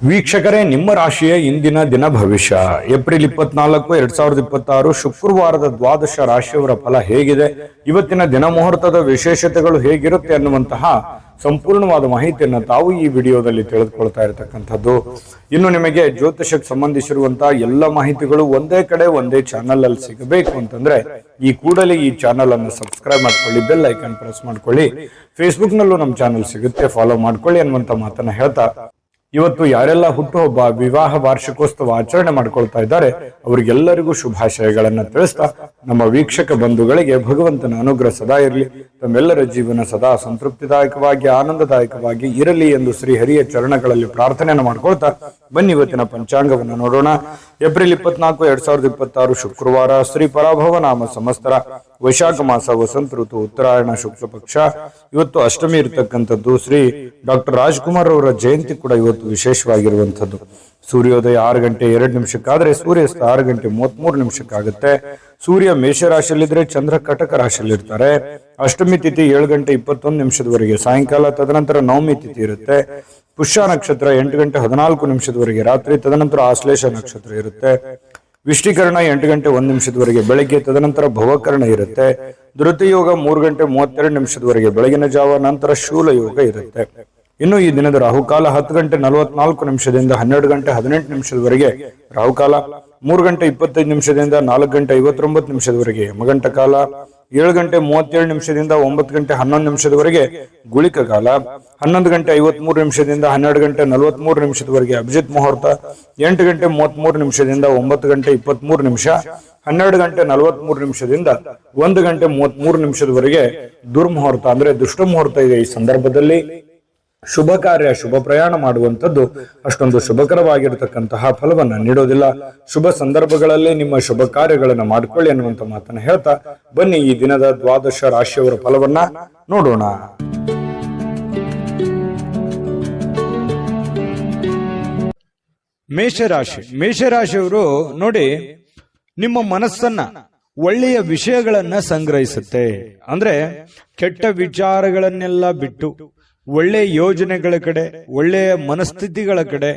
ವೀಕ್ಷಕರೇ, ನಿಮ್ಮ ರಾಶಿಯ ಇಂದಿನ ದಿನ ಭವಿಷ್ಯ ಏಪ್ರಿಲ್ 24, 2026 ಶುಕ್ರವಾರದ ದ್ವಾದಶ ರಾಶಿಯವರ ಫಲ ಹೇಗಿದೆ, ಇವತ್ತಿನ ದಿನ ಮುಹೂರ್ತದ ವಿಶೇಷತೆಗಳು ಹೇಗಿರುತ್ತೆ ಅನ್ನುವಂತಹ ಸಂಪೂರ್ಣವಾದ ಮಾಹಿತಿಯನ್ನು ತಾವು ಈ ವಿಡಿಯೋದಲ್ಲಿ ತಿಳಿದುಕೊಳ್ತಾ ಇರತಕ್ಕಂಥದ್ದು. ಇನ್ನು ನಿಮಗೆ ಜ್ಯೋತಿಷಕ್ಕೆ ಸಂಬಂಧಿಸಿರುವಂತಹ ಎಲ್ಲ ಮಾಹಿತಿಗಳು ಒಂದೇ ಕಡೆ ಒಂದೇ ಚಾನಲ್ ಅಲ್ಲಿ ಸಿಗಬೇಕು ಅಂತಂದ್ರೆ ಈ ಕೂಡಲೇ ಈ ಚಾನಲ್ ಅನ್ನು ಸಬ್ಸ್ಕ್ರೈಬ್ ಮಾಡ್ಕೊಳ್ಳಿ, ಬೆಲ್ ಐಕಾನ್ ಪ್ರೆಸ್ ಮಾಡ್ಕೊಳ್ಳಿ. ಫೇಸ್ಬುಕ್ ನಲ್ಲೂ ನಮ್ಮ ಚಾನಲ್ ಸಿಗುತ್ತೆ, ಫಾಲೋ ಮಾಡ್ಕೊಳ್ಳಿ ಅನ್ನುವಂತ ಮಾತನ್ನ ಹೇಳ್ತಾ, ಇವತ್ತು ಯಾರೆಲ್ಲ ಹುಟ್ಟುಹಬ್ಬ, ವಿವಾಹ ವಾರ್ಷಿಕೋತ್ಸವ ಆಚರಣೆ ಮಾಡ್ಕೊಳ್ತಾ ಇದ್ದಾರೆ ಅವರಿಗೆಲ್ಲರಿಗೂ ಶುಭಾಶಯಗಳನ್ನ ತಿಳಿಸ್ತಾ, ನಮ್ಮ ವೀಕ್ಷಕ ಬಂಧುಗಳಿಗೆ ಭಗವಂತನ ಅನುಗ್ರಹ ಸದಾ ಇರಲಿ, ತಮ್ಮೆಲ್ಲರ ಜೀವನ ಸದಾ ಸಂತೃಪ್ತಿದಾಯಕವಾಗಿ ಆನಂದದಾಯಕವಾಗಿ ಇರಲಿ ಎಂದು ಶ್ರೀ ಹರಿಯ ಚರಣಗಳಲ್ಲಿ ಪ್ರಾರ್ಥನೆಯನ್ನು ಮಾಡ್ಕೊಳ್ತಾ ಬನ್ನಿ ಇವತ್ತಿನ ಪಂಚಾಂಗವನ್ನು ನೋಡೋಣ. ಏಪ್ರಿಲ್ 24, 2026 ಶುಕ್ರವಾರ, ಶ್ರೀ ಪರಾಭವ ನಾಮ ಸಂವತ್ಸರ, ವೈಶಾಖ ಮಾಸ, ವಸಂತ ಋತು, ಉತ್ತರಾಯಣ ಶುಕ್ಲ ಪಕ್ಷ. ಇವತ್ತು ಅಷ್ಟಮಿ ಇರತಕ್ಕಂಥದ್ದು. ಶ್ರೀ ಡಾಕ್ಟರ್ ರಾಜ್ಕುಮಾರ್ ಅವರ ಜಯಂತಿ ಕೂಡ ಇವತ್ತು ವಿಶೇಷವಾಗಿರುವಂಥದ್ದು. ಸೂರ್ಯೋದಯ 6 ಗಂಟೆ 2 ನಿಮಿಷಕ್ಕಾದ್ರೆ ಸೂರ್ಯಾಸ್ತ 6 ಗಂಟೆ 33 ನಿಮಿಷಕ್ಕಾಗುತ್ತೆ. ಸೂರ್ಯ ಮೇಷರಾಶಿಯಲ್ಲಿದ್ರೆ ಚಂದ್ರ ಕಟಕ ರಾಶಿಯಲ್ಲಿರ್ತಾರೆ. ಅಷ್ಟಮಿ ತಿಥಿ 7 ಗಂಟೆ 21 ನಿಮಿಷದವರೆಗೆ ಸಾಯಂಕಾಲ, ತದನಂತರ ನವಮಿ ತಿಥಿ ಇರುತ್ತೆ. ಪುಷ್ಯ ನಕ್ಷತ್ರ 8 ಗಂಟೆ 14 ನಿಮಿಷದವರೆಗೆ ರಾತ್ರಿ, ತದನಂತರ ಆಶ್ಲೇಷ ನಕ್ಷತ್ರ ಇರುತ್ತೆ. ವಿಷ್ಟಿಕರಣ 8 ಗಂಟೆ 1 ನಿಮಿಷದವರೆಗೆ ಬೆಳಗ್ಗೆ, ತದನಂತರ ಭವಕರಣ ಇರುತ್ತೆ. ಧೃತಿಯೋಗ 3 ಗಂಟೆ 32 ನಿಮಿಷದವರೆಗೆ ಬೆಳಗಿನ ಜಾವ, ನಂತರ ಶೂಲ ಯೋಗ ಇರುತ್ತೆ. ಇನ್ನು ಈ ದಿನದ ರಾಹುಕಾಲ 10 ಗಂಟೆ 44 ನಿಮಿಷದಿಂದ 12 ಗಂಟೆ 18 ನಿಮಿಷದವರೆಗೆ ರಾಹುಕಾಲ, 3 ಗಂಟೆ 25 ನಿಮಿಷದಿಂದ 4 ಗಂಟೆ 59 ನಿಮಿಷದವರೆಗೆ ಯಮಗಂಟ ಕಾಲ, 7 ಗಂಟೆ 37 ನಿಮಿಷದಿಂದ 9 ಗಂಟೆ 11 ನಿಮಿಷದವರೆಗೆ ಗುಳಿಕ ಕಾಲ, 11 ಗಂಟೆ 53 ನಿಮಿಷದಿಂದ 12 ಗಂಟೆ 43 ನಿಮಿಷದವರೆಗೆ ಅಭಿಜಿತ್ ಮುಹೂರ್ತ, 8 ಗಂಟೆ 33 ನಿಮಿಷದಿಂದ 9 ಗಂಟೆ 23 ನಿಮಿಷ, 12 ಗಂಟೆ 43 ನಿಮಿಷದಿಂದ 1 ಗಂಟೆ 33 ನಿಮಿಷದವರೆಗೆ ದುರ್ಮುಹೂರ್ತ ಅಂದ್ರೆ ದುಷ್ಟ ಮುಹೂರ್ತ ಇದೆ. ಈ ಸಂದರ್ಭದಲ್ಲಿ ಶುಭ ಕಾರ್ಯ, ಶುಭ ಪ್ರಯಾಣ ಮಾಡುವಂಥದ್ದು ಅಷ್ಟೊಂದು ಶುಭಕರವಾಗಿರತಕ್ಕಂತಹ ಫಲವನ್ನ ನೀಡೋದಿಲ್ಲ. ಶುಭ ಸಂದರ್ಭಗಳಲ್ಲಿ ನಿಮ್ಮ ಶುಭ ಕಾರ್ಯಗಳನ್ನ ಮಾಡಿಕೊಳ್ಳಿ ಅನ್ನುವಂತ ಮಾತನ್ನ ಹೇಳ್ತಾ ಬನ್ನಿ ಈ ದಿನದ ದ್ವಾದಶ ರಾಶಿಯವರ ಫಲವನ್ನ ನೋಡೋಣ. ಮೇಷರಾಶಿ. ಮೇಷರಾಶಿಯವರು ನೋಡಿ, ನಿಮ್ಮ ಮನಸ್ಸನ್ನ ಒಳ್ಳೆಯ ವಿಷಯಗಳನ್ನ ಸಂಗ್ರಹಿಸುತ್ತೆ. ಅಂದ್ರೆ ಕೆಟ್ಟ ವಿಚಾರಗಳನ್ನೆಲ್ಲ ಬಿಟ್ಟು ಒಳ್ಳೆಯ ಯೋಜನೆಗಳ ಕಡೆ, ಒಳ್ಳೆಯ ಮನಸ್ಥಿತಿಗಳ ಕಡೆ,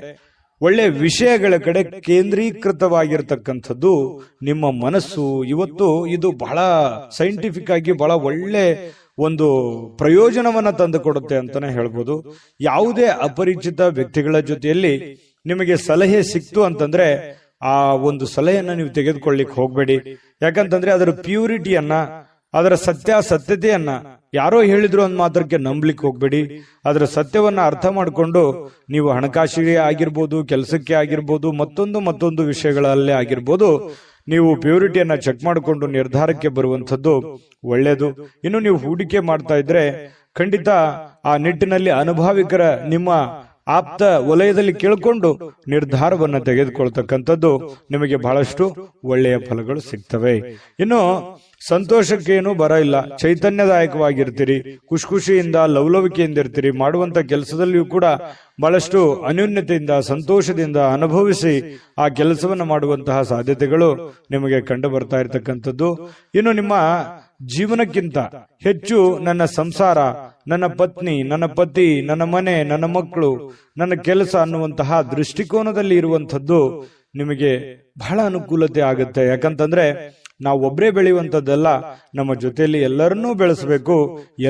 ಒಳ್ಳೆಯ ವಿಷಯಗಳ ಕಡೆ ಕೇಂದ್ರೀಕೃತವಾಗಿರ್ತಕ್ಕಂಥದ್ದು ನಿಮ್ಮ ಮನಸ್ಸು. ಇವತ್ತು ಇದು ಬಹಳ ಸೈಂಟಿಫಿಕ್ ಆಗಿ ಬಹಳ ಒಳ್ಳೆ ಒಂದು ಪ್ರಯೋಜನವನ್ನ ತಂದುಕೊಡುತ್ತೆ ಅಂತಾನೆ ಹೇಳ್ಬೋದು. ಯಾವುದೇ ಅಪರಿಚಿತ ವ್ಯಕ್ತಿಗಳ ಜೊತೆಯಲ್ಲಿ ನಿಮಗೆ ಸಲಹೆ ಸಿಕ್ತು ಅಂತಂದ್ರೆ ಆ ಒಂದು ಸಲಹೆಯನ್ನ ನೀವು ತೆಗೆದುಕೊಳ್ಳಿಕ್ ಹೋಗ್ಬೇಡಿ. ಯಾಕಂತಂದ್ರೆ ಅದರ ಪ್ಯೂರಿಟಿಯನ್ನ, ಅದರ ಸತ್ಯತೆಯನ್ನ ಯಾರೋ ಹೇಳಿದ್ರು ಅಂದ್ ಮಾತ್ರಕ್ಕೆ ನಂಬಲಿಕ್ಕೆ ಹೋಗ್ಬೇಡಿ. ಅದರ ಸತ್ಯವನ್ನ ಅರ್ಥ ಮಾಡಿಕೊಂಡು ನೀವು ಹಣಕಾಸಿಗೆ ಆಗಿರ್ಬೋದು, ಕೆಲಸಕ್ಕೆ ಆಗಿರ್ಬೋದು, ಮತ್ತೊಂದು ವಿಷಯಗಳಲ್ಲೇ ಆಗಿರ್ಬೋದು, ನೀವು ಪ್ಯೂರಿಟಿಯನ್ನ ಚೆಕ್ ಮಾಡಿಕೊಂಡು ನಿರ್ಧಾರಕ್ಕೆ ಬರುವಂತದ್ದು ಒಳ್ಳೆಯದು. ಇನ್ನು ನೀವು ಹೂಡಿಕೆ ಮಾಡ್ತಾ ಇದ್ರೆ ಖಂಡಿತ ಆ ನಿಟ್ಟಿನಲ್ಲಿ ಅನುಭವಿಕರ ನಿಮ್ಮ ಆಪ್ತ ವಲಯದಲ್ಲಿ ಕೇಳಿಕೊಂಡು ನಿರ್ಧಾರವನ್ನ ತೆಗೆದುಕೊಳ್ತಕ್ಕಂಥದ್ದು ನಿಮಗೆ ಬಹಳಷ್ಟು ಒಳ್ಳೆಯ ಫಲಗಳು ಸಿಗ್ತವೆ. ಇನ್ನು ಸಂತೋಷಕ್ಕೇನು ಬರ ಇಲ್ಲ, ಚೈತನ್ಯದಾಯಕವಾಗಿರ್ತೀರಿ, ಖುಷಿಯಿಂದ ಲವಲವಿಕೆಯಿಂದ ಇರ್ತೀರಿ. ಮಾಡುವಂತ ಕೆಲಸದಲ್ಲಿಯೂ ಕೂಡ ಬಹಳಷ್ಟು ಅನ್ಯೋನ್ಯತೆಯಿಂದ ಸಂತೋಷದಿಂದ ಅನುಭವಿಸಿ ಆ ಕೆಲಸವನ್ನು ಮಾಡುವಂತಹ ಸಾಧ್ಯತೆಗಳು ನಿಮಗೆ ಕಂಡು ಬರ್ತಾ ಇರತಕ್ಕಂಥದ್ದು. ಇನ್ನು ನಿಮ್ಮ ಜೀವನಕ್ಕಿಂತ ಹೆಚ್ಚು ನನ್ನ ಸಂಸಾರ, ನನ್ನ ಪತ್ನಿ, ನನ್ನ ಪತಿ, ನನ್ನ ಮನೆ, ನನ್ನ ಮಕ್ಕಳು, ನನ್ನ ಕೆಲಸ ಅನ್ನುವಂತಹ ದೃಷ್ಟಿಕೋನದಲ್ಲಿ ಇರುವಂತದ್ದು ನಿಮಗೆ ಬಹಳ ಅನುಕೂಲತೆ ಆಗುತ್ತೆ. ಯಾಕಂತಂದ್ರೆ ನಾವು ಒಬ್ಬರೇ ಬೆಳೆಯುವಂಥದ್ದಲ್ಲ, ನಮ್ಮ ಜೊತೆಯಲ್ಲಿ ಎಲ್ಲರನ್ನೂ ಬೆಳೆಸಬೇಕು,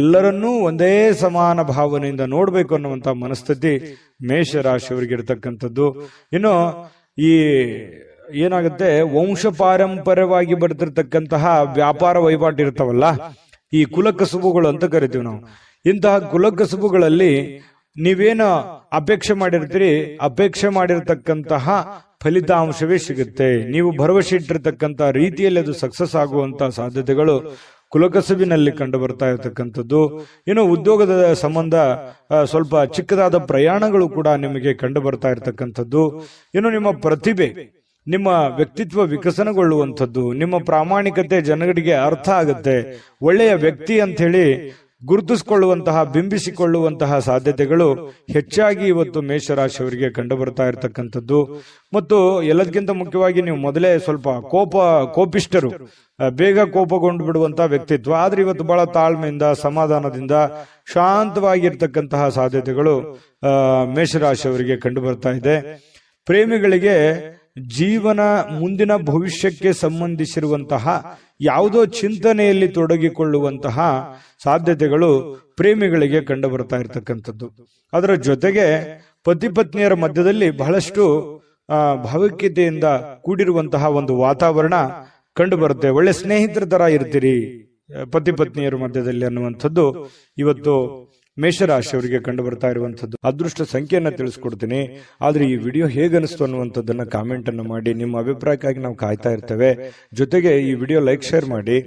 ಎಲ್ಲರನ್ನೂ ಒಂದೇ ಸಮಾನ ಭಾವನೆಯಿಂದ ನೋಡ್ಬೇಕು ಅನ್ನುವಂತ ಮನಸ್ಥಿತಿ ಮೇಷರಾಶಿಯವರಿಗೆ ಇರತಕ್ಕಂಥದ್ದು. ಇನ್ನು ಈ ಏನಾಗುತ್ತೆ, ವಂಶ ಪಾರಂಪರ್ಯವಾಗಿ ಬರ್ತಿರ್ತಕ್ಕಂತಹ ವ್ಯಾಪಾರ ವಹಿವಾಟು ಇರ್ತಾವಲ್ಲ, ಈ ಕುಲಕಸುಬುಗಳು ಅಂತ ಕರಿತೀವಿ ನಾವು. ಇಂತಹ ಕುಲಕಸುಬುಗಳಲ್ಲಿ ನೀವೇನು ಅಪೇಕ್ಷೆ ಮಾಡಿರ್ತೀರಿ, ಅಪೇಕ್ಷೆ ಮಾಡಿರ್ತಕ್ಕಂತಹ ಫಲಿತಾಂಶವೇ ಸಿಗುತ್ತೆ. ನೀವು ಭರವಸೆ ಇಟ್ಟಿರ್ತಕ್ಕಂಥ ರೀತಿಯಲ್ಲಿ ಅದು ಸಕ್ಸಸ್ ಆಗುವಂತಹ ಸಾಧ್ಯತೆಗಳು ಕುಲಕಸುಬಿನಲ್ಲಿ ಕಂಡು ಬರ್ತಾ ಇರತಕ್ಕಂಥದ್ದು. ಇನ್ನು ಉದ್ಯೋಗದ ಸಂಬಂಧ ಸ್ವಲ್ಪ ಚಿಕ್ಕದಾದ ಪ್ರಯಾಣಗಳು ಕೂಡ ನಿಮಗೆ ಕಂಡು ಬರ್ತಾ ಇರತಕ್ಕಂಥದ್ದು. ಇನ್ನು ನಿಮ್ಮ ಪ್ರತಿಭೆ, ನಿಮ್ಮ ವ್ಯಕ್ತಿತ್ವ ವಿಕಸನಗೊಳ್ಳುವಂಥದ್ದು, ನಿಮ್ಮ ಪ್ರಾಮಾಣಿಕತೆ ಜನಗಳಿಗೆ ಅರ್ಥ ಆಗುತ್ತೆ. ಒಳ್ಳೆಯ ವ್ಯಕ್ತಿ ಅಂತ ಹೇಳಿ ಗುರುತಿಸಿಕೊಳ್ಳುವಂತಹ, ಬಿಂಬಿಸಿಕೊಳ್ಳುವಂತಹ ಸಾಧ್ಯತೆಗಳು ಹೆಚ್ಚಾಗಿ ಇವತ್ತು ಮೇಷರಾಶಿಯವರಿಗೆ ಕಂಡು ಬರ್ತಾ ಇರತಕ್ಕಂಥದ್ದು. ಮತ್ತು ಎಲ್ಲದಕ್ಕಿಂತ ಮುಖ್ಯವಾಗಿ ನೀವು ಮೊದಲೇ ಸ್ವಲ್ಪ ಕೋಪಿಷ್ಟರು, ಬೇಗ ಕೋಪಗೊಂಡು ಬಿಡುವಂತ ವ್ಯಕ್ತಿತ್ವ. ಆದ್ರೆ ಇವತ್ತು ಬಹಳ ತಾಳ್ಮೆಯಿಂದ, ಸಮಾಧಾನದಿಂದ, ಶಾಂತವಾಗಿರ್ತಕ್ಕಂತಹ ಸಾಧ್ಯತೆಗಳು ಮೇಷರಾಶಿಯವರಿಗೆ ಕಂಡು ಬರ್ತಾ ಇದೆ. ಪ್ರೇಮಿಗಳಿಗೆ ಜೀವನ, ಮುಂದಿನ ಭವಿಷ್ಯಕ್ಕೆ ಸಂಬಂಧಿಸಿರುವಂತಹ ಯಾವುದೋ ಚಿಂತನೆಯಲ್ಲಿ ತೊಡಗಿಕೊಳ್ಳುವಂತಹ ಸಾಧ್ಯತೆಗಳು ಪ್ರೇಮಿಗಳಿಗೆ ಕಂಡು ಬರ್ತಾ ಇರತಕ್ಕಂಥದ್ದು. ಅದರ ಜೊತೆಗೆ ಪತಿ ಪತ್ನಿಯರ ಮಧ್ಯದಲ್ಲಿ ಬಹಳಷ್ಟು ಭಾವೈಕ್ಯತೆಯಿಂದ ಕೂಡಿರುವಂತಹ ಒಂದು ವಾತಾವರಣ ಕಂಡು ಬರುತ್ತೆ. ಒಳ್ಳೆ ಸ್ನೇಹಿತರ ತರ ಇರ್ತೀರಿ ಪತಿ ಪತ್ನಿಯರ ಮಧ್ಯದಲ್ಲಿ ಅನ್ನುವಂಥದ್ದು ಇವತ್ತು ಮೇಷರಾಶಿಯವರಿಗೆ ಕಂಡು ಬರ್ತಾ ಇರುವಂತದ್ದು. ಅದೃಷ್ಟ ಸಂಖ್ಯೆಯನ್ನ ತಿಳಿಸ್ಕೊಡ್ತೀನಿ. ಆದ್ರೆ ಈ ವಿಡಿಯೋ ಹೇಗನಿಸ್ತು ಅನ್ನುವಂಥದ್ದನ್ನ ಕಾಮೆಂಟ್ ಅನ್ನು ಮಾಡಿ. ನಿಮ್ಮ ಅಭಿಪ್ರಾಯಕ್ಕಾಗಿ ನಾವು ಕಾಯ್ತಾ ಇರ್ತೇವೆ. ಜೊತೆಗೆ ಈ ವಿಡಿಯೋ ಲೈಕ್, ಶೇರ್ ಮಾಡಿ.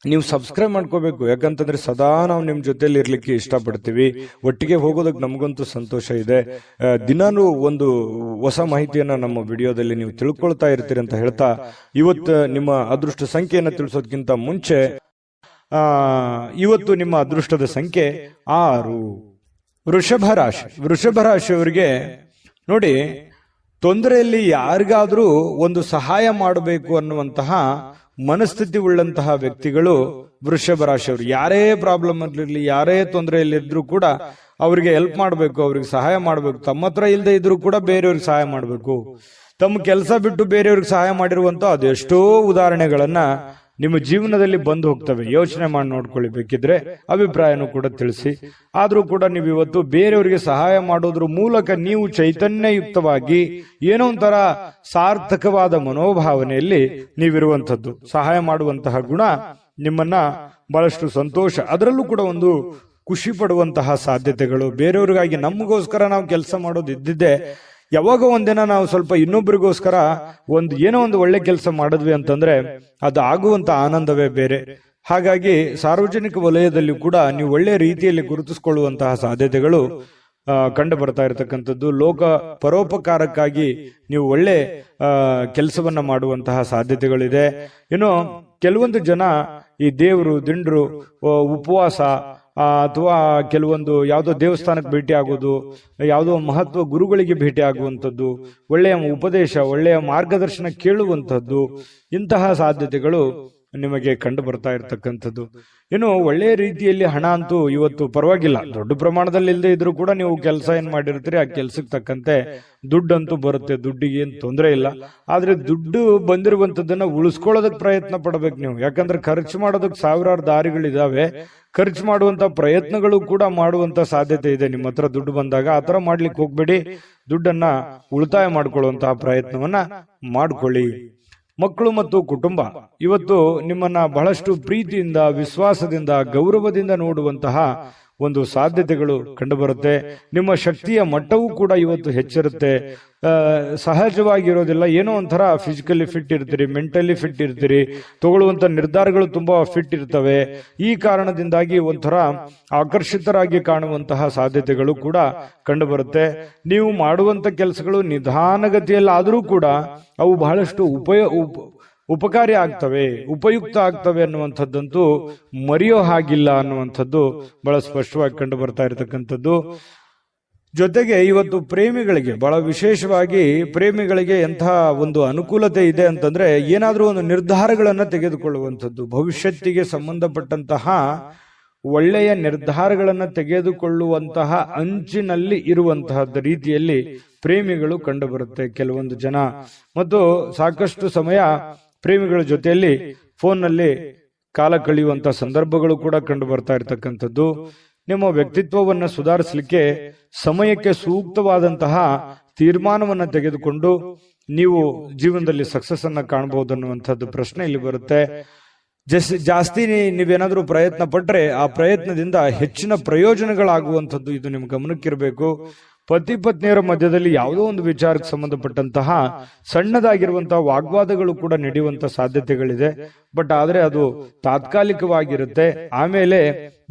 ನೀವು ಸಬ್ಸ್ಕ್ರೈಬ್ ಮಾಡ್ಕೋಬೇಕು, ಯಾಕಂತಂದ್ರೆ ಸದಾ ನಾವು ನಿಮ್ ಜೊತೆಲಿ ಇರ್ಲಿಕ್ಕೆ ಇಷ್ಟಪಡ್ತೀವಿ. ಒಟ್ಟಿಗೆ ಹೋಗೋದಕ್ಕೆ ನಮಗಂತೂ ಸಂತೋಷ ಇದೆ. ದಿನಾನು ಒಂದು ಹೊಸ ಮಾಹಿತಿಯನ್ನ ನಮ್ಮ ವಿಡಿಯೋದಲ್ಲಿ ನೀವು ತಿಳ್ಕೊಳ್ತಾ ಇರ್ತೀರಿ ಅಂತ ಹೇಳ್ತಾ, ಇವತ್ತು ನಿಮ್ಮ ಅದೃಷ್ಟ ಸಂಖ್ಯೆಯನ್ನ ತಿಳಿಸೋದಕ್ಕಿಂತ ಮುಂಚೆ ಇವತ್ತು ನಿಮ್ಮ ಅದೃಷ್ಟದ ಸಂಖ್ಯೆ 6. ವೃಷಭ ರಾಶಿ. ವೃಷಭ ರಾಶಿಯವರಿಗೆ ನೋಡಿ, ತೊಂದರೆಯಲ್ಲಿ ಯಾರಿಗಾದ್ರೂ ಒಂದು ಸಹಾಯ ಮಾಡಬೇಕು ಅನ್ನುವಂತಹ ಮನಸ್ಥಿತಿ ಉಳ್ಳಂತಹ ವ್ಯಕ್ತಿಗಳು ವೃಷಭ ರಾಶಿಯವರು. ಯಾರೇ ಪ್ರಾಬ್ಲಮ್ ಇರಲಿ, ಯಾರೇ ತೊಂದರೆಯಲ್ಲಿದ್ರು ಕೂಡ ಅವರಿಗೆ ಹೆಲ್ಪ್ ಮಾಡಬೇಕು, ಅವ್ರಿಗೆ ಸಹಾಯ ಮಾಡಬೇಕು. ತಮ್ಮ ಹತ್ರ ಇಲ್ಲದೆ ಇದ್ರೂ ಕೂಡ ಬೇರೆಯವ್ರಿಗೆ ಸಹಾಯ ಮಾಡಬೇಕು. ತಮ್ಮ ಕೆಲಸ ಬಿಟ್ಟು ಬೇರೆಯವ್ರಿಗೆ ಸಹಾಯ ಮಾಡಿರುವಂತ ಅದೆಷ್ಟೋ ಉದಾಹರಣೆಗಳನ್ನ ನಿಮ್ಮ ಜೀವನದಲ್ಲಿ ಬಂದು ಹೋಗ್ತವೆ. ಯೋಚನೆ ಮಾಡಿ ನೋಡ್ಕೊಳ್ಳಿ, ಬೇಕಿದ್ರೆ ಅಭಿಪ್ರಾಯನೂ ಕೂಡ ತಿಳಿಸಿ. ಆದ್ರೂ ಕೂಡ ನೀವು ಇವತ್ತು ಬೇರೆಯವರಿಗೆ ಸಹಾಯ ಮಾಡೋದ್ರ ಮೂಲಕ ನೀವು ಚೈತನ್ಯಯುಕ್ತವಾಗಿ ಏನೋ ಒಂಥರ ಸಾರ್ಥಕವಾದ ಮನೋಭಾವನೆಯಲ್ಲಿ ನೀವಿರುವಂಥದ್ದು. ಸಹಾಯ ಮಾಡುವಂತಹ ಗುಣ ನಿಮ್ಮನ್ನ ಬಹಳಷ್ಟು ಸಂತೋಷ, ಅದರಲ್ಲೂ ಕೂಡ ಒಂದು ಖುಷಿ ಪಡುವಂತಹ ಸಾಧ್ಯತೆಗಳು. ಬೇರೆಯವ್ರಿಗಾಗಿ ನಮಗೋಸ್ಕರ ನಾವು ಕೆಲಸ ಮಾಡೋದು ಇದ್ದಿದ್ದೆ, ಯಾವಾಗ ಒಂದಿನ ನಾವು ಸ್ವಲ್ಪ ಇನ್ನೊಬ್ಬರಿಗೋಸ್ಕರ ಏನೋ ಒಂದು ಒಳ್ಳೆ ಕೆಲಸ ಮಾಡಿದ್ವಿ ಅಂತಂದ್ರೆ ಅದು ಆಗುವಂತ ಆನಂದವೇ ಬೇರೆ. ಹಾಗಾಗಿ ಸಾರ್ವಜನಿಕ ವಲಯದಲ್ಲಿ ಕೂಡ ನೀವು ಒಳ್ಳೆ ರೀತಿಯಲ್ಲಿ ಗುರುತಿಸಿಕೊಳ್ಳುವಂತಹ ಸಾಧ್ಯತೆಗಳು ಕಂಡು ಬರ್ತಾ ಇರತಕ್ಕಂಥದ್ದು. ಲೋಕ ಪರೋಪಕಾರಕ್ಕಾಗಿ ನೀವು ಒಳ್ಳೆ ಕೆಲಸವನ್ನ ಮಾಡುವಂತಹ ಸಾಧ್ಯತೆಗಳಿದೆ. ಇನ್ನು ಕೆಲವೊಂದು ಜನ ಈ ದೇವರು, ದಿಂಡ್ರು, ಉಪವಾಸ ಅಥವಾ ಕೆಲವೊಂದು ಯಾವುದೋ ದೇವಸ್ಥಾನಕ್ಕೆ ಭೇಟಿ ಆಗೋದು, ಯಾವುದೋ ಮಹತ್ವ ಗುರುಗಳಿಗೆ ಭೇಟಿ ಆಗುವಂಥದ್ದು, ಒಳ್ಳೆಯ ಉಪದೇಶ, ಒಳ್ಳೆಯ ಮಾರ್ಗದರ್ಶನ ಕೇಳುವಂಥದ್ದು, ಇಂತಹ ಸಾಧ್ಯತೆಗಳು ನಿಮಗೆ ಕಂಡು ಬರ್ತಾ ಇರತಕ್ಕಂಥದ್ದು. ಇನ್ನು ಒಳ್ಳೆಯ ರೀತಿಯಲ್ಲಿ ಹಣ ಅಂತೂ ಇವತ್ತು ಪರವಾಗಿಲ್ಲ, ದೊಡ್ಡ ಪ್ರಮಾಣದಲ್ಲಿ ಇಲ್ಲದೆ ಇದ್ರೂ ಕೂಡ ನೀವು ಕೆಲಸ ಏನ್ ಮಾಡಿರ್ತೀರಿ ಆ ಕೆಲ್ಸಕ್ಕೆ ತಕ್ಕಂತೆ ದುಡ್ಡಂತೂ ಬರುತ್ತೆ. ದುಡ್ಡಿಗೆ ಏನ್ ತೊಂದರೆ ಇಲ್ಲ. ಆದ್ರೆ ದುಡ್ಡು ಬಂದಿರುವಂತದ್ದನ್ನ ಉಳಿಸ್ಕೊಳ್ಳೋದಕ್ಕೆ ಪ್ರಯತ್ನ ಪಡ್ಬೇಕು ನೀವು. ಯಾಕಂದ್ರೆ ಖರ್ಚು ಮಾಡೋದಕ್ಕೆ ಸಾವಿರಾರು ದಾರಿಗಳಿದಾವೆ. ಖರ್ಚು ಮಾಡುವಂತ ಪ್ರಯತ್ನಗಳು ಕೂಡ ಮಾಡುವಂತ ಸಾಧ್ಯತೆ ಇದೆ. ನಿಮ್ಮ ಹತ್ರ ದುಡ್ಡು ಬಂದಾಗ ಆತರ ಮಾಡ್ಲಿಕ್ಕೆ ಹೋಗ್ಬೇಡಿ. ದುಡ್ಡನ್ನ ಉಳಿತಾಯ ಮಾಡ್ಕೊಳ್ಳುವಂತಹ ಪ್ರಯತ್ನವನ್ನ ಮಾಡ್ಕೊಳ್ಳಿ. ಮಕ್ಕಳು ಮತ್ತು ಕುಟುಂಬ ಇವತ್ತು ನಿಮ್ಮನ್ನ ಬಹಳಷ್ಟು ಪ್ರೀತಿಯಿಂದ, ವಿಶ್ವಾಸದಿಂದ, ಗೌರವದಿಂದ ನೋಡುವಂತಹ ಒಂದು ಸಾಧ್ಯತೆಗಳು ಕಂಡುಬರುತ್ತೆ. ನಿಮ್ಮ ಶಕ್ತಿಯ ಮಟ್ಟವೂ ಕೂಡ ಇವತ್ತು ಹೆಚ್ಚಿರುತ್ತೆ. ಸಹಜವಾಗಿರೋದಿಲ್ಲ, ಏನೋ ಒಂಥರ ಫಿಸಿಕಲಿ ಫಿಟ್ ಇರ್ತೀರಿ, ಮೆಂಟಲಿ ಫಿಟ್ ಇರ್ತೀರಿ, ತಗೊಳ್ಳುವಂತ ನಿರ್ಧಾರಗಳು ತುಂಬಾ ಫಿಟ್ ಇರ್ತವೆ. ಈ ಕಾರಣದಿಂದಾಗಿ ಒಂಥರ ಆಕರ್ಷಿತರಾಗಿ ಕಾಣುವಂತಹ ಸಾಧ್ಯತೆಗಳು ಕೂಡ ಕಂಡುಬರುತ್ತೆ. ನೀವು ಮಾಡುವಂತ ಕೆಲಸಗಳು ನಿಧಾನಗತಿಯಲ್ಲಿ ಆದರೂ ಕೂಡ ಅವು ಬಹಳಷ್ಟು ಉಪಕಾರಿ ಆಗ್ತವೆ, ಉಪಯುಕ್ತ ಆಗ್ತವೆ ಅನ್ನುವಂಥದ್ದಂತೂ ಮರೆಯೋ ಹಾಗಿಲ್ಲ ಅನ್ನುವಂಥದ್ದು ಬಹಳ ಸ್ಪಷ್ಟವಾಗಿ ಕಂಡು ಬರ್ತಾ ಇರತಕ್ಕಂಥದ್ದು. ಜೊತೆಗೆ ಇವತ್ತು ಪ್ರೇಮಿಗಳಿಗೆ ಬಹಳ ವಿಶೇಷವಾಗಿ ಪ್ರೇಮಿಗಳಿಗೆ ಎಂಥ ಒಂದು ಅನುಕೂಲತೆ ಇದೆ ಅಂತಂದ್ರೆ, ಏನಾದ್ರೂ ಒಂದು ನಿರ್ಧಾರಗಳನ್ನ ತೆಗೆದುಕೊಳ್ಳುವಂಥದ್ದು, ಭವಿಷ್ಯತ್ತಿಗೆ ಸಂಬಂಧಪಟ್ಟಂತಹ ಒಳ್ಳೆಯ ನಿರ್ಧಾರಗಳನ್ನ ತೆಗೆದುಕೊಳ್ಳುವಂತಹ ಅಂಚಿನಲ್ಲಿ ಇರುವಂತಹ ರೀತಿಯಲ್ಲಿ ಪ್ರೇಮಿಗಳು ಕಂಡು ಬರುತ್ತೆ ಕೆಲವೊಂದು ಜನ. ಮತ್ತು ಸಾಕಷ್ಟು ಸಮಯ ಪ್ರೇಮಿಗಳ ಜೊತೆಯಲ್ಲಿ ಫೋನ್ನಲ್ಲಿ ಕಾಲ ಕಳೆಯುವಂತಹ ಸಂದರ್ಭಗಳು ಕೂಡ ಕಂಡು ಬರ್ತಾ ಇರತಕ್ಕಂಥದ್ದು. ನಿಮ್ಮ ವ್ಯಕ್ತಿತ್ವವನ್ನು ಸುಧಾರಿಸಲಿಕ್ಕೆ ಸಮಯಕ್ಕೆ ಸೂಕ್ತವಾದಂತಹ ತೀರ್ಮಾನವನ್ನ ತೆಗೆದುಕೊಂಡು ನೀವು ಜೀವನದಲ್ಲಿ ಸಕ್ಸಸ್ ಅನ್ನ ಕಾಣಬಹುದನ್ನುವಂಥದ್ದು ಪ್ರಶ್ನೆ ಇಲ್ಲಿ ಬರುತ್ತೆ. ಜಾಸ್ತಿ ನೀವೇನಾದ್ರೂ ಪ್ರಯತ್ನ ಪಟ್ರೆ ಆ ಪ್ರಯತ್ನದಿಂದ ಹೆಚ್ಚಿನ ಪ್ರಯೋಜನಗಳಾಗುವಂಥದ್ದು ಇದು ನಿಮ್ಮ ಗಮನಕ್ಕಿರಬೇಕು. ಪತಿ ಪತ್ನಿಯರ ಮಧ್ಯದಲ್ಲಿ ಯಾವುದೋ ಒಂದು ವಿಚಾರಕ್ಕೆ ಸಂಬಂಧಪಟ್ಟಂತಹ ಸಣ್ಣದಾಗಿರುವಂತಹ ವಾಗ್ವಾದಗಳು ಕೂಡ ನಡೆಯುವಂತ ಸಾಧ್ಯತೆಗಳಿದೆ. ಬಟ್ ಆದ್ರೆ ಅದು ತಾತ್ಕಾಲಿಕವಾಗಿರುತ್ತೆ. ಆಮೇಲೆ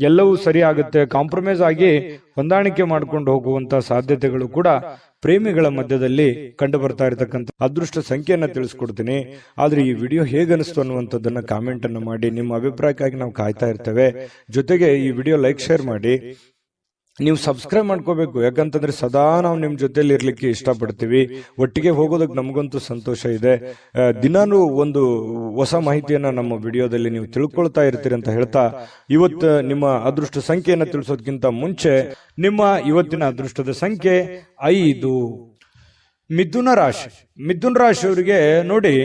ಎಲ್ಲವೂ ಸರಿ ಆಗುತ್ತೆ, ಕಾಂಪ್ರಮೈಸ್ ಆಗಿ ಹೊಂದಾಣಿಕೆ ಮಾಡ್ಕೊಂಡು ಹೋಗುವಂತ ಸಾಧ್ಯತೆಗಳು ಕೂಡ ಪ್ರೇಮಿಗಳ ಮಧ್ಯದಲ್ಲಿ ಕಂಡು ಬರ್ತಾ ಇರತಕ್ಕಂಥ ಅದೃಷ್ಟ ಸಂಖ್ಯೆಯನ್ನ ತಿಳಿಸ್ಕೊಡ್ತೀನಿ. ಆದ್ರೆ ಈ ವಿಡಿಯೋ ಹೇಗನಿಸ್ತು ಅನ್ನುವಂಥದ್ದನ್ನ ಕಾಮೆಂಟ್ ಅನ್ನು ಮಾಡಿ. ನಿಮ್ಮ ಅಭಿಪ್ರಾಯಕ್ಕಾಗಿ ನಾವು ಕಾಯ್ತಾ ಇರ್ತೇವೆ. ಜೊತೆಗೆ ಈ ವಿಡಿಯೋ ಲೈಕ್ ಶೇರ್ ಮಾಡಿ. ನೀವು ಸಬ್ಸ್ಕ್ರೈಬ್ ಮಾಡ್ಕೋಬೇಕು, ಯಾಕಂತಂದ್ರೆ ಸದಾ ನಾವು ನಿಮ್ ಜೊತೆಲಿ ಇರ್ಲಿಕ್ಕೆ ಇಷ್ಟಪಡ್ತೀವಿ. ಒಟ್ಟಿಗೆ ಹೋಗೋದಕ್ಕೆ ನಮಗಂತೂ ಸಂತೋಷ ಇದೆ. ದಿನಾನು ಒಂದು ಹೊಸ ಮಾಹಿತಿಯನ್ನ ನಮ್ಮ ವಿಡಿಯೋದಲ್ಲಿ ನೀವು ತಿಳ್ಕೊಳ್ತಾ ಇರ್ತೀರಿ ಅಂತ ಹೇಳ್ತಾ, ಇವತ್ತು ನಿಮ್ಮ ಅದೃಷ್ಟ ಸಂಖ್ಯೆಯನ್ನ ತಿಳಿಸೋದಕ್ಕಿಂತ ಮುಂಚೆ ನಿಮ್ಮ ಇವತ್ತಿನ ಅದೃಷ್ಟದ ಸಂಖ್ಯೆ 5. ಮಿಥುನ ರಾಶಿ. ಮಿಥುನ ರಾಶಿಯವರಿಗೆ ನೋಡಿ,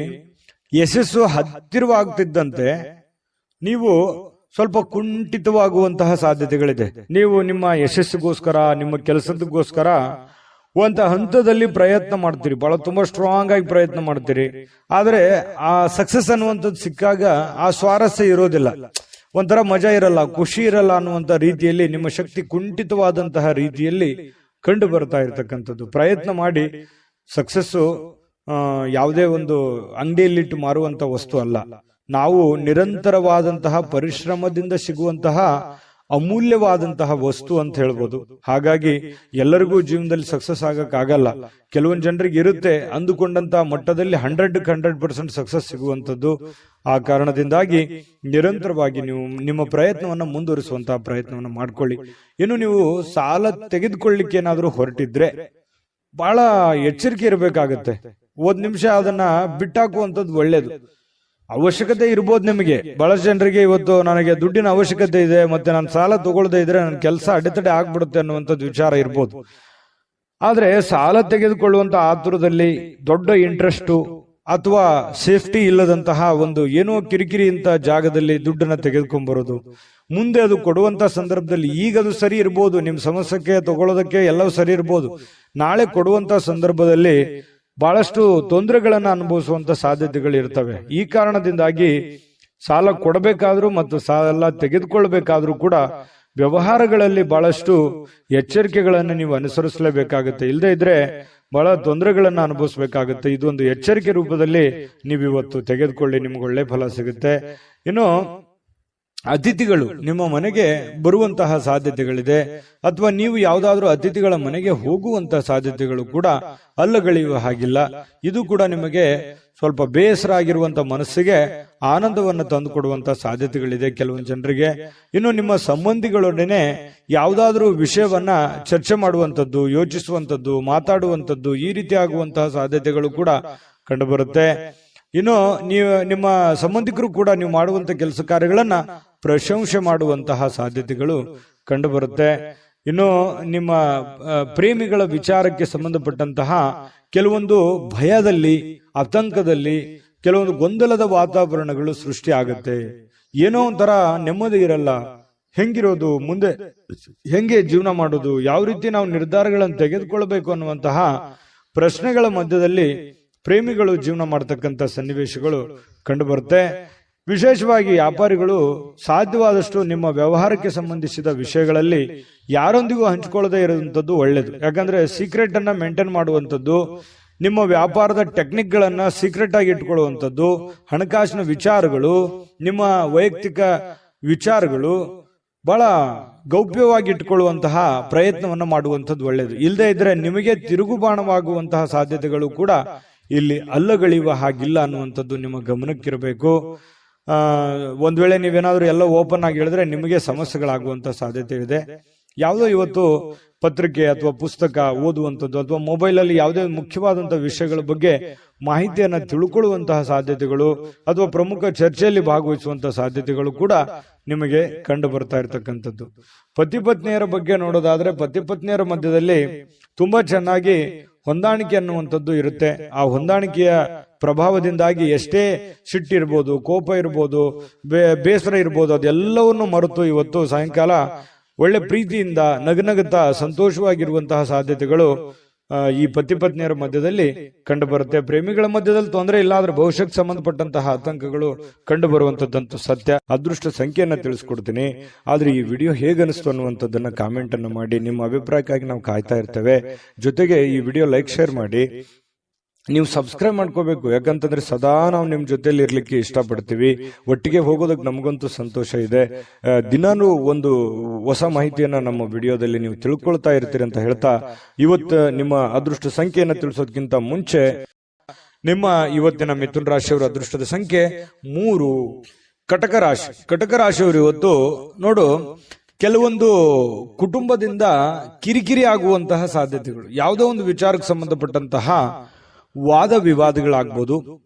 ಯಶಸ್ಸು ಹತ್ತಿರವಾಗ್ತಿದ್ದಂತೆ ನೀವು ಸ್ವಲ್ಪ ಕುಂಠಿತವಾಗುವಂತಹ ಸಾಧ್ಯತೆಗಳಿದೆ. ನೀವು ನಿಮ್ಮ ಯಶಸ್ಸಿಗೋಸ್ಕರ, ನಿಮ್ಮ ಕೆಲಸದಗೋಸ್ಕರ ಒಂದು ಹಂತದಲ್ಲಿ ಪ್ರಯತ್ನ ಮಾಡ್ತೀರಿ, ಬಹಳ ತುಂಬಾ ಸ್ಟ್ರಾಂಗ್ ಆಗಿ ಪ್ರಯತ್ನ ಮಾಡ್ತೀರಿ. ಆದ್ರೆ ಆ ಸಕ್ಸಸ್ ಅನ್ನುವಂಥದ್ದು ಸಿಕ್ಕಾಗ ಆ ಸ್ವಾರಸ್ಯ ಇರೋದಿಲ್ಲ, ಒಂಥರ ಮಜಾ ಇರಲ್ಲ, ಖುಷಿ ಇರಲ್ಲ ಅನ್ನುವಂತ ರೀತಿಯಲ್ಲಿ ನಿಮ್ಮ ಶಕ್ತಿ ಕುಂಠಿತವಾದಂತಹ ರೀತಿಯಲ್ಲಿ ಕಂಡು ಬರ್ತಾ ಇರತಕ್ಕಂಥದ್ದು. ಪ್ರಯತ್ನ ಮಾಡಿ, ಸಕ್ಸಸ್ಸು ಯಾವುದೇ ಒಂದು ಅಂಗಡಿಯಲ್ಲಿಟ್ಟು ಮಾರುವಂತ ವಸ್ತು ಅಲ್ಲ. ನಾವು ನಿರಂತರವಾದಂತಹ ಪರಿಶ್ರಮದಿಂದ ಸಿಗುವಂತಹ ಅಮೂಲ್ಯವಾದಂತಹ ವಸ್ತು ಅಂತ ಹೇಳ್ಬೋದು. ಹಾಗಾಗಿ ಎಲ್ಲರಿಗೂ ಜೀವನದಲ್ಲಿ ಸಕ್ಸಸ್ ಆಗಕ್ಕಾಗಲ್ಲ. ಕೆಲವೊಂದು ಜನರಿಗೆ ಇರುತ್ತೆ, ಅಂದುಕೊಂಡಂತಹ ಮಟ್ಟದಲ್ಲಿ 100% ಸಕ್ಸಸ್ ಸಿಗುವಂಥದ್ದು. ಆ ಕಾರಣದಿಂದಾಗಿ ನಿರಂತರವಾಗಿ ನೀವು ನಿಮ್ಮ ಪ್ರಯತ್ನವನ್ನ ಮುಂದುವರಿಸುವಂತಹ ಪ್ರಯತ್ನವನ್ನ ಮಾಡ್ಕೊಳ್ಳಿ. ಇನ್ನು ನೀವು ಸಾಲ ತೆಗೆದುಕೊಳ್ಳಿಕ್ಕೆ ಏನಾದ್ರೂ ಹೊರಟಿದ್ರೆ ಬಹಳ ಎಚ್ಚರಿಕೆ ಇರಬೇಕಾಗತ್ತೆ. 1 ನಿಮಿಷ ಅದನ್ನ ಬಿಟ್ಟಾಕುವಂಥದ್ದು ಒಳ್ಳೇದು. ಅವಶ್ಯಕತೆ ಇರ್ಬೋದು ನಿಮಗೆ. ಬಹಳಷ್ಟು ಜನರಿಗೆ ಇವತ್ತು ನನಗೆ ದುಡ್ಡಿನ ಅವಶ್ಯಕತೆ ಇದೆ, ಮತ್ತೆ ನಾನು ಸಾಲ ತಗೊಳ್ಳದೇ ಇದ್ರೆ ನನ್ನ ಕೆಲಸ ಅಡೆತಡೆ ಆಗ್ಬಿಡುತ್ತೆ ಅನ್ನುವಂಥದ್ದು ವಿಚಾರ ಇರ್ಬೋದು. ಆದ್ರೆ ಸಾಲ ತೆಗೆದುಕೊಳ್ಳುವಂತ ಆತುರದಲ್ಲಿ ದೊಡ್ಡ ಇಂಟ್ರೆಸ್ಟ್ ಅಥವಾ ಸೇಫ್ಟಿ ಇಲ್ಲದಂತಹ ಒಂದು ಏನೋ ಕಿರಿಕಿರಿ ಇಂತ ಜಾಗದಲ್ಲಿ ದುಡ್ಡನ್ನ ತೆಗೆದುಕೊಂಡ್ಬರೋದು, ಮುಂದೆ ಅದು ಕೊಡುವಂತ ಸಂದರ್ಭದಲ್ಲಿ ಈಗ ಅದು ಸರಿ ಇರ್ಬೋದು, ನಿಮ್ ಸಮಸ್ಯೆಗೆ ತಗೊಳ್ಳೋದಕ್ಕೆ ಎಲ್ಲವೂ ಸರಿ ಇರ್ಬೋದು, ನಾಳೆ ಕೊಡುವಂತ ಸಂದರ್ಭದಲ್ಲಿ ಬಹಳಷ್ಟು ತೊಂದರೆಗಳನ್ನ ಅನುಭವಿಸುವಂತ ಸಾಧ್ಯತೆಗಳು ಇರ್ತವೆ. ಈ ಕಾರಣದಿಂದಾಗಿ ಸಾಲ ಕೊಡಬೇಕಾದ್ರೂ ಮತ್ತು ಸಾಲ ತೆಗೆದುಕೊಳ್ಬೇಕಾದ್ರೂ ಕೂಡ ವ್ಯವಹಾರಗಳಲ್ಲಿ ಬಹಳಷ್ಟು ಎಚ್ಚರಿಕೆಗಳನ್ನು ನೀವು ಅನುಸರಿಸಲೇಬೇಕಾಗುತ್ತೆ. ಇಲ್ಲದೆ ಇದ್ರೆ ಬಹಳ ತೊಂದರೆಗಳನ್ನ ಅನುಭವಿಸಬೇಕಾಗುತ್ತೆ. ಇದೊಂದು ಎಚ್ಚರಿಕೆ ರೂಪದಲ್ಲಿ ನೀವು ಇವತ್ತು ತೆಗೆದುಕೊಳ್ಳಿ, ನಿಮ್ಗೆ ಒಳ್ಳೆ ಫಲ ಸಿಗುತ್ತೆ. ಇನ್ನು ಅತಿಥಿಗಳು ನಿಮ್ಮ ಮನೆಗೆ ಬರುವಂತಹ ಸಾಧ್ಯತೆಗಳಿದೆ, ಅಥವಾ ನೀವು ಯಾವುದಾದ್ರೂ ಅತಿಥಿಗಳ ಮನೆಗೆ ಹೋಗುವಂತಹ ಸಾಧ್ಯತೆಗಳು ಕೂಡ ಅಲ್ಲಗಳೆಯುವ ಹಾಗಿಲ್ಲ. ಇದು ಕೂಡ ನಿಮಗೆ ಸ್ವಲ್ಪ ಬೇಸರ ಆಗಿರುವಂತ ಮನಸ್ಸಿಗೆ ಆನಂದವನ್ನು ತಂದುಕೊಡುವಂತಹ ಸಾಧ್ಯತೆಗಳಿದೆ ಕೆಲವೊಂದು ಜನರಿಗೆ. ಇನ್ನು ನಿಮ್ಮ ಸಂಬಂಧಿಗಳೊಡನೆ ಯಾವುದಾದ್ರೂ ವಿಷಯವನ್ನ ಚರ್ಚೆ ಮಾಡುವಂಥದ್ದು, ಯೋಚಿಸುವಂಥದ್ದು, ಮಾತಾಡುವಂಥದ್ದು, ಈ ರೀತಿ ಆಗುವಂತಹ ಸಾಧ್ಯತೆಗಳು ಕೂಡ ಕಂಡುಬರುತ್ತೆ. ಇನ್ನು ನಿಮ್ಮ ಸಂಬಂಧಿಕರು ಕೂಡ ನೀವು ಮಾಡುವಂತ ಕೆಲಸ ಕಾರ್ಯಗಳನ್ನ ಪ್ರಶಂಸೆ ಮಾಡುವಂತಹ ಸಾಧ್ಯತೆಗಳು ಕಂಡುಬರುತ್ತೆ. ಇನ್ನು ನಿಮ್ಮ ಪ್ರೇಮಿಗಳ ವಿಚಾರಕ್ಕೆ ಸಂಬಂಧಪಟ್ಟಂತಹ ಕೆಲವೊಂದು ಭಯದಲ್ಲಿ, ಆತಂಕದಲ್ಲಿ, ಕೆಲವೊಂದು ಗೊಂದಲದ ವಾತಾವರಣಗಳು ಸೃಷ್ಟಿ ಆಗುತ್ತೆ. ಏನೋ ಒಂಥರ ನೆಮ್ಮದಿ ಇರಲ್ಲ. ಹೆಂಗಿರೋದು, ಮುಂದೆ ಹೆಂಗೆ ಜೀವನ ಮಾಡೋದು, ಯಾವ ರೀತಿ ನಾವು ನಿರ್ಧಾರಗಳನ್ನು ತೆಗೆದುಕೊಳ್ಬೇಕು ಅನ್ನುವಂತಹ ಪ್ರಶ್ನೆಗಳ ಮಧ್ಯದಲ್ಲಿ ಪ್ರೇಮಿಗಳು ಜೀವನ ಮಾಡತಕ್ಕಂಥ ಸನ್ನಿವೇಶಗಳು ಕಂಡುಬರುತ್ತೆ. ವಿಶೇಷವಾಗಿ ವ್ಯಾಪಾರಿಗಳು ಸಾಧ್ಯವಾದಷ್ಟು ನಿಮ್ಮ ವ್ಯವಹಾರಕ್ಕೆ ಸಂಬಂಧಿಸಿದ ವಿಷಯಗಳಲ್ಲಿ ಯಾರೊಂದಿಗೂ ಹಂಚಿಕೊಳ್ಳದೆ ಇರುವಂತದ್ದು ಒಳ್ಳೇದು. ಯಾಕಂದ್ರೆ ಸೀಕ್ರೆಟ್ ಅನ್ನ ಮೇಂಟೈನ್ ಮಾಡುವಂಥದ್ದು, ನಿಮ್ಮ ವ್ಯಾಪಾರದ ಟೆಕ್ನಿಕ್ ಗಳನ್ನ ಸೀಕ್ರೆಟ್ ಆಗಿ ಇಟ್ಕೊಳ್ಳುವಂಥದ್ದು, ಹಣಕಾಸಿನ ವಿಚಾರಗಳು, ನಿಮ್ಮ ವೈಯಕ್ತಿಕ ವಿಚಾರಗಳು ಬಹಳ ಗೌಪ್ಯವಾಗಿ ಇಟ್ಟುಕೊಳ್ಳುವಂತಹ ಪ್ರಯತ್ನವನ್ನ ಮಾಡುವಂಥದ್ದು ಒಳ್ಳೇದು. ಇಲ್ಲದೆ ಇದ್ರೆ ನಿಮಗೆ ತಿರುಗುಬಾಣವಾಗುವಂತಹ ಸಾಧ್ಯತೆಗಳು ಕೂಡ ಇಲ್ಲಿ ಅಲ್ಲಗಳೆಯುವ ಹಾಗಿಲ್ಲ ಅನ್ನುವಂಥದ್ದು ನಿಮ್ಮ ಗಮನಕ್ಕಿರಬೇಕು. ಒಂದ್ ವೇಳೆ ನೀವೇನಾದ್ರೂ ಎಲ್ಲ ಓಪನ್ ಆಗಿ ಹೇಳಿದ್ರೆ ನಿಮಗೆ ಸಮಸ್ಯೆಗಳಾಗುವಂತ ಸಾಧ್ಯತೆ ಇದೆ. ಯಾವುದೋ ಇವತ್ತು ಪತ್ರಿಕೆ ಅಥವಾ ಪುಸ್ತಕ ಓದುವಂಥದ್ದು ಅಥವಾ ಮೊಬೈಲ್ ಅಲ್ಲಿ ಯಾವುದೇ ಮುಖ್ಯವಾದಂತಹ ವಿಷಯಗಳ ಬಗ್ಗೆ ಮಾಹಿತಿಯನ್ನ ತಿಳ್ಕೊಳ್ಳುವಂತಹ ಸಾಧ್ಯತೆಗಳು ಅಥವಾ ಪ್ರಮುಖ ಚರ್ಚೆಯಲ್ಲಿ ಭಾಗವಹಿಸುವಂತಹ ಸಾಧ್ಯತೆಗಳು ಕೂಡ ನಿಮಗೆ ಕಂಡು ಬರ್ತಾ ಇರತಕ್ಕಂಥದ್ದು. ಪತಿ ಪತ್ನಿಯರ ಬಗ್ಗೆ ನೋಡೋದಾದ್ರೆ ಪತಿ ಪತ್ನಿಯರ ಮಧ್ಯದಲ್ಲಿ ತುಂಬಾ ಚೆನ್ನಾಗಿ ಹೊಂದಾಣಿಕೆ ಅನ್ನುವಂಥದ್ದು ಇರುತ್ತೆ. ಆ ಹೊಂದಾಣಿಕೆಯ ಪ್ರಭಾವದಿಂದಾಗಿ ಎಷ್ಟೇ ಸಿಟ್ಟಿರ್ಬೋದು, ಕೋಪ ಇರ್ಬೋದು, ಬೇಸರ ಇರ್ಬೋದು, ಅದೆಲ್ಲವನ್ನು ಮರೆತು ಇವತ್ತು ಸಾಯಂಕಾಲ ಒಳ್ಳೆ ಪ್ರೀತಿಯಿಂದ ನಗನಗುತ್ತಾ ಸಂತೋಷವಾಗಿರುವಂತಹ ಸಾಧ್ಯತೆಗಳು ಈ ಪತಿ ಪತ್ನಿಯರ ಮಧ್ಯದಲ್ಲಿ ಕಂಡು ಬರುತ್ತೆ. ಪ್ರೇಮಿಗಳ ಮಧ್ಯದಲ್ಲಿ ತೊಂದರೆ ಇಲ್ಲ, ಆದ್ರೆ ಭವಿಷ್ಯಕ್ಕೆ ಸಂಬಂಧಪಟ್ಟಂತಹ ಆತಂಕಗಳು ಕಂಡು ಬರುವಂತದ್ದಂತೂ ಸತ್ಯ. ಅದೃಷ್ಟ ಸಂಖ್ಯೆಯನ್ನ ತಿಳಿಸ್ಕೊಡ್ತೀನಿ, ಆದ್ರೆ ಈ ವಿಡಿಯೋ ಹೇಗನಿಸ್ತು ಅನ್ನುವಂಥದ್ದನ್ನ ಕಾಮೆಂಟ್ ಅನ್ನು ಮಾಡಿ. ನಿಮ್ಮ ಅಭಿಪ್ರಾಯಕ್ಕಾಗಿ ನಾವು ಕಾಯ್ತಾ ಇರ್ತೇವೆ. ಜೊತೆಗೆ ಈ ವಿಡಿಯೋ ಲೈಕ್ ಶೇರ್ ಮಾಡಿ. ನೀವು ಸಬ್ಸ್ಕ್ರೈಬ್ ಮಾಡ್ಕೋಬೇಕು, ಯಾಕಂತಂದ್ರೆ ಸದಾ ನಾವು ನಿಮ್ ಜೊತೆಲಿ ಇರ್ಲಿಕ್ಕೆ ಇಷ್ಟಪಡ್ತೀವಿ. ಒಟ್ಟಿಗೆ ಹೋಗೋದಕ್ಕೆ ನಮಗಂತೂ ಸಂತೋಷ ಇದೆ. ದಿನಾನು ಒಂದು ಹೊಸ ಮಾಹಿತಿಯನ್ನ ನಮ್ಮ ವಿಡಿಯೋದಲ್ಲಿ ನೀವು ತಿಳ್ಕೊಳ್ತಾ ಇರ್ತೀರಿ ಅಂತ ಹೇಳ್ತಾ, ಇವತ್ತು ನಿಮ್ಮ ಅದೃಷ್ಟ ಸಂಖ್ಯೆಯನ್ನ ತಿಳಿಸೋದಕ್ಕಿಂತ ಮುಂಚೆ ನಿಮ್ಮ ಇವತ್ತಿನ ಮಿಥುನ ರಾಶಿಯವರ ಅದೃಷ್ಟದ ಸಂಖ್ಯೆ 3. ಕಟಕ ರಾಶಿ. ಕಟಕ ರಾಶಿಯವರು ಇವತ್ತು ನೋಡು, ಕೆಲವೊಂದು ಕುಟುಂಬದಿಂದ ಕಿರಿಕಿರಿ ಆಗುವಂತಹ ಸಾಧ್ಯತೆಗಳು, ಯಾವುದೋ ಒಂದು ವಿಚಾರಕ್ಕೆ ಸಂಬಂಧಪಟ್ಟಂತಹ ವಾದ ವಿವಾದಗಳಾಗ್ಬೋದು,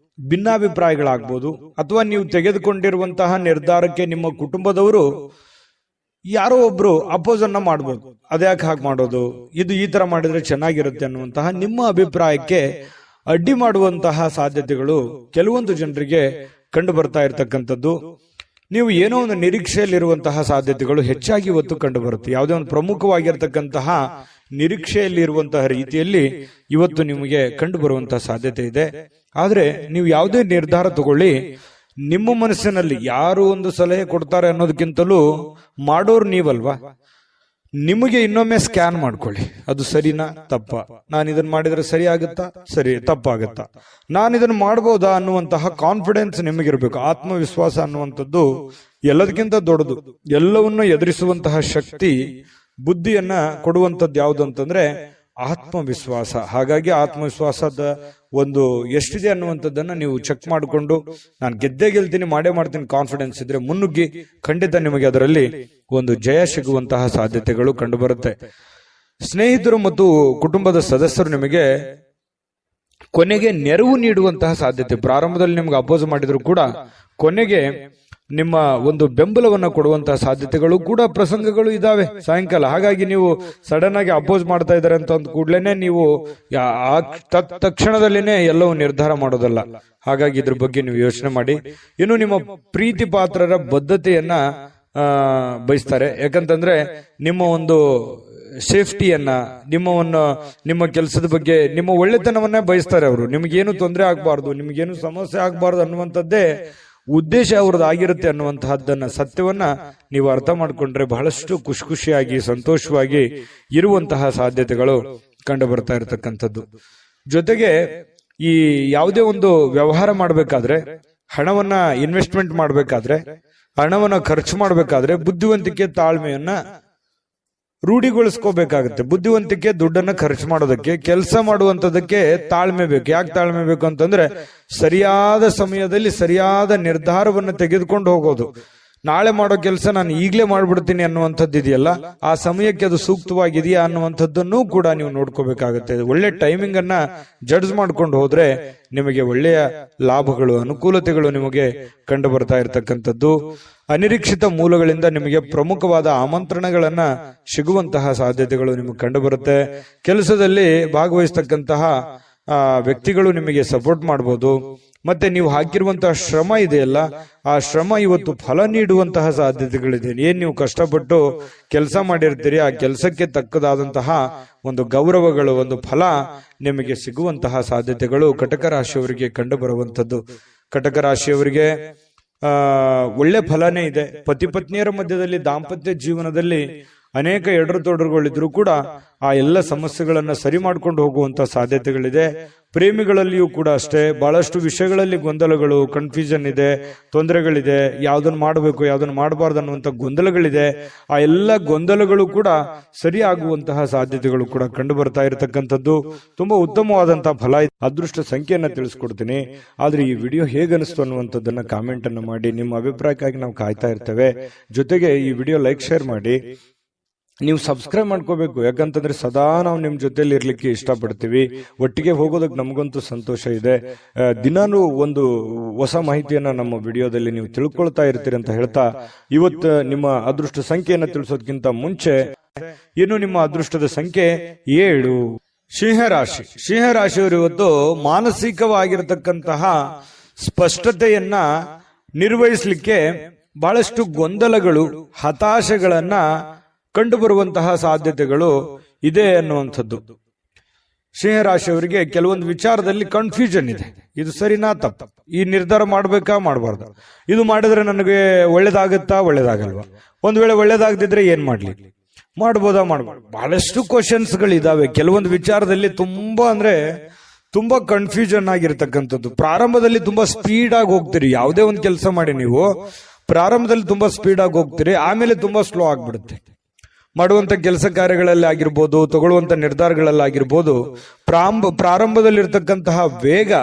ಭಿನ್ನಾಭಿಪ್ರಾಯಗಳಾಗ್ಬೋದು, ಅಥವಾ ನೀವು ತೆಗೆದುಕೊಂಡಿರುವಂತಹ ನಿರ್ಧಾರಕ್ಕೆ ನಿಮ್ಮ ಕುಟುಂಬದವರು ಯಾರೋ ಒಬ್ರು ಅಪೋಸ್ ಅನ್ನ ಮಾಡ್ಬೋದು. ಅದ್ಯಾಕೆ ಹಾಗೆ ಮಾಡೋದು, ಇದು ಈ ತರ ಮಾಡಿದ್ರೆ ಚೆನ್ನಾಗಿರುತ್ತೆ ಅನ್ನುವಂತಹ ನಿಮ್ಮ ಅಭಿಪ್ರಾಯಕ್ಕೆ ಅಡ್ಡಿ ಮಾಡುವಂತಹ ಸಾಧ್ಯತೆಗಳು ಕೆಲವೊಂದು ಜನರಿಗೆ ಕಂಡು ಬರ್ತಾ ಇರತಕ್ಕಂಥದ್ದು. ನೀವು ಏನೋ ಒಂದು ನಿರೀಕ್ಷೆಯಲ್ಲಿರುವಂತಹ ಸಾಧ್ಯತೆಗಳು ಹೆಚ್ಚಾಗಿ ಇವತ್ತು ಕಂಡು ಬರುತ್ತೆ. ಯಾವುದೇ ಒಂದು ಪ್ರಮುಖವಾಗಿರ್ತಕ್ಕಂತಹ ನಿರೀಕ್ಷೆಯಲ್ಲಿರುವಂತಹ ರೀತಿಯಲ್ಲಿ ಇವತ್ತು ನಿಮಗೆ ಕಂಡು ಬರುವಂತಹ ಸಾಧ್ಯತೆ ಇದೆ. ಆದ್ರೆ ನೀವು ಯಾವುದೇ ನಿರ್ಧಾರ ತಗೊಳ್ಳಿ, ನಿಮ್ಮ ಮನಸ್ಸಿನಲ್ಲಿ ಯಾರು ಒಂದು ಸಲಹೆ ಕೊಡ್ತಾರೆ ಅನ್ನೋದಕ್ಕಿಂತಲೂ ಮಾಡೋರು ನೀವಲ್ವಾ. ನಿಮಗೆ ಇನ್ನೊಮ್ಮೆ ಸ್ಕ್ಯಾನ್ ಮಾಡ್ಕೊಳ್ಳಿ, ಅದು ಸರಿನಾ ತಪ್ಪ, ನಾನು ಇದನ್ನ ಮಾಡಿದ್ರೆ ಸರಿ ಆಗುತ್ತಾ, ಸರಿ ತಪ್ಪಾಗತ್ತಾ, ನಾನು ಇದನ್ನ ಮಾಡ್ಬೋದಾ ಅನ್ನುವಂತಹ ಕಾನ್ಫಿಡೆನ್ಸ್ ನಿಮಗಿರ್ಬೇಕು. ಆತ್ಮವಿಶ್ವಾಸ ಅನ್ನುವಂಥದ್ದು ಎಲ್ಲದಕ್ಕಿಂತ ದೊಡ್ಡದು. ಎಲ್ಲವನ್ನೂ ಎದುರಿಸುವಂತಹ ಶಕ್ತಿ, ಬುದ್ಧಿಯನ್ನ ಕೊಡುವಂಥದ್ದು ಯಾವುದು ಅಂತಂದ್ರೆ ಆತ್ಮವಿಶ್ವಾಸ. ಹಾಗಾಗಿ ಆತ್ಮವಿಶ್ವಾಸದ ಒಂದು ಎಷ್ಟಿದೆ ಅನ್ನುವಂಥದ್ದನ್ನ ನೀವು ಚೆಕ್ ಮಾಡಿಕೊಂಡು, ನಾನು ಗೆದ್ದೇ ಗೆಲ್ತೀನಿ, ಮಾಡೇ ಮಾಡ್ತೀನಿ ಕಾನ್ಫಿಡೆನ್ಸ್ ಇದ್ರೆ ಮುನ್ನುಗ್ಗಿ, ಖಂಡಿತ ನಿಮಗೆ ಅದರಲ್ಲಿ ಒಂದು ಜಯ ಸಿಗುವಂತಹ ಸಾಧ್ಯತೆಗಳು ಕಂಡು ಬರುತ್ತೆ. ಸ್ನೇಹಿತರು ಮತ್ತು ಕುಟುಂಬದ ಸದಸ್ಯರು ನಿಮಗೆ ಕೊನೆಗೆ ನೆರವು ನೀಡುವಂತಹ ಸಾಧ್ಯತೆ. ಪ್ರಾರಂಭದಲ್ಲಿ ನಿಮ್ಗೆ ಅಪೋಸ್ ಮಾಡಿದ್ರು ಕೂಡ ಕೊನೆಗೆ ನಿಮ್ಮ ಒಂದು ಬೆಂಬಲವನ್ನ ಕೊಡುವಂತಹ ಸಾಧ್ಯತೆಗಳು ಕೂಡ ಪ್ರಸಂಗಗಳು ಇದಾವೆ ಸಾಯಂಕಾಲ. ಹಾಗಾಗಿ ನೀವು ಸಡನ್ ಆಗಿ ಅಪೋಸ್ ಮಾಡ್ತಾ ಇದ್ದಾರೆ ಅಂತ ಅಂದ ಕೂಡ್ಲೇನೆ ನೀವು ತಕ್ಷಣದಲ್ಲೇನೆ ಎಲ್ಲವೂ ನಿರ್ಧಾರ ಮಾಡೋದಲ್ಲ. ಹಾಗಾಗಿ ಇದ್ರ ಬಗ್ಗೆ ನೀವು ಯೋಚನೆ ಮಾಡಿ. ಇನ್ನು ನಿಮ್ಮ ಪ್ರೀತಿ ಪಾತ್ರರ ಬದ್ಧತೆಯನ್ನ ಬಯಸ್ತಾರೆ. ಯಾಕಂತಂದ್ರೆ ನಿಮ್ಮ ಒಂದು ಸೇಫ್ಟಿಯನ್ನ, ನಿಮ್ಮ ಕೆಲಸದ ಬಗ್ಗೆ, ನಿಮ್ಮ ಒಳ್ಳೆತನವನ್ನ ಬಯಸ್ತಾರೆ ಅವರು. ನಿಮ್ಗೇನು ತೊಂದರೆ ಆಗ್ಬಾರ್ದು, ನಿಮ್ಗೇನು ಸಮಸ್ಯೆ ಆಗ್ಬಾರ್ದು ಅನ್ನುವಂಥದ್ದೇ ಉದ್ದೇಶ ಅವ್ರದ್ದು ಆಗಿರುತ್ತೆ ಅನ್ನುವಂತಹದ್ದನ್ನ, ಸತ್ಯವನ್ನ ನೀವು ಅರ್ಥ ಮಾಡ್ಕೊಂಡ್ರೆ ಬಹಳಷ್ಟು ಖುಷಿಯಾಗಿ ಸಂತೋಷವಾಗಿ ಇರುವಂತಹ ಸಾಧ್ಯತೆಗಳು ಕಂಡು ಬರ್ತಾ ಇರತಕ್ಕಂಥದ್ದು. ಜೊತೆಗೆ ಈ ಯಾವುದೇ ಒಂದು ವ್ಯವಹಾರ ಮಾಡಬೇಕಾದ್ರೆ, ಹಣವನ್ನ ಇನ್ವೆಸ್ಟ್ಮೆಂಟ್ ಮಾಡಬೇಕಾದ್ರೆ, ಹಣವನ್ನ ಖರ್ಚು ಮಾಡಬೇಕಾದ್ರೆ ಬುದ್ಧಿವಂತಿಕೆ, ತಾಳ್ಮೆಯನ್ನ ರೂಢಿಗೊಳಿಸ್ಕೋಬೇಕಾಗುತ್ತೆ. ಬುದ್ಧಿವಂತಿಕೆ ದುಡ್ಡನ್ನ ಖರ್ಚು ಮಾಡೋದಕ್ಕೆ, ಕೆಲಸ ಮಾಡುವಂತದಕ್ಕೆ ತಾಳ್ಮೆ ಬೇಕು. ಯಾಕೆ ತಾಳ್ಮೆ ಬೇಕು ಅಂತಂದ್ರೆ, ಸರಿಯಾದ ಸಮಯದಲ್ಲಿ ಸರಿಯಾದ ನಿರ್ಧಾರವನ್ನು ತೆಗೆದುಕೊಂಡು ಹೋಗೋದು. ನಾಳೆ ಮಾಡೋ ಕೆಲಸ ನಾನು ಈಗಲೇ ಮಾಡ್ಬಿಡ್ತೀನಿ ಅನ್ನುವಂಥದ್ದು ಇದೆಯಲ್ಲ, ಆ ಸಮಯಕ್ಕೆ ಅದು ಸೂಕ್ತವಾಗಿದೆಯಾ ಅನ್ನುವಂಥದ್ದನ್ನು ಕೂಡ ನೀವು ನೋಡ್ಕೋಬೇಕಾಗುತ್ತೆ. ಒಳ್ಳೆ ಟೈಮಿಂಗ್ ಅನ್ನ ಜಡ್ಜ್ ಮಾಡ್ಕೊಂಡು ಹೋದ್ರೆ ನಿಮಗೆ ಒಳ್ಳೆಯ ಲಾಭಗಳು, ಅನುಕೂಲತೆಗಳು ನಿಮಗೆ ಕಂಡು ಬರ್ತಾ ಇರತಕ್ಕಂಥದ್ದು. ಅನಿರೀಕ್ಷಿತ ಮೂಲಗಳಿಂದ ನಿಮಗೆ ಪ್ರಮುಖವಾದ ಆಮಂತ್ರಣಗಳನ್ನ ಸಿಗುವಂತಹ ಸಾಧ್ಯತೆಗಳು ನಿಮಗೆ ಕಂಡು ಬರುತ್ತೆ. ಕೆಲಸದಲ್ಲಿ ಭಾಗವಹಿಸ್ತಕ್ಕಂತಹ ವ್ಯಕ್ತಿಗಳು ನಿಮಗೆ ಸಪೋರ್ಟ್ ಮಾಡಬಹುದು. ಮತ್ತೆ ನೀವು ಹಾಕಿರುವಂತಹ ಶ್ರಮ ಇದೆಯಲ್ಲ, ಆ ಶ್ರಮ ಇವತ್ತು ಫಲ ನೀಡುವಂತಹ ಸಾಧ್ಯತೆಗಳಿದೆ. ಏನ್ ನೀವು ಕಷ್ಟಪಟ್ಟು ಕೆಲಸ ಮಾಡಿರ್ತೀರಿ, ಆ ಕೆಲಸಕ್ಕೆ ತಕ್ಕದಾದಂತಹ ಒಂದು ಗೌರವಗಳು, ಒಂದು ಫಲ ನಿಮಗೆ ಸಿಗುವಂತಹ ಸಾಧ್ಯತೆಗಳು ಕಟಕ ರಾಶಿಯವರಿಗೆ ಕಂಡು ಬರುವಂತದ್ದು. ಕಟಕ ರಾಶಿಯವರಿಗೆ ಒಳ್ಳೆ ಫಲನೇ ಇದೆ. ಪತಿ ಪತ್ನಿಯರ ಮಧ್ಯದಲ್ಲಿ ದಾಂಪತ್ಯ ಜೀವನದಲ್ಲಿ ಅನೇಕ ಎಡರುತೊಡರುಗಳಿದ್ರು ಕೂಡ ಆ ಎಲ್ಲ ಸಮಸ್ಯೆಗಳನ್ನ ಸರಿ ಮಾಡ್ಕೊಂಡು ಹೋಗುವಂತ ಸಾಧ್ಯತೆಗಳಿದೆ. ಪ್ರೇಮಿಗಳಲ್ಲಿಯೂ ಕೂಡ ಅಷ್ಟೇ, ಬಹಳಷ್ಟು ವಿಷಯಗಳಲ್ಲಿ ಗೊಂದಲಗಳು, ಕನ್ಫ್ಯೂಷನ್ ಇದೆ, ತೊಂದರೆಗಳಿದೆ. ಯಾವ್ದನ್ನ ಮಾಡಬೇಕು, ಯಾವ್ದನ್ನ ಮಾಡಬಾರ್ದು ಅನ್ನುವಂತ ಗೊಂದಲಗಳಿದೆ. ಆ ಎಲ್ಲ ಗೊಂದಲಗಳು ಕೂಡ ಸರಿ ಆಗುವಂತಹ ಸಾಧ್ಯತೆಗಳು ಕೂಡ ಕಂಡು ಬರ್ತಾ ಇರತಕ್ಕಂಥದ್ದು. ತುಂಬಾ ಉತ್ತಮವಾದಂತಹ ಫಲ. ಅದೃಷ್ಟ ಸಂಖ್ಯೆಯನ್ನ ತಿಳಿಸ್ಕೊಡ್ತೀನಿ, ಆದ್ರೆ ಈ ವಿಡಿಯೋ ಹೇಗನಿಸ್ತು ಅನ್ನುವಂಥದ್ದನ್ನ ಕಾಮೆಂಟ್ ಅನ್ನು ಮಾಡಿ. ನಿಮ್ಮ ಅಭಿಪ್ರಾಯಕ್ಕಾಗಿ ನಾವು ಕಾಯ್ತಾ ಇರ್ತೇವೆ. ಜೊತೆಗೆ ಈ ವಿಡಿಯೋ ಲೈಕ್ ಶೇರ್ ಮಾಡಿ. ನೀವು ಸಬ್ಸ್ಕ್ರೈಬ್ ಮಾಡ್ಕೋಬೇಕು, ಯಾಕಂತಂದ್ರೆ ಸದಾ ನಾವು ನಿಮ್ ಜೊತೆಲಿ ಇರ್ಲಿಕ್ಕೆ ಇಷ್ಟಪಡ್ತೀವಿ. ಒಟ್ಟಿಗೆ ಹೋಗೋದಕ್ಕೆ ನಮಗಂತೂ ಸಂತೋಷ ಇದೆ. ದಿನಾನು ಒಂದು ಹೊಸ ಮಾಹಿತಿಯನ್ನ ನಮ್ಮ ವಿಡಿಯೋದಲ್ಲಿ ನೀವು ತಿಳ್ಕೊಳ್ತಾ ಇರ್ತೀರಿ ಅಂತ ಹೇಳ್ತಾ, ಇವತ್ತು ನಿಮ್ಮ ಅದೃಷ್ಟ ಸಂಖ್ಯೆಯನ್ನ ತಿಳಿಸೋದಕ್ಕಿಂತ ಮುಂಚೆ ಇನ್ನು ನಿಮ್ಮ ಅದೃಷ್ಟದ ಸಂಖ್ಯೆ 7. ಸಿಂಹರಾಶಿ. ಸಿಂಹರಾಶಿಯವರು ಇವತ್ತು ಮಾನಸಿಕವಾಗಿರತಕ್ಕಂತಹ ಸ್ಪಷ್ಟತೆಯನ್ನ ನಿರ್ವಹಿಸಲಿಕ್ಕೆ ಬಹಳಷ್ಟು ಗೊಂದಲಗಳು, ಹತಾಶೆಗಳನ್ನ ಕಂಡು ಬರುವಂತಹ ಸಾಧ್ಯತೆಗಳು ಇದೆ ಅನ್ನುವಂಥದ್ದು. ಸಿಂಹರಾಶಿಯವರಿಗೆ ಕೆಲವೊಂದು ವಿಚಾರದಲ್ಲಿ ಕನ್ಫ್ಯೂಷನ್ ಇದೆ. ಇದು ಸರಿನಾ ತಪ್ಪ, ಈ ನಿರ್ಧಾರ ಮಾಡ್ಬೇಕಾ ಮಾಡಬಾರ್ದು, ಇದು ಮಾಡಿದ್ರೆ ನನಗೆ ಒಳ್ಳೇದಾಗುತ್ತಾ ಒಳ್ಳೇದಾಗಲ್ವಾ, ಒಂದ್ ವೇಳೆ ಒಳ್ಳೇದಾಗದಿದ್ರೆ ಏನ್ ಮಾಡ್ಲಿ, ಮಾಡ್ಬೋದಾ ಮಾಡ್ಬೋದು, ಬಹಳಷ್ಟು ಕ್ವಶನ್ಸ್ಗಳಿದಾವೆ. ಕೆಲವೊಂದು ವಿಚಾರದಲ್ಲಿ ತುಂಬಾ ಕನ್ಫ್ಯೂಷನ್ ಆಗಿರ್ತಕ್ಕಂಥದ್ದು. ಪ್ರಾರಂಭದಲ್ಲಿ ತುಂಬಾ ಸ್ಪೀಡ್ ಆಗಿ ಹೋಗ್ತೀರಿ, ಯಾವುದೇ ಒಂದು ಕೆಲಸ ಮಾಡಿ ನೀವು ಪ್ರಾರಂಭದಲ್ಲಿ ತುಂಬಾ ಸ್ಪೀಡ್ ಆಗಿ ಹೋಗ್ತೀರಿ, ಆಮೇಲೆ ತುಂಬಾ ಸ್ಲೋ ಆಗ್ಬಿಡುತ್ತೆ. ಮಾಡುವಂತ ಕೆಲಸ ಕಾರ್ಯಗಳಲ್ಲಿ ಆಗಿರ್ಬೋದು, ತಗೊಳ್ಳುವಂತ ನಿರ್ಧಾರಗಳಲ್ಲಿ ಆಗಿರ್ಬೋದು, ಪ್ರಾರಂಭದಲ್ಲಿರ್ತಕ್ಕಂತಹ ವೇಗ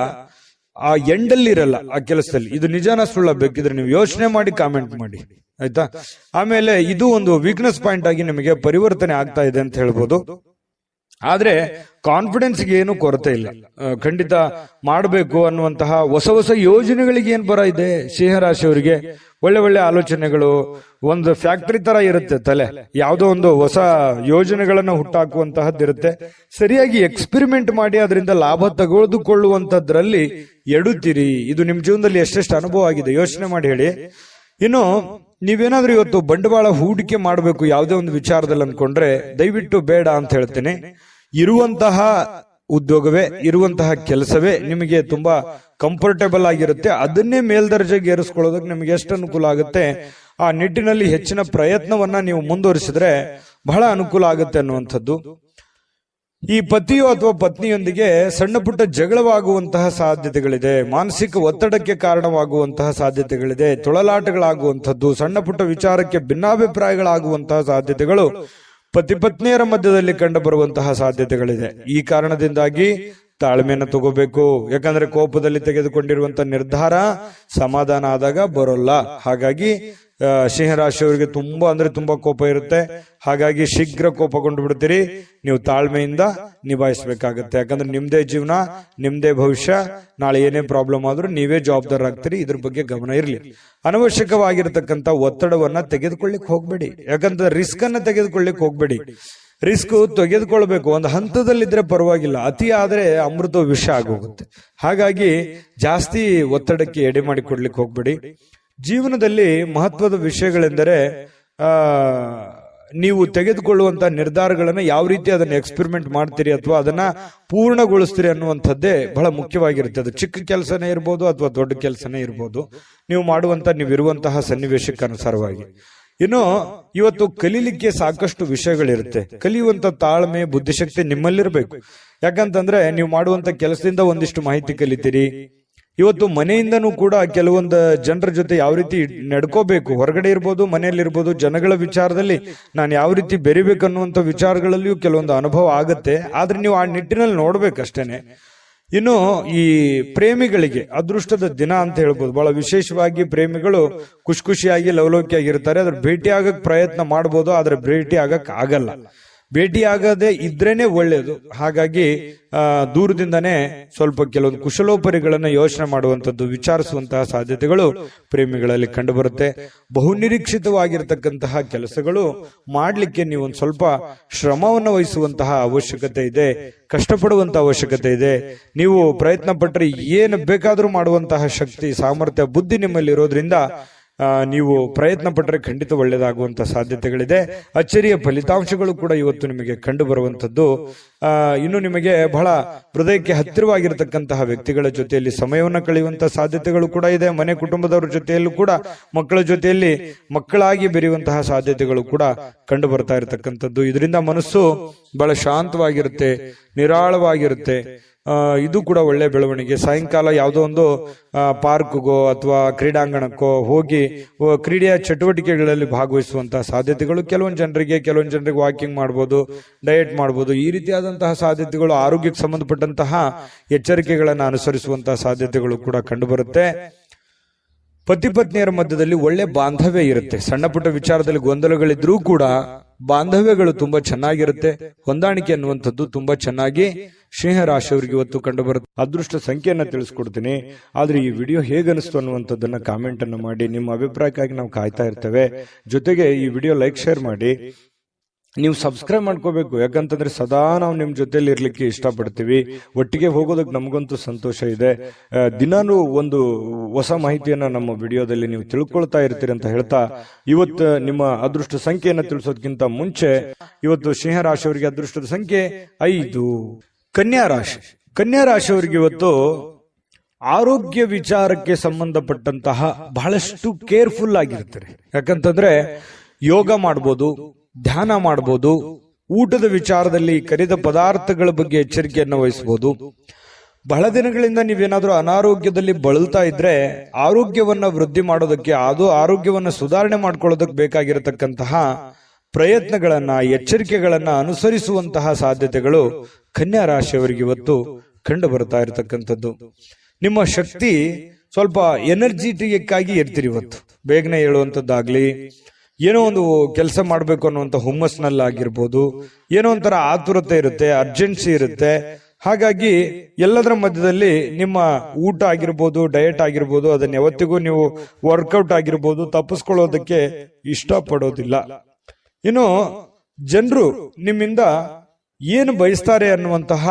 ಆ ಎಂಡಲ್ಲಿ ಇರಲ್ಲ ಆ ಕೆಲಸದಲ್ಲಿ. ಇದು ನಿಜಾನ ಸುಳ್ಳ, ಬೇಕಿದ್ರೆ ನೀವು ಯೋಚನೆ ಮಾಡಿ ಕಾಮೆಂಟ್ ಮಾಡಿ, ಆಯ್ತಾ. ಆಮೇಲೆ ಇದು ಒಂದು ವೀಕ್ನೆಸ್ ಪಾಯಿಂಟ್ ಆಗಿ ನಿಮಗೆ ಪರಿವರ್ತನೆ ಆಗ್ತಾ ಇದೆ ಅಂತ ಹೇಳ್ಬೋದು. ಆದ್ರೆ ಕಾನ್ಫಿಡೆನ್ಸ್ಗೆ ಏನು ಕೊರತೆ ಇಲ್ಲ, ಖಂಡಿತ ಮಾಡಬೇಕು ಅನ್ನುವಂತಹ ಹೊಸ ಯೋಜನೆಗಳಿಗೆ ಏನ್ ಬರ ಇದೆ ಸಿಂಹರಾಶಿಯವರಿಗೆ. ಒಳ್ಳೆ ಆಲೋಚನೆಗಳು, ಒಂದು ಫ್ಯಾಕ್ಟರಿ ತರ ಇರುತ್ತೆ ತಲೆ, ಯಾವುದೋ ಒಂದು ಹೊಸ ಯೋಜನೆಗಳನ್ನ ಹುಟ್ಟಾಕುವಂತಹದ್ದಿರುತ್ತೆ. ಸರಿಯಾಗಿ ಎಕ್ಸ್ಪೆರಿಮೆಂಟ್ ಮಾಡಿ ಅದರಿಂದ ಲಾಭ ತೆಗೆದುಕೊಳ್ಳುವಂತದ್ರಲ್ಲಿ ಎಡುತ್ತೀರಿ. ಇದು ನಿಮ್ ಜೀವನದಲ್ಲಿ ಎಷ್ಟೆಷ್ಟು ಅನುಭವ ಆಗಿದೆ ಯೋಚನೆ ಮಾಡಿ ಹೇಳಿ. ಇನ್ನು ನೀವೇನಾದ್ರೂ ಇವತ್ತು ಬಂಡವಾಳ ಹೂಡಿಕೆ ಮಾಡಬೇಕು ಯಾವುದೇ ಒಂದು ವಿಚಾರದಲ್ಲಿ ಅನ್ಕೊಂಡ್ರೆ ದಯವಿಟ್ಟು ಬೇಡ ಅಂತ ಹೇಳ್ತೇನೆ. ಇರುವಂತಹ ಉದ್ಯೋಗವೇ, ಇರುವಂತಹ ಕೆಲಸವೇ ನಿಮಗೆ ತುಂಬಾ ಕಂಫರ್ಟೇಬಲ್ ಆಗಿರುತ್ತೆ, ಅದನ್ನೇ ಮೇಲ್ದರ್ಜೆಗೆ ಏರಿಸ್ಕೊಳ್ಳೋದಕ್ಕೆ ನಿಮಗೆ ಎಷ್ಟು ಅನುಕೂಲ ಆಗುತ್ತೆ ಆ ನಿಟ್ಟಿನಲ್ಲಿ ಹೆಚ್ಚಿನ ಪ್ರಯತ್ನವನ್ನ ನೀವು ಮುಂದುವರಿಸಿದ್ರೆ ಬಹಳ ಅನುಕೂಲ ಆಗುತ್ತೆ ಅನ್ನುವಂಥದ್ದು. ಈ ಪತಿಯೋ ಅಥವಾ ಪತ್ನಿಯೊಂದಿಗೆ ಸಣ್ಣ ಪುಟ್ಟ ಜಗಳವಾಗುವಂತಹ ಸಾಧ್ಯತೆಗಳಿದೆ, ಮಾನಸಿಕ ಒತ್ತಡಕ್ಕೆ ಕಾರಣವಾಗುವಂತಹ ಸಾಧ್ಯತೆಗಳಿದೆ, ತೊಳಲಾಟಗಳಾಗುವಂಥದ್ದು, ಸಣ್ಣ ಪುಟ್ಟ ವಿಚಾರಕ್ಕೆ ಭಿನ್ನಾಭಿಪ್ರಾಯಗಳಾಗುವಂತಹ ಸಾಧ್ಯತೆಗಳು ಪತಿ ಪತ್ನಿಯರ ಮಧ್ಯದಲ್ಲಿ ಕಂಡು ಬರುವಂತಹ ಸಾಧ್ಯತೆಗಳಿದೆ. ಈ ಕಾರಣದಿಂದಾಗಿ ತಾಳ್ಮೆಯನ್ನು ತಗೋಬೇಕು. ಯಾಕಂದ್ರೆ ಕೋಪದಲ್ಲಿ ತೆಗೆದುಕೊಂಡಿರುವಂತಹ ನಿರ್ಧಾರ ಸಮಾಧಾನ ಆದಾಗ ಬರೋಲ್ಲ. ಹಾಗಾಗಿ ಸಿಂಹರಾಶಿಯವರಿಗೆ ತುಂಬಾ ಕೋಪ ಇರುತ್ತೆ. ಹಾಗಾಗಿ ಶೀಘ್ರ ಕೋಪಗೊಂಡು ಬಿಡ್ತೀರಿ. ನೀವು ತಾಳ್ಮೆಯಿಂದ ನಿಭಾಯಿಸಬೇಕಾಗತ್ತೆ. ಯಾಕಂದ್ರೆ ನಿಮ್ದೇ ಜೀವನ, ನಿಮ್ದೇ ಭವಿಷ್ಯ. ನಾಳೆ ಏನೇ ಪ್ರಾಬ್ಲಮ್ ಆದ್ರೂ ನೀವೇ ಜವಾಬ್ದಾರರಾಗ್ತೀರಿ. ಇದ್ರ ಬಗ್ಗೆ ಗಮನ ಇರಲಿ. ಅನವಶ್ಯಕವಾಗಿರತಕ್ಕಂತ ಒತ್ತಡವನ್ನ ತೆಗೆದುಕೊಳ್ಳಿಕ್ ಹೋಗ್ಬೇಡಿ. ಯಾಕಂದ್ರೆ ರಿಸ್ಕ್ ಅನ್ನ ತೆಗೆದುಕೊಳ್ಳಿಕ್ ಹೋಗ್ಬೇಡಿ. ರಿಸ್ಕ್ ತೆಗೆದುಕೊಳ್ಬೇಕು, ಒಂದು ಹಂತದಲ್ಲಿದ್ರೆ ಪರವಾಗಿಲ್ಲ, ಅತಿ ಆದ್ರೆ ಅಮೃತ ವಿಷ ಆಗೋಗುತ್ತೆ. ಹಾಗಾಗಿ ಜಾಸ್ತಿ ಒತ್ತಡಕ್ಕೆ ಎಡೆ ಮಾಡಿ ಕೊಡ್ಲಿಕ್ಕೆ ಹೋಗ್ಬೇಡಿ. ಜೀವನದಲ್ಲಿ ಮಹತ್ವದ ವಿಷಯಗಳೆಂದರೆ ನೀವು ತೆಗೆದುಕೊಳ್ಳುವಂತಹ ನಿರ್ಧಾರಗಳನ್ನ ಯಾವ ರೀತಿ ಅದನ್ನ ಎಕ್ಸ್ಪೆರಿಮೆಂಟ್ ಮಾಡ್ತೀರಿ ಅಥವಾ ಅದನ್ನ ಪೂರ್ಣಗೊಳಿಸ್ತೀರಿ ಅನ್ನುವಂಥದ್ದೇ ಬಹಳ ಮುಖ್ಯವಾಗಿರುತ್ತೆ. ಅದು ಚಿಕ್ಕ ಕೆಲಸನೇ ಇರ್ಬೋದು ಅಥವಾ ದೊಡ್ಡ ಕೆಲಸನೇ ಇರ್ಬೋದು, ನೀವಿರುವಂತಹ ಸನ್ನಿವೇಶಕ್ಕೆ ಅನುಸಾರವಾಗಿ. ಇನ್ನು ಇವತ್ತು ಕಲೀಲಿಕ್ಕೆ ಸಾಕಷ್ಟು ವಿಷಯಗಳಿರುತ್ತೆ. ಕಲಿಯುವಂತ ತಾಳ್ಮೆ, ಬುದ್ಧಿಶಕ್ತಿ ನಿಮ್ಮಲ್ಲಿರ್ಬೇಕು. ಯಾಕಂತಂದ್ರೆ ನೀವು ಮಾಡುವಂತ ಕೆಲಸದಿಂದ ಒಂದಿಷ್ಟು ಮಾಹಿತಿ ಕಲಿತೀರಿ. ಇವತ್ತು ಮನೆಯಿಂದನೂ ಕೂಡ ಕೆಲವೊಂದು ಜನರ ಜೊತೆ ಯಾವ ರೀತಿ ನಡ್ಕೋಬೇಕು, ಹೊರಗಡೆ ಇರ್ಬೋದು, ಮನೆಯಲ್ಲಿ ಇರ್ಬೋದು, ಜನಗಳ ವಿಚಾರದಲ್ಲಿ ನಾನು ಯಾವ ರೀತಿ ಬೆರಿಬೇಕು ಅನ್ನುವಂಥ ವಿಚಾರಗಳಲ್ಲಿಯೂ ಕೆಲವೊಂದು ಅನುಭವ ಆಗುತ್ತೆ. ಆದ್ರೆ ನೀವು ಆ ನಿಟ್ಟಿನಲ್ಲಿ ನೋಡ್ಬೇಕಷ್ಟೇನೆ. ಇನ್ನು ಈ ಪ್ರೇಮಿಗಳಿಗೆ ಅದೃಷ್ಟದ ದಿನ ಅಂತ ಹೇಳ್ಬೋದು. ಬಹಳ ವಿಶೇಷವಾಗಿ ಪ್ರೇಮಿಗಳು ಖುಷಿಯಾಗಿ ಲವಲೋಕಿಯಾಗಿರ್ತಾರೆ. ಅದ್ರ ಭೇಟಿ ಆಗಕ್ ಪ್ರಯತ್ನ ಮಾಡ್ಬೋದು, ಆದ್ರೆ ಭೇಟಿ ಆಗಕ್ ಆಗಲ್ಲ. ಭೇಟಿ ಆಗದೆ ಇದ್ರೇನೆ ಒಳ್ಳೇದು. ಹಾಗಾಗಿ ದೂರದಿಂದನೇ ಸ್ವಲ್ಪ ಕೆಲವೊಂದು ಕುಶಲೋಪರಿಗಳನ್ನ ಯೋಚನೆ ಮಾಡುವಂಥದ್ದು, ವಿಚಾರಿಸುವಂತಹ ಸಾಧ್ಯತೆಗಳು ಪ್ರೇಮಿಗಳಲ್ಲಿ ಕಂಡು ಬರುತ್ತೆ. ಬಹುನಿರೀಕ್ಷಿತವಾಗಿರ್ತಕ್ಕಂತಹ ಕೆಲಸಗಳು ಮಾಡ್ಲಿಕ್ಕೆ ನೀವು ಒಂದು ಸ್ವಲ್ಪ ಶ್ರಮವನ್ನು ವಹಿಸುವಂತಹ ಅವಶ್ಯಕತೆ ಇದೆ, ಕಷ್ಟಪಡುವಂತಹ ಅವಶ್ಯಕತೆ ಇದೆ. ನೀವು ಪ್ರಯತ್ನ ಪಟ್ಟರೆ ಏನು ಬೇಕಾದ್ರೂ ಮಾಡುವಂತಹ ಶಕ್ತಿ, ಸಾಮರ್ಥ್ಯ, ಬುದ್ಧಿ ನಿಮ್ಮಲ್ಲಿ ಇರೋದ್ರಿಂದ ನೀವು ಪ್ರಯತ್ನ ಪಟ್ಟರೆ ಖಂಡಿತ ಒಳ್ಳೆಯದಾಗುವಂತ ಸಾಧ್ಯತೆಗಳಿದೆ. ಅಚ್ಚರಿಯ ಫಲಿತಾಂಶಗಳು ಕೂಡ ಇವತ್ತು ನಿಮಗೆ ಕಂಡು ಬರುವಂತದ್ದು. ಇನ್ನು ನಿಮಗೆ ಬಹಳ ಹೃದಯಕ್ಕೆ ಹತ್ತಿರವಾಗಿರತಕ್ಕಂತಹ ವ್ಯಕ್ತಿಗಳ ಜೊತೆಯಲ್ಲಿ ಸಮಯವನ್ನು ಕಳೆಯುವಂತಹ ಸಾಧ್ಯತೆಗಳು ಕೂಡ ಇದೆ. ಮನೆ ಕುಟುಂಬದವರ ಜೊತೆಯಲ್ಲೂ ಕೂಡ, ಮಕ್ಕಳ ಜೊತೆಯಲ್ಲಿ ಮಕ್ಕಳಾಗಿ ಬೆರೆಯುವಂತಹ ಸಾಧ್ಯತೆಗಳು ಕೂಡ ಕಂಡು ಬರ್ತಾ ಇರತಕ್ಕಂಥದ್ದು. ಇದರಿಂದ ಮನಸ್ಸು ಬಹಳ ಶಾಂತವಾಗಿರುತ್ತೆ, ನಿರಾಳವಾಗಿರುತ್ತೆ. ಇದು ಕೂಡ ಒಳ್ಳೆ ಬೆಳವಣಿಗೆ. ಸಾಯಂಕಾಲ ಯಾವುದೋ ಒಂದು ಪಾರ್ಕ್ಗೋ ಅಥವಾ ಕ್ರೀಡಾಂಗಣಕ್ಕೋ ಹೋಗಿ ಕ್ರೀಡೆಯ ಚಟುವಟಿಕೆಗಳಲ್ಲಿ ಭಾಗವಹಿಸುವಂತಹ ಸಾಧ್ಯತೆಗಳು ಕೆಲವೊಂದು ಜನರಿಗೆ ವಾಕಿಂಗ್ ಮಾಡ್ಬೋದು, ಡಯಟ್ ಮಾಡ್ಬೋದು. ಈ ರೀತಿಯಾದಂತಹ ಸಾಧ್ಯತೆಗಳು, ಆರೋಗ್ಯಕ್ಕೆ ಸಂಬಂಧಪಟ್ಟಂತಹ ಎಚ್ಚರಿಕೆಗಳನ್ನು ಅನುಸರಿಸುವಂತಹ ಸಾಧ್ಯತೆಗಳು ಕೂಡ ಕಂಡುಬರುತ್ತೆ. ಪತಿ ಪತ್ನಿಯರ ಮಧ್ಯದಲ್ಲಿ ಒಳ್ಳೆ ಬಾಂಧವ್ಯ ಇರುತ್ತೆ. ಸಣ್ಣ ಪುಟ್ಟ ವಿಚಾರದಲ್ಲಿ ಗೊಂದಲಗಳಿದ್ರೂ ಕೂಡ ಬಾಂಧವ್ಯಗಳು ತುಂಬಾ ಚೆನ್ನಾಗಿರುತ್ತೆ. ಹೊಂದಾಣಿಕೆ ಅನ್ನುವಂಥದ್ದು ತುಂಬಾ ಚೆನ್ನಾಗಿ ಸಿಂಹರಾಶಿಯವರಿಗೆ ಇವತ್ತು ಕಂಡು ಬರುತ್ತೆ. ಅದೃಷ್ಟ ಸಂಖ್ಯೆಯನ್ನ ತಿಳಿಸ್ಕೊಡ್ತೀನಿ. ಆದ್ರೆ ಈ ವಿಡಿಯೋ ಹೇಗನಿಸ್ತು ಅನ್ನುವಂಥದ್ದನ್ನ ಕಾಮೆಂಟ್ ಅನ್ನು ಮಾಡಿ. ನಿಮ್ಮ ಅಭಿಪ್ರಾಯಕ್ಕಾಗಿ ನಾವು ಕಾಯ್ತಾ ಇರ್ತೇವೆ. ಜೊತೆಗೆ ಈ ವಿಡಿಯೋ ಲೈಕ್, ಶೇರ್ ಮಾಡಿ. ನೀವು ಸಬ್ಸ್ಕ್ರೈಬ್ ಮಾಡ್ಕೋಬೇಕು. ಯಾಕಂತಂದ್ರೆ ಸದಾ ನಾವು ನಿಮ್ ಜೊತೆಲಿ ಇರ್ಲಿಕ್ಕೆ ಇಷ್ಟಪಡ್ತೀವಿ. ಒಟ್ಟಿಗೆ ಹೋಗೋದಕ್ಕೆ ನಮಗಂತೂ ಸಂತೋಷ ಇದೆ. ದಿನಾನು ಒಂದು ಹೊಸ ಮಾಹಿತಿಯನ್ನ ನಮ್ಮ ವಿಡಿಯೋದಲ್ಲಿ ನೀವು ತಿಳ್ಕೊಳ್ತಾ ಇರ್ತೀರಿ ಅಂತ ಹೇಳ್ತಾ, ಇವತ್ತು ನಿಮ್ಮ ಅದೃಷ್ಟ ಸಂಖ್ಯೆಯನ್ನ ತಿಳಿಸೋದಕ್ಕಿಂತ ಮುಂಚೆ ಇವತ್ತು ಸಿಂಹರಾಶಿಯವರಿಗೆ ಅದೃಷ್ಟದ ಸಂಖ್ಯೆ 5. ಕನ್ಯಾ ರಾಶಿಯವರಿಗೆ ಇವತ್ತು ಆರೋಗ್ಯ ವಿಚಾರಕ್ಕೆ ಸಂಬಂಧಪಟ್ಟಂತಹ ಬಹಳಷ್ಟು ಕೇರ್ಫುಲ್ ಆಗಿರ್ತಾರೆ. ಯಾಕಂತಂದ್ರೆ ಯೋಗ ಮಾಡ್ಬೋದು, ಧ್ಯಾನ ಮಾಡ್ಬೋದು, ಊಟದ ವಿಚಾರದಲ್ಲಿ ಕರಿದ ಪದಾರ್ಥಗಳ ಬಗ್ಗೆ ಎಚ್ಚರಿಕೆಯನ್ನು ವಹಿಸಬಹುದು. ಬಹಳ ದಿನಗಳಿಂದ ನೀವೇನಾದ್ರೂ ಅನಾರೋಗ್ಯದಲ್ಲಿ ಬಳಲ್ತಾ ಇದ್ರೆ ಆರೋಗ್ಯವನ್ನ ವೃದ್ಧಿ ಮಾಡೋದಕ್ಕೆ, ಅದು ಆರೋಗ್ಯವನ್ನ ಸುಧಾರಣೆ ಮಾಡ್ಕೊಳ್ಳೋದಕ್ಕೆ ಬೇಕಾಗಿರತಕ್ಕಂತಹ ಪ್ರಯತ್ನಗಳನ್ನ, ಎಚ್ಚರಿಕೆಗಳನ್ನ ಅನುಸರಿಸುವಂತಹ ಸಾಧ್ಯತೆಗಳು ಕನ್ಯಾ ರಾಶಿಯವರಿಗೆ ಇವತ್ತು ಕಂಡು ಬರ್ತಾ ಇರತಕ್ಕಂಥದ್ದು. ನಿಮ್ಮ ಶಕ್ತಿ ಸ್ವಲ್ಪ ಎನರ್ಜಿಟಿಕ್ ಆಗಿ ಇರ್ತೀರಿ ಇವತ್ತು. ಬೇಗನೆ ಹೇಳುವಂಥದ್ದಾಗ್ಲಿ, ಏನೋ ಒಂದು ಕೆಲಸ ಮಾಡಬೇಕು ಅನ್ನುವಂಥ ಹುಮ್ಮಸ್ನಲ್ಲಾಗಿರ್ಬೋದು, ಏನೋ ಒಂಥರ ಆತುರತೆ ಇರುತ್ತೆ, ಅರ್ಜೆನ್ಸಿ ಇರುತ್ತೆ. ಹಾಗಾಗಿ ಎಲ್ಲದರ ಮಧ್ಯದಲ್ಲಿ ನಿಮ್ಮ ಊಟ ಆಗಿರ್ಬೋದು, ಡಯಟ್ ಆಗಿರ್ಬೋದು, ಅದನ್ನ ಯಾವತ್ತಿಗೂ ನೀವು ವರ್ಕೌಟ್ ಆಗಿರ್ಬೋದು ತಪ್ಪಿಸ್ಕೊಳ್ಳೋದಕ್ಕೆ ಇಷ್ಟಪಡೋದಿಲ್ಲ. ಇನ್ನು ಜನರು ನಿಮ್ಮಿಂದ ಏನು ಬಯಸ್ತಾರೆ ಅನ್ನುವಂತಹ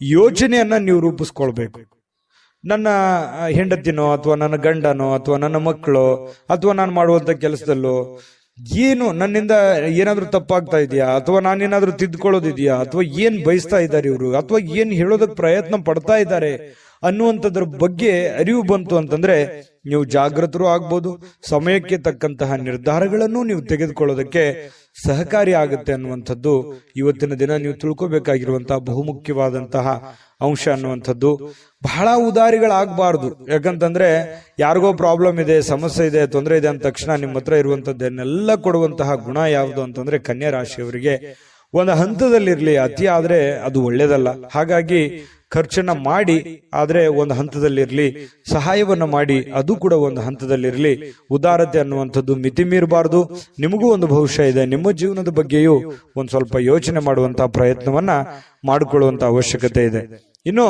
ಯೋಚನೆಯನ್ನ ನೀವು ರೂಪಿಸ್ಕೊಳ್ಬೇಕು. ನನ್ನ ಹೆಂಡತಿನೋ ಅಥವಾ ನನ್ನ ಗಂಡನೋ ಅಥವಾ ನನ್ನ ಮಕ್ಕಳು ಅಥವಾ ನಾನು ಮಾಡುವಂತ ಕೆಲಸದಲ್ಲೋ ಏನು ನನ್ನಿಂದ ಏನಾದ್ರೂ ತಪ್ಪಾಗ್ತಾ ಇದೆಯಾ, ಅಥವಾ ನಾನೇನಾದ್ರೂ ತಿದ್ಕೊಳ್ಳೋದಿದೆಯಾ, ಅಥವಾ ಏನ್ ಬಯಸ್ತಾ ಇದ್ದಾರೆ ಇವರು, ಅಥವಾ ಏನ್ ಹೇಳೋದಕ್ಕೆ ಪ್ರಯತ್ನ ಪಡ್ತಾ ಇದ್ದಾರೆ ಅನ್ನುವಂಥದ್ರ ಬಗ್ಗೆ ಅರಿವು ಬಂತು ಅಂತಂದ್ರೆ ನೀವು ಜಾಗೃತರು ಆಗ್ಬೋದು. ಸಮಯಕ್ಕೆ ತಕ್ಕಂತಹ ನಿರ್ಧಾರಗಳನ್ನು ನೀವು ತೆಗೆದುಕೊಳ್ಳೋದಕ್ಕೆ ಸಹಕಾರಿ ಆಗುತ್ತೆ ಅನ್ನುವಂಥದ್ದು ಇವತ್ತಿನ ದಿನ ನೀವು ತಿಳ್ಕೊಬೇಕಾಗಿರುವಂತಹ ಬಹುಮುಖ್ಯವಾದಂತಹ ಅಂಶ ಅನ್ನುವಂಥದ್ದು. ಬಹಳ ಉದಾರಿಗಳಾಗಬಾರ್ದು. ಯಾಕಂತಂದ್ರೆ ಯಾರಿಗೋ ಪ್ರಾಬ್ಲಮ್ ಇದೆ, ಸಮಸ್ಯೆ ಇದೆ, ತೊಂದರೆ ಇದೆ ಅಂದ ತಕ್ಷಣ ನಿಮ್ಮ ಹತ್ರ ಇರುವಂತದ್ದನ್ನೆಲ್ಲ ಕೊಡುವಂತಹ ಗುಣ ಯಾವುದು ಅಂತಂದ್ರೆ ಕನ್ಯಾ ರಾಶಿಯವರಿಗೆ ಒಂದು ಹಂತದಲ್ಲಿರ್ಲಿ, ಅತಿ ಆದ್ರೆ ಅದು ಒಳ್ಳೇದಲ್ಲ. ಹಾಗಾಗಿ ಖರ್ಚನ್ನ ಮಾಡಿ, ಆದ್ರೆ ಒಂದು ಹಂತದಲ್ಲಿರ್ಲಿ, ಸಹಾಯವನ್ನ ಮಾಡಿ, ಅದು ಕೂಡ ಒಂದು ಹಂತದಲ್ಲಿರ್ಲಿ. ಉದಾರತೆ ಅನ್ನುವಂಥದ್ದು ಮಿತಿ ಮೀರಬಾರ್ದು. ನಿಮಗೂ ಒಂದು ಭವಿಷ್ಯ ಇದೆ, ನಿಮ್ಮ ಜೀವನದ ಬಗ್ಗೆಯೂ ಒಂದ್ ಸ್ವಲ್ಪ ಯೋಚನೆ ಮಾಡುವಂತಹ ಪ್ರಯತ್ನವನ್ನ ಮಾಡಿಕೊಳ್ಳುವಂತ ಅವಶ್ಯಕತೆ ಇದೆ. ಇನ್ನು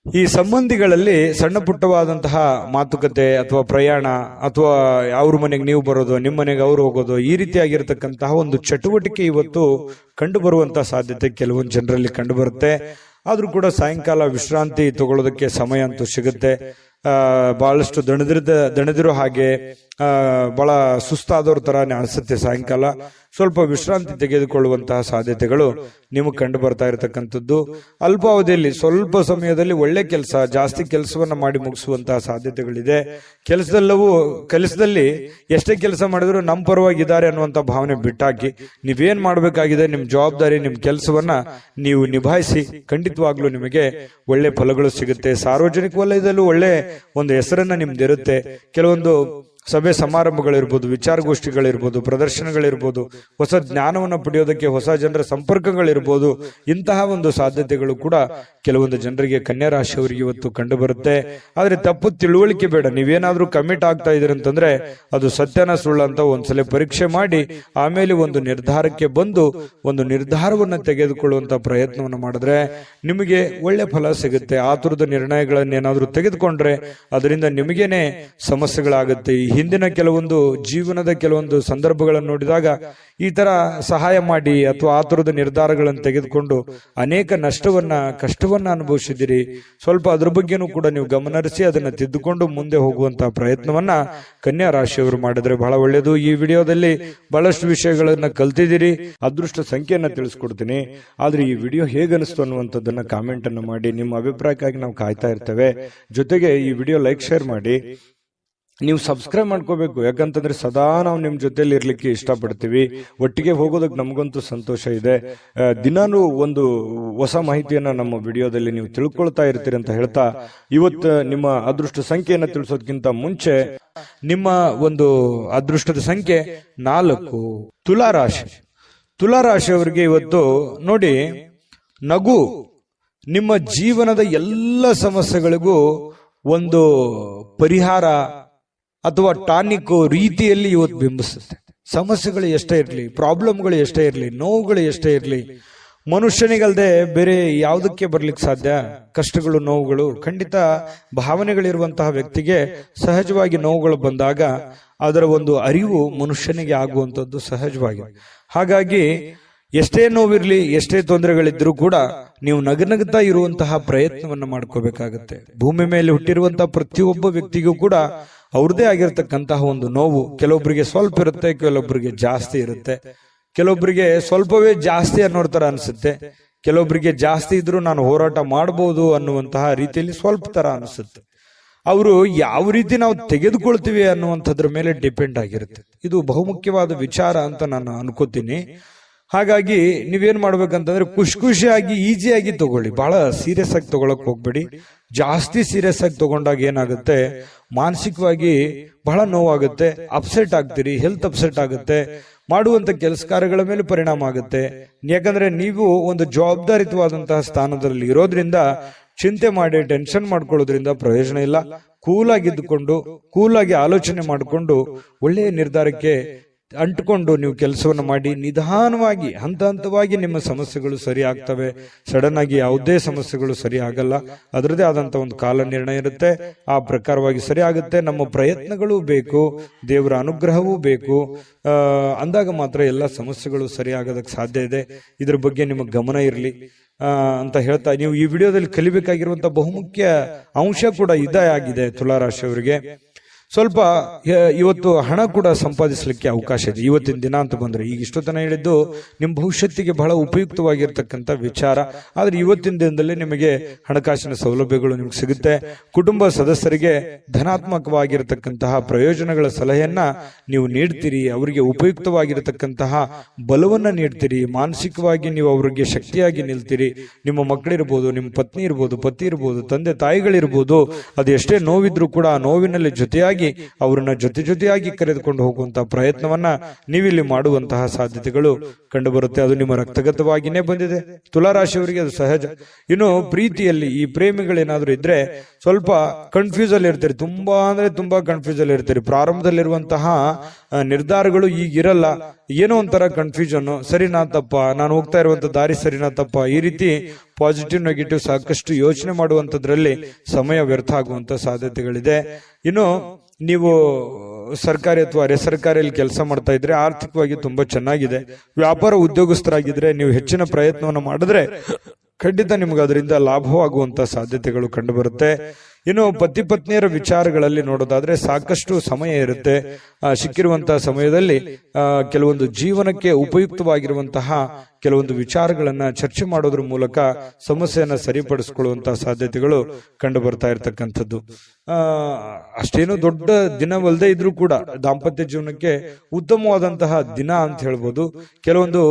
ಈ ಸಂಬಂಧಿಗಳಲ್ಲಿ ಸಣ್ಣ ಪುಟ್ಟವಾದಂತಹ ಮಾತುಕತೆ ಅಥವಾ ಪ್ರಯಾಣ, ಅಥವಾ ಅವ್ರ ಮನೆಗೆ ನೀವು ಬರೋದು, ನಿಮ್ಮ ಮನೆಗೆ ಅವ್ರು ಹೋಗೋದು, ಈ ರೀತಿಯಾಗಿರ್ತಕ್ಕಂತಹ ಒಂದು ಚಟುವಟಿಕೆ ಇವತ್ತು ಕಂಡು ಬರುವಂತಹ ಸಾಧ್ಯತೆ ಕೆಲವೊಂದು ಜನರಲ್ಲಿ ಕಂಡು ಬರುತ್ತೆ. ಆದ್ರೂ ಕೂಡ ಸಾಯಂಕಾಲ ವಿಶ್ರಾಂತಿ ತಗೊಳ್ಳೋದಕ್ಕೆ ಸಮಯ ಅಂತೂ ಸಿಗುತ್ತೆ. ಬಹಳಷ್ಟು ದಣಿದಿರೋ ಹಾಗೆ, ಬಹಳ ಸುಸ್ತಾದವ್ರ ತರಾನೇ ಅನಿಸುತ್ತೆ. ಸಾಯಂಕಾಲ ಸ್ವಲ್ಪ ವಿಶ್ರಾಂತಿ ತೆಗೆದುಕೊಳ್ಳುವಂತಹ ಸಾಧ್ಯತೆಗಳು ನಿಮಗೆ ಕಂಡು ಬರ್ತಾ ಇರತಕ್ಕಂಥದ್ದು. ಅಲ್ಪಾವಧಿಯಲ್ಲಿ ಸ್ವಲ್ಪ ಸಮಯದಲ್ಲಿ ಒಳ್ಳೆ ಕೆಲಸ, ಜಾಸ್ತಿ ಕೆಲಸವನ್ನ ಮಾಡಿ ಮುಗಿಸುವಂತಹ ಸಾಧ್ಯತೆಗಳಿದೆ. ಕೆಲಸದಲ್ಲಿ ಎಷ್ಟೇ ಕೆಲಸ ಮಾಡಿದ್ರು ನಮ್ಮ ಪರವಾಗಿದ್ದಾರೆ ಅನ್ನುವಂಥ ಭಾವನೆ ಬಿಟ್ಟಾಕಿ ನೀವೇನ್ ಮಾಡಬೇಕಾಗಿದೆ, ನಿಮ್ ಜವಾಬ್ದಾರಿ, ನಿಮ್ ಕೆಲಸವನ್ನ ನೀವು ನಿಭಾಯಿಸಿ. ಖಂಡಿತವಾಗ್ಲೂ ನಿಮಗೆ ಒಳ್ಳೆ ಫಲಗಳು ಸಿಗುತ್ತೆ. ಸಾರ್ವಜನಿಕ ವಲಯದಲ್ಲೂ ಒಳ್ಳೆ ಒಂದು ಹೆಸರನ್ನ ನಿಮ್ದಿರುತ್ತೆ. ಕೆಲವೊಂದು ಸಭೆ ಸಮಾರಂಭಗಳಿರ್ಬೋದು, ವಿಚಾರಗೋಷ್ಠಿಗಳಿರ್ಬೋದು, ಪ್ರದರ್ಶನಗಳಿರ್ಬೋದು, ಹೊಸ ಜ್ಞಾನವನ್ನು ಪಡೆಯೋದಕ್ಕೆ ಹೊಸ ಜನರ ಸಂಪರ್ಕಗಳಿರ್ಬೋದು. ಇಂತಹ ಒಂದು ಸಾಧ್ಯತೆಗಳು ಕೂಡ ಕೆಲವೊಂದು ಜನರಿಗೆ ಕನ್ಯಾ ರಾಶಿಯವರಿಗೆ ಇವತ್ತು ಕಂಡು ಬರುತ್ತೆ. ಆದ್ರೆ ತಪ್ಪು ತಿಳುವಳಿಕೆ ಬೇಡ. ನೀವೇನಾದ್ರೂ ಕಮಿಟ್ ಆಗ್ತಾ ಇದೀರಿ ಅಂತಂದ್ರೆ ಅದು ಸತ್ಯನ ಸುಳ್ಳು ಅಂತ ಒಂದ್ಸಲ ಪರೀಕ್ಷೆ ಮಾಡಿ ಆಮೇಲೆ ಒಂದು ನಿರ್ಧಾರಕ್ಕೆ ಬಂದು ಒಂದು ನಿರ್ಧಾರವನ್ನ ತೆಗೆದುಕೊಳ್ಳುವಂತ ಪ್ರಯತ್ನವನ್ನು ಮಾಡಿದ್ರೆ ನಿಮಗೆ ಒಳ್ಳೆ ಫಲ ಸಿಗುತ್ತೆ. ಆತುರದ ನಿರ್ಣಯಗಳನ್ನೇನಾದ್ರೂ ತೆಗೆದುಕೊಂಡ್ರೆ ಅದರಿಂದ ನಿಮಗೇನೆ ಸಮಸ್ಯೆಗಳಾಗುತ್ತೆ. ಹಿಂದಿನ ಕೆಲವೊಂದು ಜೀವನದ ಕೆಲವೊಂದು ಸಂದರ್ಭಗಳನ್ನು ನೋಡಿದಾಗ ಈ ತರ ಸಹಾಯ ಮಾಡಿ ಅಥವಾ ಆತುರದ ನಿರ್ಧಾರಗಳನ್ನು ತೆಗೆದುಕೊಂಡು ಅನೇಕ ಕಷ್ಟವನ್ನ ಅನುಭವಿಸಿದಿರಿ. ಸ್ವಲ್ಪ ಅದ್ರ ಬಗ್ಗೆನೂ ಕೂಡ ನೀವು ಗಮನಹರಿಸಿ ಅದನ್ನ ತಿದ್ದುಕೊಂಡು ಮುಂದೆ ಹೋಗುವಂತಹ ಪ್ರಯತ್ನವನ್ನ ಕನ್ಯಾ ರಾಶಿಯವರು ಮಾಡಿದ್ರೆ ಬಹಳ ಒಳ್ಳೆಯದು. ಈ ವಿಡಿಯೋದಲ್ಲಿ ಬಹಳಷ್ಟು ವಿಷಯಗಳನ್ನ ಕಲ್ತಿದ್ದೀರಿ. ಅದೃಷ್ಟ ಸಂಖ್ಯೆಯನ್ನ ತಿಳಿಸ್ಕೊಡ್ತೀನಿ. ಆದ್ರೆ ಈ ವಿಡಿಯೋ ಹೇಗನಿಸ್ತು ಅನ್ನುವಂಥದ್ದನ್ನ ಕಾಮೆಂಟ್ ಅನ್ನು ಮಾಡಿ. ನಿಮ್ಮ ಅಭಿಪ್ರಾಯಕ್ಕಾಗಿ ನಾವು ಕಾಯ್ತಾ ಇರ್ತೇವೆ. ಜೊತೆಗೆ ಈ ವಿಡಿಯೋ ಲೈಕ್, ಶೇರ್ ಮಾಡಿ. ನೀವು ಸಬ್ಸ್ಕ್ರೈಬ್ ಮಾಡ್ಕೋಬೇಕು. ಯಾಕಂತಂದ್ರೆ ಸದಾ ನಾವು ನಿಮ್ ಜೊತೆಲಿ ಇರ್ಲಿಕ್ಕೆ ಇಷ್ಟಪಡ್ತೀವಿ. ಒಟ್ಟಿಗೆ ಹೋಗೋದಕ್ಕೆ ನಮಗಂತೂ ಸಂತೋಷ ಇದೆ. ದಿನಾನು ಒಂದು ಹೊಸ ಮಾಹಿತಿಯನ್ನ ನಮ್ಮ ವಿಡಿಯೋದಲ್ಲಿ ನೀವು ತಿಳ್ಕೊಳ್ತಾ ಇರ್ತೀರಿ ಅಂತ ಹೇಳ್ತಾ, ಇವತ್ತು ನಿಮ್ಮ ಅದೃಷ್ಟ ಸಂಖ್ಯೆಯನ್ನ ತಿಳಿಸೋದಕ್ಕಿಂತ ಮುಂಚೆ ನಿಮ್ಮ ಒಂದು ಅದೃಷ್ಟದ ಸಂಖ್ಯೆ 4. ತುಲಾರಾಶಿಯವರಿಗೆ ಇವತ್ತು ನೋಡಿ, ನಗು ನಿಮ್ಮ ಜೀವನದ ಎಲ್ಲ ಸಮಸ್ಯೆಗಳಿಗೂ ಒಂದು ಪರಿಹಾರ ಅಥವಾ ಟಾನಿಕ್ ರೀತಿಯಲ್ಲಿ ಇವತ್ತು ಬಿಂಬಿಸುತ್ತೆ. ಸಮಸ್ಯೆಗಳು ಎಷ್ಟೇ ಇರಲಿ, ಪ್ರಾಬ್ಲಮ್ಗಳು ಎಷ್ಟೇ ಇರಲಿ, ನೋವುಗಳು ಎಷ್ಟೇ ಇರಲಿ, ಮನುಷ್ಯನಿಗಲ್ದೆ ಬೇರೆ ಯಾವುದಕ್ಕೆ ಬರ್ಲಿಕ್ಕೆ ಸಾಧ್ಯ? ಕಷ್ಟಗಳು, ನೋವುಗಳು. ಖಂಡಿತ ಭಾವನೆಗಳಿರುವಂತಹ ವ್ಯಕ್ತಿಗೆ ಸಹಜವಾಗಿ ನೋವುಗಳು ಬಂದಾಗ ಅದರ ಒಂದು ಅರಿವು ಮನುಷ್ಯನಿಗೆ ಆಗುವಂಥದ್ದು ಸಹಜವಾಗಿ. ಹಾಗಾಗಿ ಎಷ್ಟೇ ನೋವಿರ್ಲಿ, ಎಷ್ಟೇ ತೊಂದರೆಗಳಿದ್ರೂ ಕೂಡ ನೀವು ನಗನಗ್ತಾ ಇರುವಂತಹ ಪ್ರಯತ್ನವನ್ನ ಮಾಡ್ಕೋಬೇಕಾಗತ್ತೆ. ಭೂಮಿ ಮೇಲೆ ಹುಟ್ಟಿರುವಂತಹ ಪ್ರತಿಯೊಬ್ಬ ವ್ಯಕ್ತಿಗೂ ಕೂಡ ಅವ್ರದೇ ಆಗಿರ್ತಕ್ಕಂತಹ ಒಂದು ನೋವು ಕೆಲವೊಬ್ಬರಿಗೆ ಸ್ವಲ್ಪ ಇರುತ್ತೆ, ಕೆಲವೊಬ್ಬರಿಗೆ ಜಾಸ್ತಿ ಇರುತ್ತೆ. ಕೆಲವೊಬ್ಬರಿಗೆ ಸ್ವಲ್ಪವೇ ಜಾಸ್ತಿ ಅನ್ನೋ ತರ ಅನ್ಸುತ್ತೆ, ಕೆಲವೊಬ್ಬರಿಗೆ ಜಾಸ್ತಿ ಇದ್ರೂ ನಾನು ಹೋರಾಟ ಮಾಡಬಹುದು ಅನ್ನುವಂತಹ ರೀತಿಯಲ್ಲಿ ಸ್ವಲ್ಪ ತರ ಅನಿಸುತ್ತೆ. ಅವರು ಯಾವ ರೀತಿ ನಾವು ತೆಗೆದುಕೊಳ್ತೀವಿ ಅನ್ನುವಂಥದ್ರ ಮೇಲೆ ಡಿಪೆಂಡ್ ಆಗಿರುತ್ತೆ. ಇದು ಬಹುಮುಖ್ಯವಾದ ವಿಚಾರ ಅಂತ ನಾನು ಅನ್ಕೋತೀನಿ. ಹಾಗಾಗಿ ನೀವೇನ್ ಮಾಡ್ಬೇಕಂತಂದ್ರೆ ಖುಷಿಯಾಗಿ ಈಸಿಯಾಗಿ ತಗೊಳ್ಳಿ, ಬಹಳ ಸೀರಿಯಸ್ ಆಗಿ ತಗೊಳಕ್ ಹೋಗ್ಬೇಡಿ. ಜಾಸ್ತಿ ಸೀರಿಯಸ್ ಆಗಿ ತಗೊಂಡಾಗ ಏನಾಗುತ್ತೆ, ಮಾನಸಿಕವಾಗಿ ಬಹಳ ನೋವಾಗುತ್ತೆ, ಅಪ್ಸೆಟ್ ಆಗ್ತೀರಿ, ಹೆಲ್ತ್ ಅಪ್ಸೆಟ್ ಆಗುತ್ತೆ, ಮಾಡುವಂತ ಕೆಲಸ ಕಾರ್ಯಗಳ ಮೇಲೆ ಪರಿಣಾಮ ಆಗುತ್ತೆ. ಯಾಕಂದ್ರೆ ನೀವು ಒಂದು ಜವಾಬ್ದಾರಿತವಾದಂತಹ ಸ್ಥಾನದಲ್ಲಿ ಇರೋದ್ರಿಂದ ಚಿಂತೆ ಮಾಡಿ ಟೆನ್ಷನ್ ಮಾಡ್ಕೊಳ್ಳೋದ್ರಿಂದ ಪ್ರಯೋಜನ ಇಲ್ಲ. ಕೂಲಾಗಿದ್ದುಕೊಂಡು ಕೂಲಾಗಿ ಆಲೋಚನೆ ಮಾಡಿಕೊಂಡು ಒಳ್ಳೆಯ ನಿರ್ಧಾರಕ್ಕೆ ಅಂಟ್ಕೊಂಡು ನೀವು ಕೆಲಸವನ್ನು ಮಾಡಿ ನಿಧಾನವಾಗಿ ಹಂತ ಹಂತವಾಗಿ ನಿಮ್ಮ ಸಮಸ್ಯೆಗಳು ಸರಿ ಆಗ್ತವೆ. ಸಡನ್ ಆಗಿ ಯಾವುದೇ ಸಮಸ್ಯೆಗಳು ಸರಿ ಆಗಲ್ಲ. ಅದರದೇ ಆದಂತ ಒಂದು ಕಾಲ ನಿರ್ಣಯ ಇರುತ್ತೆ, ಆ ಪ್ರಕಾರವಾಗಿ ಸರಿ ಆಗುತ್ತೆ. ನಮ್ಮ ಪ್ರಯತ್ನಗಳು ಬೇಕು, ದೇವರ ಅನುಗ್ರಹವೂ ಬೇಕು. ಅಂದಾಗ ಮಾತ್ರ ಎಲ್ಲ ಸಮಸ್ಯೆಗಳು ಸರಿ ಆಗೋದಕ್ಕೆ ಸಾಧ್ಯ ಇದೆ. ಇದ್ರ ಬಗ್ಗೆ ನಿಮಗೆ ಗಮನ ಇರಲಿ ಅಂತ ಹೇಳ್ತಾ, ನೀವು ಈ ವಿಡಿಯೋದಲ್ಲಿ ಕಲಿಬೇಕಾಗಿರುವಂತಹ ಬಹುಮುಖ್ಯ ಅಂಶ ಕೂಡ ಇದೇ ಆಗಿದೆ. ತುಲಾರಾಶಿಯವರಿಗೆ ಸ್ವಲ್ಪ ಇವತ್ತು ಹಣ ಕೂಡ ಸಂಪಾದಿಸಲಿಕ್ಕೆ ಅವಕಾಶ ಇದೆ ಇವತ್ತಿನ ದಿನ ಅಂತ ಬಂದ್ರೆ. ಈಗ ಇಷ್ಟೊತ್ತನ ಹೇಳಿದ್ದು ನಿಮ್ಮ ಭವಿಷ್ಯತ್ತಿಗೆ ಬಹಳ ಉಪಯುಕ್ತವಾಗಿರ್ತಕ್ಕಂಥ ವಿಚಾರ. ಆದ್ರೆ ಇವತ್ತಿನ ದಿನದಲ್ಲಿ ನಿಮಗೆ ಹಣಕಾಸಿನ ಸೌಲಭ್ಯಗಳು ನಿಮ್ಗೆ ಸಿಗುತ್ತೆ. ಕುಟುಂಬ ಸದಸ್ಯರಿಗೆ ಧನಾತ್ಮಕವಾಗಿರತಕ್ಕಂತಹ ಪ್ರಯೋಜನಗಳ ಸಲಹೆಯನ್ನ ನೀವು ನೀಡ್ತೀರಿ, ಅವರಿಗೆ ಉಪಯುಕ್ತವಾಗಿರತಕ್ಕಂತಹ ಬಲವನ್ನ ನೀಡ್ತೀರಿ. ಮಾನಸಿಕವಾಗಿ ನೀವು ಅವರಿಗೆ ಶಕ್ತಿಯಾಗಿ ನಿಲ್ತೀರಿ. ನಿಮ್ಮ ಮಕ್ಕಳಿರ್ಬೋದು, ನಿಮ್ಮ ಪತ್ನಿ ಇರ್ಬೋದು, ಪತಿ ಇರ್ಬೋದು, ತಂದೆ ತಾಯಿಗಳಿರ್ಬೋದು, ಅದು ಎಷ್ಟೇ ನೋವಿದ್ರು ಕೂಡ ಆ ನೋವಿನಲ್ಲಿ ಜೊತೆಯಾಗಿ ಅವರನ್ನ ಜೊತೆಯಾಗಿ ಕರೆದುಕೊಂಡು ಹೋಗುವಂತಹ ಪ್ರಯತ್ನವನ್ನ ನೀವಿಲ್ಲಿ ಮಾಡುವಂತಹ ಸಾಧ್ಯತೆಗಳು ಕಂಡು ಬರುತ್ತೆ. ಅದು ನಿಮ್ಮ ರಕ್ತಗತವಾಗಿನೇ ಬಂದಿದೆ. ತುಲಾರಾಶಿಯವರಿಗೆ ಅದು ಸಹಜ. ಇನ್ನು ಪ್ರೀತಿಯಲ್ಲಿ ಈ ಪ್ರೇಮಿಗಳೇನಾದ್ರೂ ಇದ್ರೆ ಸ್ವಲ್ಪ ಕನ್ಫ್ಯೂಸ್ ಅಲ್ಲಿ ಇರ್ತೀರಿ, ತುಂಬಾ ಕನ್ಫ್ಯೂಸ್ ಅಲ್ಲಿ ಇರ್ತೀರಿ. ಪ್ರಾರಂಭದಲ್ಲಿರುವಂತಹ ನಿರ್ಧಾರಗಳು ಈಗಿರಲ್ಲ, ಏನೋ ಒಂಥರ ಕನ್ಫ್ಯೂಷನ್, ಸರಿನಾ ತಪ್ಪ, ನಾನು ಹೋಗ್ತಾ ಇರುವಂತ ದಾರಿ ಸರಿನಾ ತಪ್ಪ, ಈ ರೀತಿ ಪಾಸಿಟಿವ್ ನೆಗೆಟಿವ್ ಸಾಕಷ್ಟು ಯೋಚನೆ ಮಾಡುವಂತದ್ರಲ್ಲಿ ಸಮಯ ವ್ಯರ್ಥ ಆಗುವಂತ ಸಾಧ್ಯತೆಗಳಿದೆ. ಇನ್ನು ನೀವು ಸರ್ಕಾರಿ ಅಥವಾ ಅರೆ ಸರ್ಕಾರಿಯಲ್ಲಿ ಕೆಲಸ ಮಾಡ್ತಾ ಇದ್ರೆ ಆರ್ಥಿಕವಾಗಿ ತುಂಬಾ ಚೆನ್ನಾಗಿದೆ. ವ್ಯಾಪಾರ ಉದ್ಯೋಗಸ್ಥರಾಗಿದ್ರೆ ನೀವು ಹೆಚ್ಚಿನ ಪ್ರಯತ್ನವನ್ನು ಮಾಡಿದ್ರೆ ಖಂಡಿತ ನಿಮ್ಗೆ ಅದರಿಂದ ಲಾಭವಾಗುವಂತ ಸಾಧ್ಯತೆಗಳು ಕಂಡು ಬರುತ್ತೆ. ಇನ್ನು ಪತಿ ಪತ್ನಿಯರ ವಿಚಾರಗಳಲ್ಲಿ ನೋಡೋದಾದ್ರೆ ಸಾಕಷ್ಟು ಸಮಯ ಇರುತ್ತೆ. ಸಿಕ್ಕಿರುವಂತಹ ಸಮಯದಲ್ಲಿ ಕೆಲವೊಂದು ಜೀವನಕ್ಕೆ ಉಪಯುಕ್ತವಾಗಿರುವಂತಹ ಕೆಲವೊಂದು ವಿಚಾರಗಳನ್ನ ಚರ್ಚೆ ಮಾಡೋದ್ರ ಮೂಲಕ ಸಮಸ್ಯೆಯನ್ನ ಸರಿಪಡಿಸಿಕೊಳ್ಳುವಂತಹ ಸಾಧ್ಯತೆಗಳು ಕಂಡು ಬರ್ತಾ ಇರತಕ್ಕಂಥದ್ದು. ಅಷ್ಟೇನು ದೊಡ್ಡ ದಿನವಲ್ಲದೆ ಇದ್ರೂ ಕೂಡ ದಾಂಪತ್ಯ ಜೀವನಕ್ಕೆ ಉತ್ತಮವಾದಂತಹ ದಿನ ಅಂತ ಹೇಳ್ಬೋದು. ಕೆಲವೊಂದು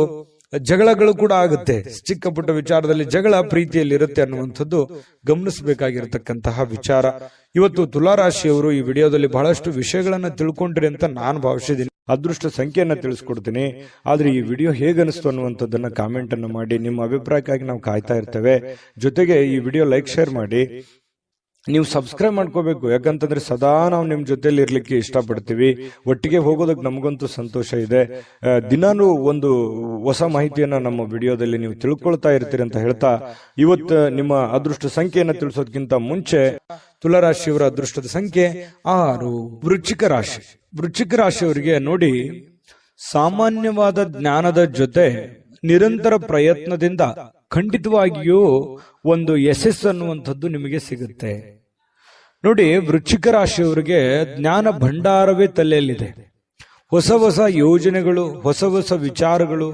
ಜಗಳಗಳು ಕೂಡ ಆಗುತ್ತೆ, ಚಿಕ್ಕ ಪುಟ್ಟ ವಿಚಾರದಲ್ಲಿ ಜಗಳ ಪ್ರೀತಿಯಲ್ಲಿ ಇರುತ್ತೆ ಅನ್ನುವಂಥದ್ದು ಗಮನಿಸಬೇಕಾಗಿರತಕ್ಕಂತಹ ವಿಚಾರ. ಇವತ್ತು ತುಲಾರಾಶಿಯವರು ಈ ವಿಡಿಯೋದಲ್ಲಿ ಬಹಳಷ್ಟು ವಿಷಯಗಳನ್ನ ತಿಳ್ಕೊಂಡ್ರಿ ಅಂತ ನಾನು ಭಾವಿಸಿದ್ದೀನಿ. ಅದೃಷ್ಟ ಸಂಖ್ಯೆಯನ್ನ ತಿಳಿಸ್ಕೊಡ್ತೀನಿ. ಆದ್ರೆ ಈ ವಿಡಿಯೋ ಹೇಗನಿಸ್ತು ಅನ್ನುವಂಥದ್ದನ್ನ ಕಾಮೆಂಟ್ ಅನ್ನು ಮಾಡಿ. ನಿಮ್ಮ ಅಭಿಪ್ರಾಯಕ್ಕಾಗಿ ನಾವು ಕಾಯ್ತಾ ಇರ್ತೇವೆ. ಜೊತೆಗೆ ಈ ವಿಡಿಯೋ ಲೈಕ್ ಶೇರ್ ಮಾಡಿ. ನೀವು ಸಬ್ಸ್ಕ್ರೈಬ್ ಮಾಡ್ಕೋಬೇಕು, ಯಾಕಂತಂದ್ರೆ ಸದಾ ನಾವು ನಿಮ್ ಜೊತೆಲಿ ಇರ್ಲಿಕ್ಕೆ ಇಷ್ಟಪಡ್ತೀವಿ. ಒಟ್ಟಿಗೆ ಹೋಗೋದಕ್ಕೆ ನಮಗಂತೂ ಸಂತೋಷ ಇದೆ. ದಿನಾನು ಒಂದು ಹೊಸ ಮಾಹಿತಿಯನ್ನ ನಮ್ಮ ವಿಡಿಯೋದಲ್ಲಿ ನೀವು ತಿಳ್ಕೊಳ್ತಾ ಇರ್ತೀರಿ ಅಂತ ಹೇಳ್ತಾ, ಇವತ್ತು ನಿಮ್ಮ ಅದೃಷ್ಟ ಸಂಖ್ಯೆಯನ್ನ ತಿಳಿಸೋದಕ್ಕಿಂತ ಮುಂಚೆ ತುಲಾರಾಶಿಯವರ ಅದೃಷ್ಟದ ಸಂಖ್ಯೆ 6. ವೃಶ್ಚಿಕ ರಾಶಿ. ವೃಶ್ಚಿಕ ರಾಶಿಯವರಿಗೆ ನೋಡಿ, ಸಾಮಾನ್ಯವಾದ ಜ್ಞಾನದ ಜೊತೆ ನಿರಂತರ ಪ್ರಯತ್ನದಿಂದ ಖಂಡಿತವಾಗಿಯೂ ಒಂದು ಯಶಸ್ಸು ಅನ್ನುವಂಥದ್ದು ನಿಮಗೆ ಸಿಗುತ್ತೆ. ನೋಡಿ, ವೃಶ್ಚಿಕ ರಾಶಿಯವರಿಗೆ ಜ್ಞಾನ ಭಂಡಾರವೇ ತಲೆಯಲ್ಲಿದೆ. ಹೊಸ ಹೊಸ ಯೋಜನೆಗಳು, ಹೊಸ ಹೊಸ ವಿಚಾರಗಳು,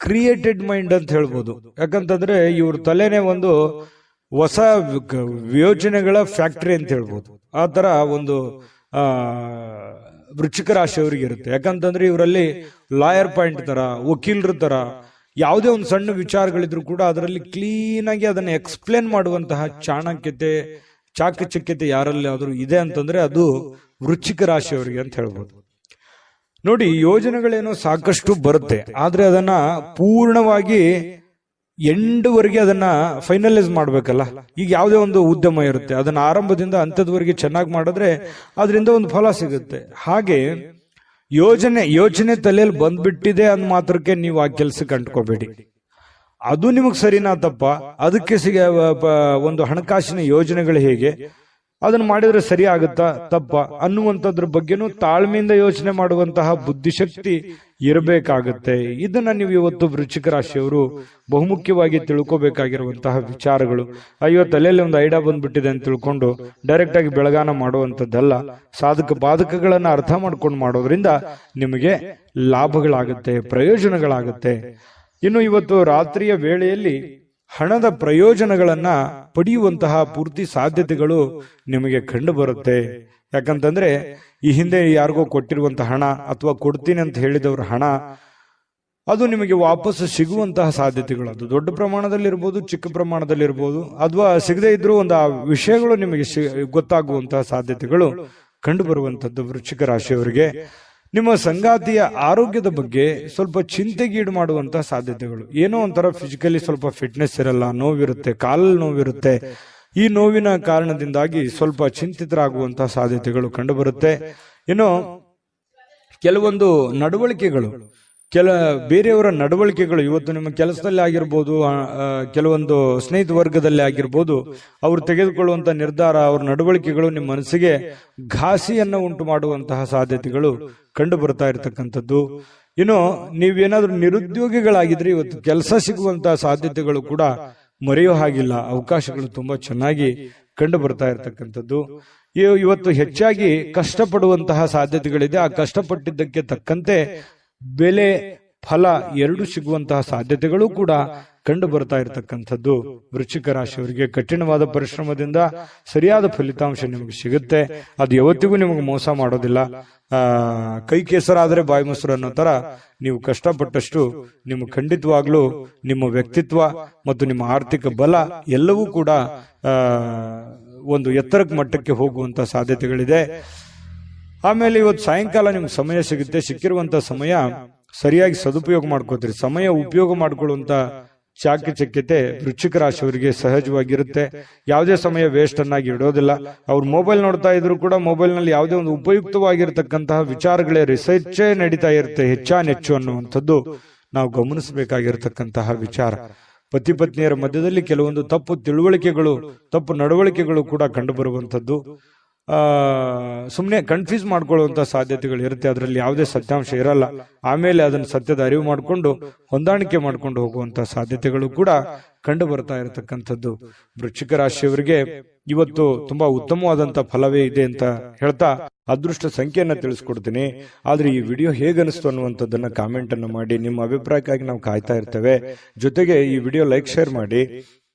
ಕ್ರಿಯೇಟೆಡ್ ಮೈಂಡ್ ಅಂತ ಹೇಳ್ಬೋದು. ಯಾಕಂತಂದ್ರೆ ಇವ್ರ ತಲೆನೇ ಒಂದು ಹೊಸ ಯೋಜನೆಗಳ ಫ್ಯಾಕ್ಟರಿ ಅಂತ ಹೇಳ್ಬೋದು. ಆ ತರ ಒಂದು ವೃಶ್ಚಿಕ ರಾಶಿಯವರಿಗೆ ಇರುತ್ತೆ. ಯಾಕಂತಂದ್ರೆ ಇವರಲ್ಲಿ ಲಾಯರ್ ಪಾಯಿಂಟ್ ತರ, ವಕೀಲರ ತರ ಯಾವುದೇ ಒಂದು ಸಣ್ಣ ವಿಚಾರಗಳಿದ್ರು ಕೂಡ ಅದರಲ್ಲಿ ಕ್ಲೀನ್ ಆಗಿ ಅದನ್ನ ಎಕ್ಸ್ಪ್ಲೇನ್ ಮಾಡುವಂತಹ ಚಾಕಚಕ್ಯತೆ ಯಾರಲ್ಲಿ ಆದ್ರೂ ಇದೆ ಅಂತಂದ್ರೆ ಅದು ವೃಶ್ಚಿಕ ರಾಶಿಯವರಿಗೆ ಅಂತ ಹೇಳ್ಬೋದು. ನೋಡಿ, ಯೋಜನೆಗಳೇನೋ ಸಾಕಷ್ಟು ಬರುತ್ತೆ, ಆದ್ರೆ ಅದನ್ನ ಪೂರ್ಣವಾಗಿ ಎಂಡ್ವರೆಗೆ ಅದನ್ನ ಫೈನಲೈಸ್ ಮಾಡ್ಬೇಕಲ್ಲ. ಈಗ ಯಾವುದೇ ಒಂದು ಉದ್ಯಮ ಇರುತ್ತೆ, ಅದನ್ನ ಆರಂಭದಿಂದ ಅಂತ್ಯದವರೆಗೆ ಚೆನ್ನಾಗಿ ಮಾಡಿದ್ರೆ ಅದರಿಂದ ಒಂದು ಫಲ ಸಿಗುತ್ತೆ. ಹಾಗೆ ಯೋಚನೆ ತಲೆಯಲ್ಲಿ ಬಂದ್ಬಿಟ್ಟಿದೆ ಅಂದ್ ಮಾತ್ರಕ್ಕೆ ನೀವು ಆ ಕೆಲ್ಸಕ್ಕೆ ಅಂಟ್ಕೋಬೇಡಿ. ಅದು ನಿಮಗ್ ಸರಿನಾ ತಪ್ಪ, ಅದಕ್ಕೆ ಒಂದು ಹಣಕಾಸಿನ ಯೋಜನೆಗಳು ಹೇಗೆ, ಅದನ್ನ ಮಾಡಿದ್ರೆ ಸರಿ ಆಗುತ್ತಾ ತಪ್ಪ ಅನ್ನುವಂಥದ್ರ ಬಗ್ಗೆನೂ ತಾಳ್ಮೆಯಿಂದ ಯೋಚನೆ ಮಾಡುವಂತಹ ಬುದ್ಧಿಶಕ್ತಿ ಇರಬೇಕಾಗುತ್ತೆ. ಇದನ್ನ ನೀವು ಇವತ್ತು ವೃಶ್ಚಿಕ ರಾಶಿಯವರು ಬಹುಮುಖ್ಯವಾಗಿ ತಿಳ್ಕೋಬೇಕಾಗಿರುವಂತಹ ವಿಚಾರಗಳು. ಅಯ್ಯೋ, ತಲೆಯಲ್ಲಿ ಒಂದು ಐಡಿಯಾ ಬಂದ್ಬಿಟ್ಟಿದೆ ಅಂತ ತಿಳ್ಕೊಂಡು ಡೈರೆಕ್ಟ್ ಆಗಿ ಬೆಳಗಾನ ಮಾಡುವಂಥದ್ದಲ್ಲ. ಸಾಧಕ ಬಾಧಕಗಳನ್ನ ಅರ್ಥ ಮಾಡ್ಕೊಂಡು ಮಾಡೋದ್ರಿಂದ ನಿಮಗೆ ಲಾಭಗಳಾಗುತ್ತೆ, ಪ್ರಯೋಜನಗಳಾಗುತ್ತೆ. ಇನ್ನು ಇವತ್ತು ರಾತ್ರಿಯ ವೇಳೆಯಲ್ಲಿ ಹಣದ ಪ್ರಯೋಜನಗಳನ್ನ ಪಡೆಯುವಂತಹ ಪೂರ್ತಿ ಸಾಧ್ಯತೆಗಳು ನಿಮಗೆ ಕಂಡು ಬರುತ್ತೆ. ಯಾಕಂತಂದ್ರೆ ಈ ಹಿಂದೆ ಯಾರಿಗೋ ಕೊಟ್ಟಿರುವಂತಹ ಹಣ ಅಥವಾ ಕೊಡ್ತೀನಿ ಅಂತ ಹೇಳಿದವ್ರ ಹಣ ಅದು ನಿಮಗೆ ವಾಪಸ್ ಸಿಗುವಂತಹ ಸಾಧ್ಯತೆಗಳು, ಅದು ದೊಡ್ಡ ಪ್ರಮಾಣದಲ್ಲಿರ್ಬೋದು, ಚಿಕ್ಕ ಪ್ರಮಾಣದಲ್ಲಿರ್ಬೋದು, ಅಥವಾ ಸಿಗದೇ ಇದ್ರೂ ಒಂದು ಆ ವಿಷಯಗಳು ನಿಮಗೆ ಗೊತ್ತಾಗುವಂತಹ ಸಾಧ್ಯತೆಗಳು ಕಂಡು ಬರುವಂತದ್ದು. ವೃಶ್ಚಿಕ ರಾಶಿಯವರಿಗೆ ನಿಮ್ಮ ಸಂಗಾತಿಯ ಆರೋಗ್ಯದ ಬಗ್ಗೆ ಸ್ವಲ್ಪ ಚಿಂತೆಗೀಡು ಮಾಡುವಂತಹ ಸಾಧ್ಯತೆಗಳು. ಏನೋ ಒಂಥರ ಫಿಸಿಕಲಿ ಸ್ವಲ್ಪ ಫಿಟ್ನೆಸ್ ಇರಲ್ಲ, ನೋವಿರುತ್ತೆ, ಕಾಲಲ್ಲಿ ನೋವಿರುತ್ತೆ. ಈ ನೋವಿನ ಕಾರಣದಿಂದಾಗಿ ಸ್ವಲ್ಪ ಚಿಂತಿತರಾಗುವಂತಹ ಸಾಧ್ಯತೆಗಳು ಕಂಡು ಬರುತ್ತೆ. ಇನ್ನು ಕೆಲವೊಂದು ನಡವಳಿಕೆಗಳು, ಬೇರೆಯವರ ನಡವಳಿಕೆಗಳು ಇವತ್ತು ನಿಮ್ಮ ಕೆಲಸದಲ್ಲಿ ಆಗಿರ್ಬೋದು, ಕೆಲವೊಂದು ಸ್ನೇಹಿತ ವರ್ಗದಲ್ಲಿ ಆಗಿರ್ಬೋದು, ಅವರು ತೆಗೆದುಕೊಳ್ಳುವಂತ ನಿರ್ಧಾರ, ಅವರ ನಡವಳಿಕೆಗಳು ನಿಮ್ಮ ಮನಸ್ಸಿಗೆ ಘಾಸಿಯನ್ನು ಉಂಟು ಮಾಡುವಂತಹ ಸಾಧ್ಯತೆಗಳು ಕಂಡು ಬರ್ತಾ ಇರತಕ್ಕಂಥದ್ದು. ಇನ್ನು ನೀವೇನಾದ್ರೂ ನಿರುದ್ಯೋಗಿಗಳಾಗಿದ್ರೆ ಇವತ್ತು ಕೆಲಸ ಸಿಗುವಂತಹ ಸಾಧ್ಯತೆಗಳು ಕೂಡ ಮರೆಯೋ ಹಾಗಿಲ್ಲ, ಅವಕಾಶಗಳು ತುಂಬಾ ಚೆನ್ನಾಗಿ ಕಂಡು ಬರ್ತಾ ಇರತಕ್ಕಂಥದ್ದು. ಇವತ್ತು ಹೆಚ್ಚಾಗಿ ಕಷ್ಟಪಡುವಂತಹ ಸಾಧ್ಯತೆಗಳಿದೆ. ಆ ಕಷ್ಟಪಟ್ಟಿದ್ದಕ್ಕೆ ತಕ್ಕಂತೆ ಬೆಲೆ ಫಲ ಎರಡು ಸಿಗುವಂತಹ ಸಾಧ್ಯತೆಗಳು ಕೂಡ ಕಂಡು ಬರ್ತಾ ಇರತಕ್ಕಂಥದ್ದು. ವೃಶ್ಚಿಕ ರಾಶಿಯವರಿಗೆ ಕಠಿಣವಾದ ಪರಿಶ್ರಮದಿಂದ ಸರಿಯಾದ ಫಲಿತಾಂಶ ನಿಮಗೆ ಸಿಗುತ್ತೆ. ಅದು ಯಾವತ್ತಿಗೂ ನಿಮಗೆ ಮೋಸ ಮಾಡೋದಿಲ್ಲ. ಕೈ ಕೆಸರಾದರೆ ಬಾಯಿ ಮೊಸರು ಅನ್ನೋ ತರ ನೀವು ಕಷ್ಟಪಟ್ಟಷ್ಟು ನಿಮ್ಮ ಖಂಡಿತವಾಗ್ಲೂ ನಿಮ್ಮ ವ್ಯಕ್ತಿತ್ವ ಮತ್ತು ನಿಮ್ಮ ಆರ್ಥಿಕ ಬಲ ಎಲ್ಲವೂ ಕೂಡ ಒಂದು ಎತ್ತರಕ್ಕೆ ಮಟ್ಟಕ್ಕೆ ಹೋಗುವಂತ ಸಾಧ್ಯತೆಗಳಿದೆ. ಆಮೇಲೆ ಇವತ್ತು ಸಾಯಂಕಾಲ ನಿಮ್ಗೆ ಸಮಯ ಸಿಗುತ್ತೆ. ಸಿಕ್ಕಿರುವಂತ ಸಮಯ ಸರಿಯಾಗಿ ಸದುಪಯೋಗ ಮಾಡ್ಕೋತೀರಿ. ಸಮಯ ಉಪಯೋಗ ಮಾಡ್ಕೊಳ್ಳುವಂತ ಚಾಕಚಕ್ಯತೆ ವೃಶ್ಚಿಕ ರಾಶಿಯವರಿಗೆ ಸಹಜವಾಗಿರುತ್ತೆ. ಯಾವುದೇ ಸಮಯ ವೇಸ್ಟ್ ಅನ್ನಾಗಿ ಇಡೋದಿಲ್ಲ. ಅವ್ರು ಮೊಬೈಲ್ ನೋಡ್ತಾ ಇದ್ರು ಕೂಡ ಮೊಬೈಲ್ ನಲ್ಲಿ ಯಾವುದೇ ಒಂದು ಉಪಯುಕ್ತವಾಗಿರತಕ್ಕಂತಹ ವಿಚಾರಗಳೇ ರಿಸರ್ಚೇ ನಡೀತಾ ಇರುತ್ತೆ ಹೆಚ್ಚಾನೆಚ್ಚು ಅನ್ನುವಂಥದ್ದು ನಾವು ಗಮನಿಸಬೇಕಾಗಿರತಕ್ಕಂತಹ ವಿಚಾರ. ಪತಿ ಪತ್ನಿಯರ ಮಧ್ಯದಲ್ಲಿ ಕೆಲವೊಂದು ತಪ್ಪು ತಿಳುವಳಿಕೆಗಳು, ತಪ್ಪು ನಡವಳಿಕೆಗಳು ಕೂಡ ಕಂಡು ಬರುವಂತದ್ದು. ಸುಮ್ಮನೆ ಕನ್ಫ್ಯೂಸ್ ಮಾಡ್ಕೊಳ್ಳುವಂತ ಸಾಧ್ಯತೆಗಳು ಇರುತ್ತೆ. ಅದರಲ್ಲಿ ಯಾವುದೇ ಸತ್ಯಾಂಶ ಇರಲ್ಲ. ಆಮೇಲೆ ಅದನ್ನು ಸತ್ಯದ ಅರಿವು ಮಾಡಿಕೊಂಡು ಹೊಂದಾಣಿಕೆ ಮಾಡ್ಕೊಂಡು ಹೋಗುವಂತ ಸಾಧ್ಯತೆಗಳು ಕೂಡ ಕಂಡು ಬರ್ತಾ ಇರತಕ್ಕಂಥದ್ದು. ವೃಶ್ಚಿಕ ರಾಶಿಯವರಿಗೆ ಇವತ್ತು ತುಂಬಾ ಉತ್ತಮವಾದಂತ ಫಲವೇ ಇದೆ ಅಂತ ಹೇಳ್ತಾ ಅದೃಷ್ಟ ಸಂಖ್ಯೆಯನ್ನ ತಿಳಿಸ್ಕೊಡ್ತೀನಿ. ಆದ್ರೆ ಈ ವಿಡಿಯೋ ಹೇಗನಿಸ್ತು ಅನ್ನುವಂಥದ್ದನ್ನ ಕಾಮೆಂಟ್ ಅನ್ನು ಮಾಡಿ. ನಿಮ್ಮ ಅಭಿಪ್ರಾಯಕ್ಕಾಗಿ ನಾವು ಕಾಯ್ತಾ ಇರ್ತೇವೆ. ಜೊತೆಗೆ ಈ ವಿಡಿಯೋ ಲೈಕ್, ಶೇರ್ ಮಾಡಿ.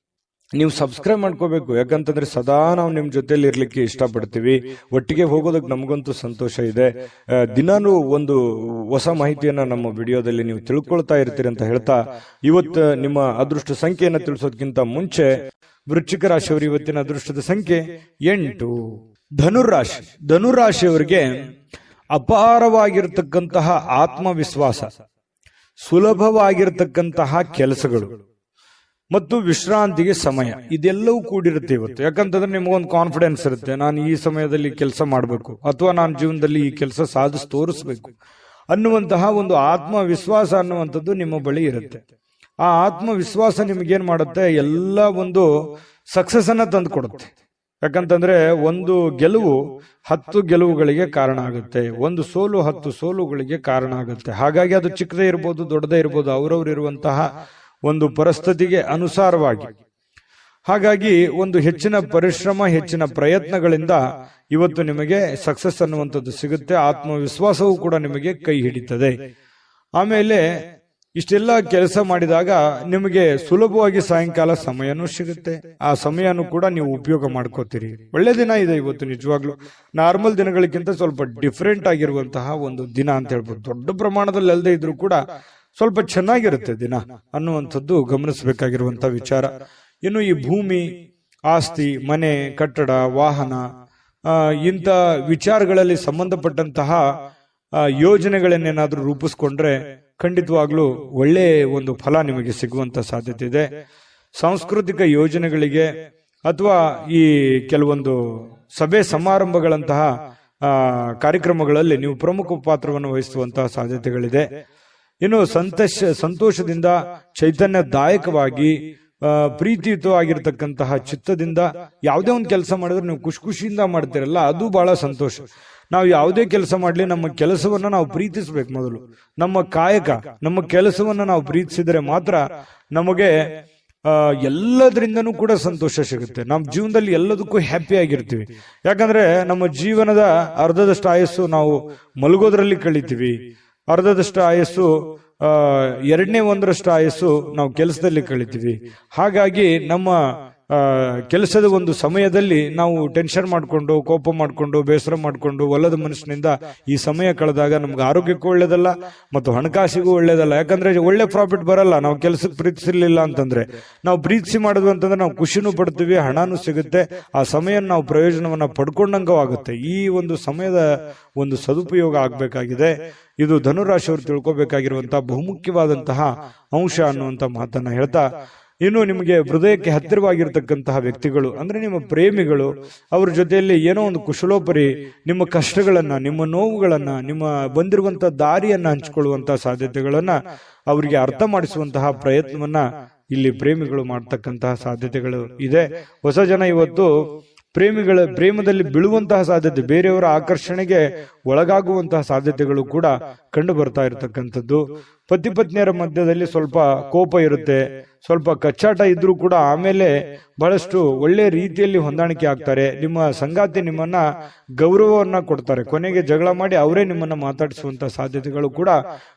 ನೀವು ಸಬ್ಸ್ಕ್ರೈಬ್ ಮಾಡ್ಕೋಬೇಕು. ಯಾಕಂತಂದ್ರೆ ಸದಾ ನಾವು ನಿಮ್ ಜೊತೆಲಿ ಇರ್ಲಿಕ್ಕೆ ಇಷ್ಟಪಡ್ತೀವಿ. ಒಟ್ಟಿಗೆ ಹೋಗೋದಕ್ಕೆ ನಮಗಂತೂ ಸಂತೋಷ ಇದೆ. ದಿನಾನು ಒಂದು ಹೊಸ ಮಾಹಿತಿಯನ್ನ ನಮ್ಮ ವಿಡಿಯೋದಲ್ಲಿ ನೀವು ತಿಳ್ಕೊಳ್ತಾ ಇರ್ತೀರಿ ಅಂತ ಹೇಳ್ತಾ ಇವತ್ತು ನಿಮ್ಮ ಅದೃಷ್ಟ ಸಂಖ್ಯೆಯನ್ನ ತಿಳಿಸೋದಕ್ಕಿಂತ ಮುಂಚೆ ವೃಶ್ಚಿಕ ರಾಶಿಯವರು ಇವತ್ತಿನ ಅದೃಷ್ಟದ ಸಂಖ್ಯೆ 8. ಧನುರಾಶಿ. ಧನುರಾಶಿಯವರಿಗೆ ಅಪಾರವಾಗಿರ್ತಕ್ಕಂತಹ ಆತ್ಮವಿಶ್ವಾಸ, ಸುಲಭವಾಗಿರ್ತಕ್ಕಂತಹ ಕೆಲಸಗಳು ಮತ್ತು ವಿಶ್ರಾಂತಿಗೆ ಸಮಯ, ಇದೆಲ್ಲವೂ ಕೂಡಿರುತ್ತೆ ಇವತ್ತು. ಯಾಕಂತಂದ್ರೆ ನಿಮಗೊಂದು ಕಾನ್ಫಿಡೆನ್ಸ್ ಇರುತ್ತೆ, ನಾನು ಈ ಸಮಯದಲ್ಲಿ ಕೆಲಸ ಮಾಡಬೇಕು ಅಥವಾ ನಾನು ಜೀವನದಲ್ಲಿ ಈ ಕೆಲಸ ಸಾಧಿಸಿ ತೋರಿಸ್ಬೇಕು ಅನ್ನುವಂತಹ ಒಂದು ಆತ್ಮವಿಶ್ವಾಸ ಅನ್ನುವಂಥದ್ದು ನಿಮ್ಮ ಬಳಿ ಇರುತ್ತೆ. ಆ ಆತ್ಮವಿಶ್ವಾಸ ನಿಮಗೇನ್ ಮಾಡುತ್ತೆ, ಎಲ್ಲ ಒಂದು ಸಕ್ಸಸ್ ಅನ್ನ ತಂದು ಕೊಡುತ್ತೆ. ಯಾಕಂತಂದ್ರೆ ಒಂದು ಗೆಲುವು 10 ಗೆಲುವುಗಳಿಗೆ ಕಾರಣ ಆಗುತ್ತೆ, ಒಂದು ಸೋಲು 10 ಸೋಲುಗಳಿಗೆ ಕಾರಣ ಆಗುತ್ತೆ. ಹಾಗಾಗಿ ಅದು ಚಿಕ್ಕದೇ ಇರ್ಬೋದು, ದೊಡ್ಡದೇ ಇರ್ಬೋದು, ಅವರವ್ರು ಇರುವಂತಹ ಒಂದು ಪರಿಸ್ಥಿತಿಗೆ ಅನುಸಾರವಾಗಿ. ಹಾಗಾಗಿ ಒಂದು ಹೆಚ್ಚಿನ ಪರಿಶ್ರಮ, ಹೆಚ್ಚಿನ ಪ್ರಯತ್ನಗಳಿಂದ ಇವತ್ತು ನಿಮಗೆ ಸಕ್ಸಸ್ ಅನ್ನುವಂಥದ್ದು ಸಿಗುತ್ತೆ. ಆತ್ಮವಿಶ್ವಾಸವೂ ಕೂಡ ನಿಮಗೆ ಕೈ ಹಿಡಿತದೆ. ಆಮೇಲೆ ಇಷ್ಟೆಲ್ಲ ಕೆಲಸ ಮಾಡಿದಾಗ ನಿಮಗೆ ಸುಲಭವಾಗಿ ಸಾಯಂಕಾಲ ಸಮಯನೂ ಸಿಗುತ್ತೆ. ಆ ಸಮಯನೂ ಕೂಡ ನೀವು ಉಪಯೋಗ ಮಾಡ್ಕೋತೀರಿ. ಒಳ್ಳೆ ದಿನ ಇದೆ ಇವತ್ತು. ನಿಜವಾಗ್ಲೂ ನಾರ್ಮಲ್ ದಿನಗಳಿಗಿಂತ ಸ್ವಲ್ಪ ಡಿಫ್ರೆಂಟ್ ಆಗಿರುವಂತಹ ಒಂದು ದಿನ ಅಂತ ಹೇಳ್ಬೋದು. ದೊಡ್ಡ ಪ್ರಮಾಣದಲ್ಲಿ ಅಲ್ಲದೆ ಇದ್ರೂ ಕೂಡ ಸ್ವಲ್ಪ ಚೆನ್ನಾಗಿರುತ್ತೆ ದಿನ ಅನ್ನುವಂಥದ್ದು ಗಮನಿಸಬೇಕಾಗಿರುವಂತಹ ವಿಚಾರ. ಇನ್ನು ಈ ಭೂಮಿ, ಆಸ್ತಿ, ಮನೆ, ಕಟ್ಟಡ, ವಾಹನ, ಇಂಥ ವಿಚಾರಗಳಲ್ಲಿ ಸಂಬಂಧಪಟ್ಟಂತಹ ಯೋಜನೆಗಳನ್ನೇನಾದ್ರೂ ರೂಪಿಸ್ಕೊಂಡ್ರೆ ಖಂಡಿತವಾಗ್ಲೂ ಒಳ್ಳೆ ಒಂದು ಫಲ ನಿಮಗೆ ಸಿಗುವಂತ ಸಾಧ್ಯತೆ ಇದೆ. ಸಾಂಸ್ಕೃತಿಕ ಯೋಜನೆಗಳಿಗೆ ಅಥವಾ ಈ ಕೆಲವೊಂದು ಸಭೆ ಸಮಾರಂಭಗಳಂತಹ ಕಾರ್ಯಕ್ರಮಗಳಲ್ಲಿ ನೀವು ಪ್ರಮುಖ ಪಾತ್ರವನ್ನು ವಹಿಸುವಂತಹ ಸಾಧ್ಯತೆಗಳಿದೆ. ಇನ್ನು ಸಂತೋಷದಿಂದ, ಚೈತನ್ಯದಾಯಕವಾಗಿ, ಪ್ರೀತಿಯುತವಾಗಿರ್ತಕ್ಕಂತಹ ಚಿತ್ತದಿಂದ ಯಾವುದೇ ಒಂದು ಕೆಲಸ ಮಾಡಿದ್ರೆ ನೀವು ಖುಷಿಯಿಂದ ಮಾಡ್ತೀರಲ್ಲ, ಅದು ಬಹಳ ಸಂತೋಷ. ನಾವು ಯಾವುದೇ ಕೆಲಸ ಮಾಡಲಿ ನಮ್ಮ ಕೆಲಸವನ್ನ ನಾವು ಪ್ರೀತಿಸ್ಬೇಕು. ಮೊದಲು ನಮ್ಮ ಕಾಯಕ, ನಮ್ಮ ಕೆಲಸವನ್ನ ನಾವು ಪ್ರೀತಿಸಿದರೆ ಮಾತ್ರ ನಮಗೆ ಎಲ್ಲದರಿಂದನೂ ಕೂಡ ಸಂತೋಷ ಸಿಗುತ್ತೆ. ನಮ್ಮ ಜೀವನದಲ್ಲಿ ಎಲ್ಲದಕ್ಕೂ ಹ್ಯಾಪಿ ಆಗಿರ್ತೀವಿ. ಯಾಕಂದ್ರೆ ನಮ್ಮ ಜೀವನದ ಅರ್ಧದಷ್ಟು ಆಯಸ್ಸು ನಾವು ಮಲಗೋದ್ರಲ್ಲಿ ಕಳಿತೀವಿ, ಅರ್ಧದಷ್ಟು ಆಯಸ್ಸು ಎರಡನೇ ಒಂದರಷ್ಟು ಆಯಸ್ಸು ನಾವು ಕೆಲಸದಲ್ಲಿ ಕಳಿತೀವಿ. ಹಾಗಾಗಿ ನಮ್ಮ ಕೆಲಸದ ಒಂದು ಸಮಯದಲ್ಲಿ ನಾವು ಟೆನ್ಷನ್ ಮಾಡಿಕೊಂಡು, ಕೋಪ ಮಾಡಿಕೊಂಡು, ಬೇಸರ ಮಾಡಿಕೊಂಡು, ಒಲ್ಲದ ಮನಸ್ಸಿನಿಂದ ಈ ಸಮಯ ಕಳೆದಾಗ ನಮ್ಗೆ ಆರೋಗ್ಯಕ್ಕೂ ಒಳ್ಳೇದಲ್ಲ ಮತ್ತು ಹಣಕಾಸಿಗೂ ಒಳ್ಳೇದಲ್ಲ. ಯಾಕಂದ್ರೆ ಒಳ್ಳೆ ಪ್ರಾಫಿಟ್ ಬರಲ್ಲ ನಾವು ಕೆಲಸಕ್ಕೆ ಪ್ರೀತಿಸಿರ್ಲಿಲ್ಲ ಅಂತಂದ್ರೆ. ನಾವು ಪ್ರೀತಿಸಿ ಮಾಡಿದ್ವಿ ಅಂತಂದ್ರೆ ನಾವು ಖುಷಿನೂ ಪಡ್ತೀವಿ, ಹಣನೂ ಸಿಗುತ್ತೆ, ಆ ಸಮಯ ನಾವು ಪ್ರಯೋಜನವನ್ನ ಪಡ್ಕೊಂಡಂಗೂ ಆಗುತ್ತೆ. ಈ ಒಂದು ಸಮಯದ ಒಂದು ಸದುಪಯೋಗ ಆಗ್ಬೇಕಾಗಿದೆ. ಇದು ಧನುರಾಶಿಯವರು ತಿಳ್ಕೊಬೇಕಾಗಿರುವಂತಹ ಬಹುಮುಖ್ಯವಾದಂತಹ ಅಂಶ ಅನ್ನುವಂತ ಮಾತನ್ನ ಹೇಳ್ತಾ, ಇನ್ನು ನಿಮಗೆ ಹೃದಯಕ್ಕೆ ಹತ್ತಿರವಾಗಿರ್ತಕ್ಕಂತಹ ವ್ಯಕ್ತಿಗಳು ಅಂದ್ರೆ ನಿಮ್ಮ ಪ್ರೇಮಿಗಳು, ಅವ್ರ ಜೊತೆಯಲ್ಲಿ ಏನೋ ಒಂದು ಕುಶಲೋಪರಿ ನಿಮ್ಮ ಕಷ್ಟಗಳನ್ನ, ನಿಮ್ಮ ನೋವುಗಳನ್ನ, ನಿಮ್ಮ ಬಂದಿರುವಂತಹ ದಾರಿಯನ್ನ ಹಂಚಿಕೊಳ್ಳುವಂತಹ ಸಾಧ್ಯತೆಗಳನ್ನ ಅವರಿಗೆ ಅರ್ಥ ಮಾಡಿಸುವಂತಹ ಪ್ರಯತ್ನವನ್ನ ಇಲ್ಲಿ ಪ್ರೇಮಿಗಳು ಮಾಡ್ತಕ್ಕಂತಹ ಸಾಧ್ಯತೆಗಳು ಇದೆ. ಹೊಸ ಜನ ಇವತ್ತು ಪ್ರೇಮದಲ್ಲಿ ಬೀಳುವಂತಹ ಸಾಧ್ಯತೆ, ಬೇರೆಯವರ ಆಕರ್ಷಣೆಗೆ ಒಳಗಾಗುವಂತಹ ಸಾಧ್ಯತೆಗಳು ಕೂಡ ಕಂಡು ಬರ್ತಾ ಇರತಕ್ಕಂಥದ್ದು. ಪತಿ ಪತ್ನಿಯರ ಮಧ್ಯದಲ್ಲಿ ಸ್ವಲ್ಪ ಕೋಪ ಇರುತ್ತೆ, ಸ್ವಲ್ಪ ಕಚ್ಚಾಟ ಇದ್ರೂ ಕೂಡ ಆಮೇಲೆ ಬಹಳಷ್ಟು ಒಳ್ಳೆ ರೀತಿಯಲ್ಲಿ ಹೊಂದಾಣಿಕೆ ಆಗ್ತಾರೆ. ನಿಮ್ಮ ಸಂಗಾತಿ ನಿಮ್ಮನ್ನ ಗೌರವವನ್ನ ಕೊಡ್ತಾರೆ, ಕೊನೆಗೆ ಜಗಳ ಮಾಡಿ ಅವರೇ ನಿಮ್ಮನ್ನ ಮಾತಾಡಿಸುವಂತಹ ಸಾಧ್ಯತೆಗಳು ಕೂಡ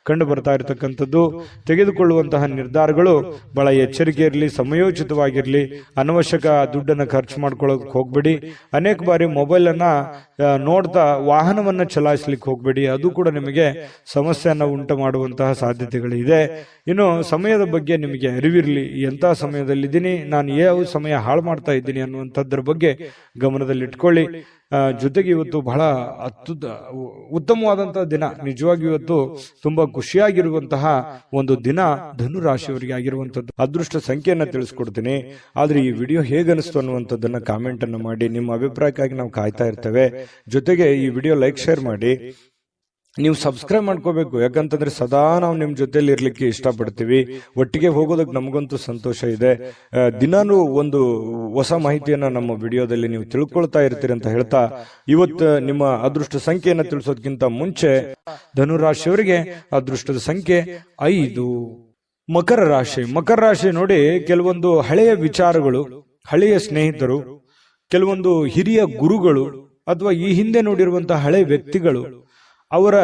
ಕಂಡು ಬರ್ತಾ ಇರತಕ್ಕಂಥದ್ದು. ತೆಗೆದುಕೊಳ್ಳುವಂತಹ ನಿರ್ಧಾರಗಳು ಬಹಳ ಎಚ್ಚರಿಕೆ ಇರಲಿ, ಸಮಯೋಚಿತವಾಗಿರ್ಲಿ. ಅನವಶ್ಯಕ ದುಡ್ಡನ್ನು ಖರ್ಚು ಮಾಡ್ಕೊಳ್ಳೋಕೆ ಹೋಗ್ಬೇಡಿ. ಅನೇಕ ಬಾರಿ ಮೊಬೈಲ್ ಅನ್ನ ನೋಡ್ತಾ ವಾಹನವನ್ನ ಚಲಾಯಿಸ್ಲಿಕ್ಕೆ ಹೋಗ್ಬೇಡಿ, ಅದು ಕೂಡ ನಿಮಗೆ ಸಮಸ್ಯೆಯನ್ನ ಉಂಟು ಮಾಡುವಂತಹ ಸಾಧ್ಯತೆಗಳಿದೆ. ಇನ್ನು ಸಮಯದ ಬಗ್ಗೆ ನಿಮಗೆ ಅರಿವಿರಲಿ, ಎಂಥ ಸಮಯದಲ್ಲಿದ್ದೀನಿ, ನಾನು ಯಾವ ಸಮಯ ಹಾಳು ಮಾಡ್ತಾ ಇದ್ದೀನಿ ಅನ್ನುವಂಥದ್ರ ಬಗ್ಗೆ ಗಮನದಲ್ಲಿಟ್ಕೊಳ್ಳಿ. ಜೊತೆಗೆ ಇವತ್ತು ಬಹಳ ಉತ್ತಮವಾದಂತಹ ದಿನ, ನಿಜವಾಗಿ ಇವತ್ತು ತುಂಬಾ ಖುಷಿಯಾಗಿರುವಂತಹ ಒಂದು ದಿನ ಧನುರಾಶಿಯವರಿಗೆ ಆಗಿರುವಂತದ್ದು. ಅದೃಷ್ಟ ಸಂಖ್ಯೆಯನ್ನ ತಿಳಿಸ್ಕೊಡ್ತೀನಿ. ಆದ್ರೆ ಈ ವಿಡಿಯೋ ಹೇಗನಿಸ್ತು ಅನ್ನುವಂಥದ್ದನ್ನ ಕಾಮೆಂಟ್ ಅನ್ನು ಮಾಡಿ, ನಿಮ್ಮ ಅಭಿಪ್ರಾಯಕ್ಕಾಗಿ ನಾವು ಕಾಯ್ತಾ ಇರ್ತೇವೆ. ಜೊತೆಗೆ ಈ ವಿಡಿಯೋ ಲೈಕ್, ಶೇರ್ ಮಾಡಿ. ನೀವು ಸಬ್ಸ್ಕ್ರೈಬ್ ಮಾಡ್ಕೋಬೇಕು, ಯಾಕಂತಂದ್ರೆ ಸದಾ ನಾವು ನಿಮ್ ಜೊತೆಲಿ ಇರ್ಲಿಕ್ಕೆ ಇಷ್ಟಪಡ್ತೀವಿ. ಒಟ್ಟಿಗೆ ಹೋಗೋದಕ್ಕೆ ನಮಗಂತೂ ಸಂತೋಷ ಇದೆ. ದಿನಾನು ಒಂದು ಹೊಸ ಮಾಹಿತಿಯನ್ನ ನಮ್ಮ ವಿಡಿಯೋದಲ್ಲಿ ನೀವು ತಿಳ್ಕೊಳ್ತಾ ಇರ್ತೀರಿ ಅಂತ ಹೇಳ್ತಾ, ಇವತ್ತು ನಿಮ್ಮ ಅದೃಷ್ಟ ಸಂಖ್ಯೆಯನ್ನ ತಿಳಿಸೋದಕ್ಕಿಂತ ಮುಂಚೆ ಧನುರಾಶಿಯವರಿಗೆ ಅದೃಷ್ಟದ ಸಂಖ್ಯೆ 5. ಮಕರ ರಾಶಿ ನೋಡಿ, ಕೆಲವೊಂದು ಹಳೆಯ ವಿಚಾರಗಳು, ಹಳೆಯ ಸ್ನೇಹಿತರು, ಕೆಲವೊಂದು ಹಿರಿಯ ಗುರುಗಳು ಅಥವಾ ಈ ಹಿಂದೆ ನೋಡಿರುವಂತಹ ಹಳೆ ವ್ಯಕ್ತಿಗಳು ಅವರ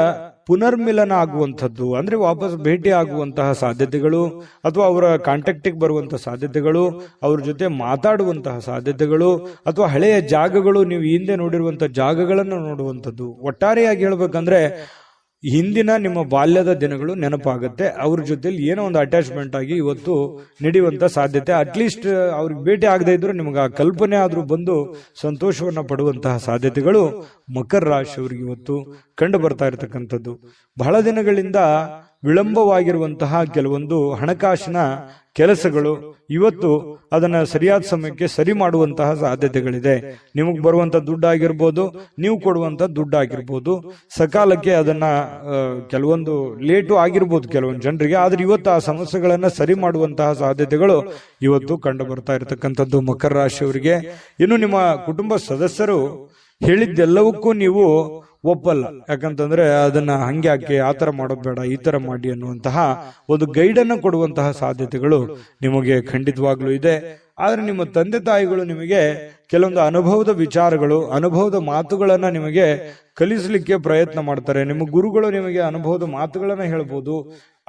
ಪುನರ್ಮಿಲನ ಆಗುವಂಥದ್ದು, ಅಂದ್ರೆ ವಾಪಸ್ ಭೇಟಿ ಆಗುವಂತಹ ಸಾಧ್ಯತೆಗಳು, ಅಥವಾ ಅವರ ಕಾಂಟ್ಯಾಕ್ಟಿಗೆ ಬರುವಂತಹ ಸಾಧ್ಯತೆಗಳು, ಅವ್ರ ಜೊತೆ ಮಾತಾಡುವಂತಹ ಸಾಧ್ಯತೆಗಳು, ಅಥವಾ ಹಳೆಯ ಜಾಗಗಳು, ನೀವು ಹಿಂದೆ ನೋಡಿರುವಂತಹ ಜಾಗಗಳನ್ನು ನೋಡುವಂಥದ್ದು. ಒಟ್ಟಾರೆಯಾಗಿ ಹೇಳ್ಬೇಕಂದ್ರೆ ಹಿಂದಿನ ನಿಮ್ಮ ಬಾಲ್ಯದ ದಿನಗಳು ನೆನಪಾಗುತ್ತೆ. ಅವ್ರ ಜೊತೆಲಿ ಏನೋ ಒಂದು ಅಟ್ಯಾಚ್ಮೆಂಟ್ ಆಗಿ ಇವತ್ತು ನಡೆಯುವಂತ ಸಾಧ್ಯತೆ, ಅಟ್ಲೀಸ್ಟ್ ಅವ್ರಿಗೆ ಭೇಟಿ ಆಗದೆ ಇದ್ರು ನಿಮ್ಗೆ ಆ ಕಲ್ಪನೆ ಆದ್ರೂ ಬಂದು ಸಂತೋಷವನ್ನ ಪಡುವಂತಹ ಸಾಧ್ಯತೆಗಳು ಮಕರ ರಾಶಿಯವರಿಗೆ ಇವತ್ತು ಕಂಡು ಬರ್ತಾ ಇರತಕ್ಕಂಥದ್ದು. ಬಹಳ ದಿನಗಳಿಂದ ವಿಳಂಬವಾಗಿರುವಂತಹ ಕೆಲವೊಂದು ಹಣಕಾಸಿನ ಕೆಲಸಗಳು ಇವತ್ತು ಅದನ್ನ ಸರಿಯಾದ ಸಮಯಕ್ಕೆ ಸರಿ ಮಾಡುವಂತಹ ಸಾಧ್ಯತೆಗಳಿದೆ. ನಿಮಗ್ ಬರುವಂತ ದುಡ್ಡಾಗಿರ್ಬೋದು, ನೀವು ಕೊಡುವಂತ ದುಡ್ಡಾಗಿರ್ಬೋದು, ಸಕಾಲಕ್ಕೆ ಅದನ್ನ ಕೆಲವೊಂದು ಲೇಟು ಆಗಿರ್ಬೋದು ಕೆಲವೊಂದು ಜನರಿಗೆ, ಆದ್ರೆ ಇವತ್ತು ಆ ಸಮಸ್ಯೆಗಳನ್ನ ಸರಿ ಮಾಡುವಂತಹ ಸಾಧ್ಯತೆಗಳು ಇವತ್ತು ಕಂಡು ಬರ್ತಾ ಇರತಕ್ಕಂಥದ್ದು ಮಕರ ರಾಶಿಯವರಿಗೆ. ಇನ್ನು ನಿಮ್ಮ ಕುಟುಂಬ ಸದಸ್ಯರು ಹೇಳಿದ್ದೆಲ್ಲವಕ್ಕೂ ನೀವು ಒಪ್ಪಲ್ಲ, ಯಾಕಂತಂದ್ರೆ ಅದನ್ನ ಹಂಗೆ ಹಾಕಿ ಆ ತರ ಮಾಡೋದ್ ಬೇಡ, ಈ ತರ ಮಾಡಿ ಅನ್ನುವಂತಹ ಒಂದು ಗೈಡ್ ಅನ್ನು ಕೊಡುವಂತಹ ಸಾಧ್ಯತೆಗಳು ನಿಮಗೆ ಖಂಡಿತವಾಗ್ಲೂ ಇದೆ. ಆದ್ರೆ ನಿಮ್ಮ ತಂದೆ ತಾಯಿಗಳು ನಿಮಗೆ ಕೆಲವೊಂದು ಅನುಭವದ ವಿಚಾರಗಳು, ಅನುಭವದ ಮಾತುಗಳನ್ನ ನಿಮಗೆ ಕಲಿಸಲಿಕ್ಕೆ ಪ್ರಯತ್ನ ಮಾಡ್ತಾರೆ. ನಿಮ್ಮ ಗುರುಗಳು ನಿಮಗೆ ಅನುಭವದ ಮಾತುಗಳನ್ನ ಹೇಳ್ಬೋದು,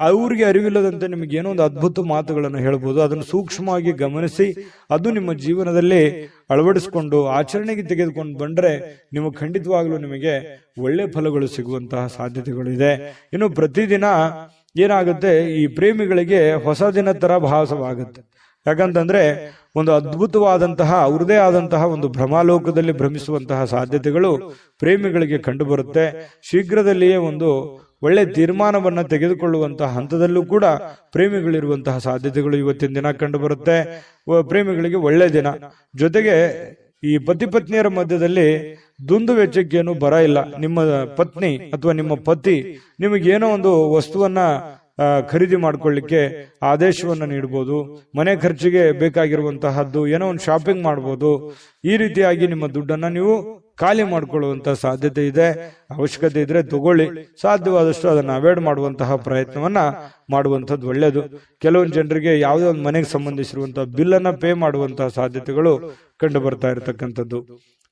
ಅವ್ರಿಗೆ ಅರಿವಿಲ್ಲದಂತೆ ನಿಮಗೆ ಏನೋ ಒಂದು ಅದ್ಭುತ ಮಾತುಗಳನ್ನು ಹೇಳ್ಬೋದು. ಅದನ್ನು ಸೂಕ್ಷ್ಮವಾಗಿ ಗಮನಿಸಿ ಅದು ನಿಮ್ಮ ಜೀವನದಲ್ಲಿ ಅಳವಡಿಸಿಕೊಂಡು ಆಚರಣೆಗೆ ತೆಗೆದುಕೊಂಡು ಬಂದ್ರೆ ನಿಮಗೆ ಖಂಡಿತವಾಗ್ಲೂ ನಿಮಗೆ ಒಳ್ಳೆ ಫಲಗಳು ಸಿಗುವಂತಹ ಸಾಧ್ಯತೆಗಳು ಇದೆ. ಇನ್ನು ಪ್ರತಿದಿನ ಏನಾಗುತ್ತೆ, ಈ ಪ್ರೇಮಿಗಳಿಗೆ ಹೊಸ ದಿನ ತರ ಭಾಸವಾಗುತ್ತೆ. ಯಾಕಂತಂದ್ರೆ ಒಂದು ಅದ್ಭುತವಾದಂತಹ ಅವ್ರದೇ ಆದಂತಹ ಒಂದು ಭ್ರಮಾಲೋಕದಲ್ಲಿ ಭ್ರಮಿಸುವಂತಹ ಸಾಧ್ಯತೆಗಳು ಪ್ರೇಮಿಗಳಿಗೆ ಕಂಡು ಬರುತ್ತೆ. ಶೀಘ್ರದಲ್ಲಿಯೇ ಒಂದು ಒಳ್ಳೆ ತೀರ್ಮಾನವನ್ನ ತೆಗೆದುಕೊಳ್ಳುವಂತಹ ಹಂತದಲ್ಲೂ ಕೂಡ ಪ್ರೇಮಿಗಳಿರುವಂತಹ ಸಾಧ್ಯತೆಗಳು ಇವತ್ತಿನ ದಿನ ಕಂಡು ಬರುತ್ತೆ. ಪ್ರೇಮಿಗಳಿಗೆ ಒಳ್ಳೆ ದಿನ. ಜೊತೆಗೆ ಈ ಪತಿ ಪತ್ನಿಯರ ಮಧ್ಯದಲ್ಲಿ ದುಂದು ವೆಚ್ಚಕ್ಕೇನು ಬರ ಇಲ್ಲ. ನಿಮ್ಮ ಪತ್ನಿ ಅಥವಾ ನಿಮ್ಮ ಪತಿ ನಿಮಗೇನೋ ಒಂದು ವಸ್ತುವನ್ನ ಖರೀದಿ ಮಾಡ್ಕೊಳ್ಳಿಕ್ಕೆ ಆದೇಶವನ್ನ ನೀಡಬಹುದು, ಮನೆ ಖರ್ಚಿಗೆ ಬೇಕಾಗಿರುವಂತಹದ್ದು ಏನೋ ಒಂದು ಶಾಪಿಂಗ್ ಮಾಡಬಹುದು. ಈ ರೀತಿಯಾಗಿ ನಿಮ್ಮ ದುಡ್ಡನ್ನ ನೀವು ಖಾಲಿ ಮಾಡ್ಕೊಳ್ಳುವಂತ ಸಾಧ್ಯತೆ ಇದೆ. ಅವಶ್ಯಕತೆ ಇದ್ರೆ ತಗೊಳ್ಳಿ, ಸಾಧ್ಯವಾದಷ್ಟು ಅದನ್ನ ಅವಾಯ್ಡ್ ಮಾಡುವಂತಹ ಪ್ರಯತ್ನವನ್ನ ಮಾಡುವಂಥದ್ದು ಒಳ್ಳೆಯದು. ಕೆಲವೊಂದು ಜನರಿಗೆ ಯಾವುದೇ ಒಂದು ಮನೆಗೆ ಸಂಬಂಧಿಸಿರುವಂತಹ ಬಿಲ್ ಅನ್ನ ಪೇ ಮಾಡುವಂತಹ ಸಾಧ್ಯತೆಗಳು ಕಂಡು ಬರ್ತಾ ಇರತಕ್ಕಂಥದ್ದು.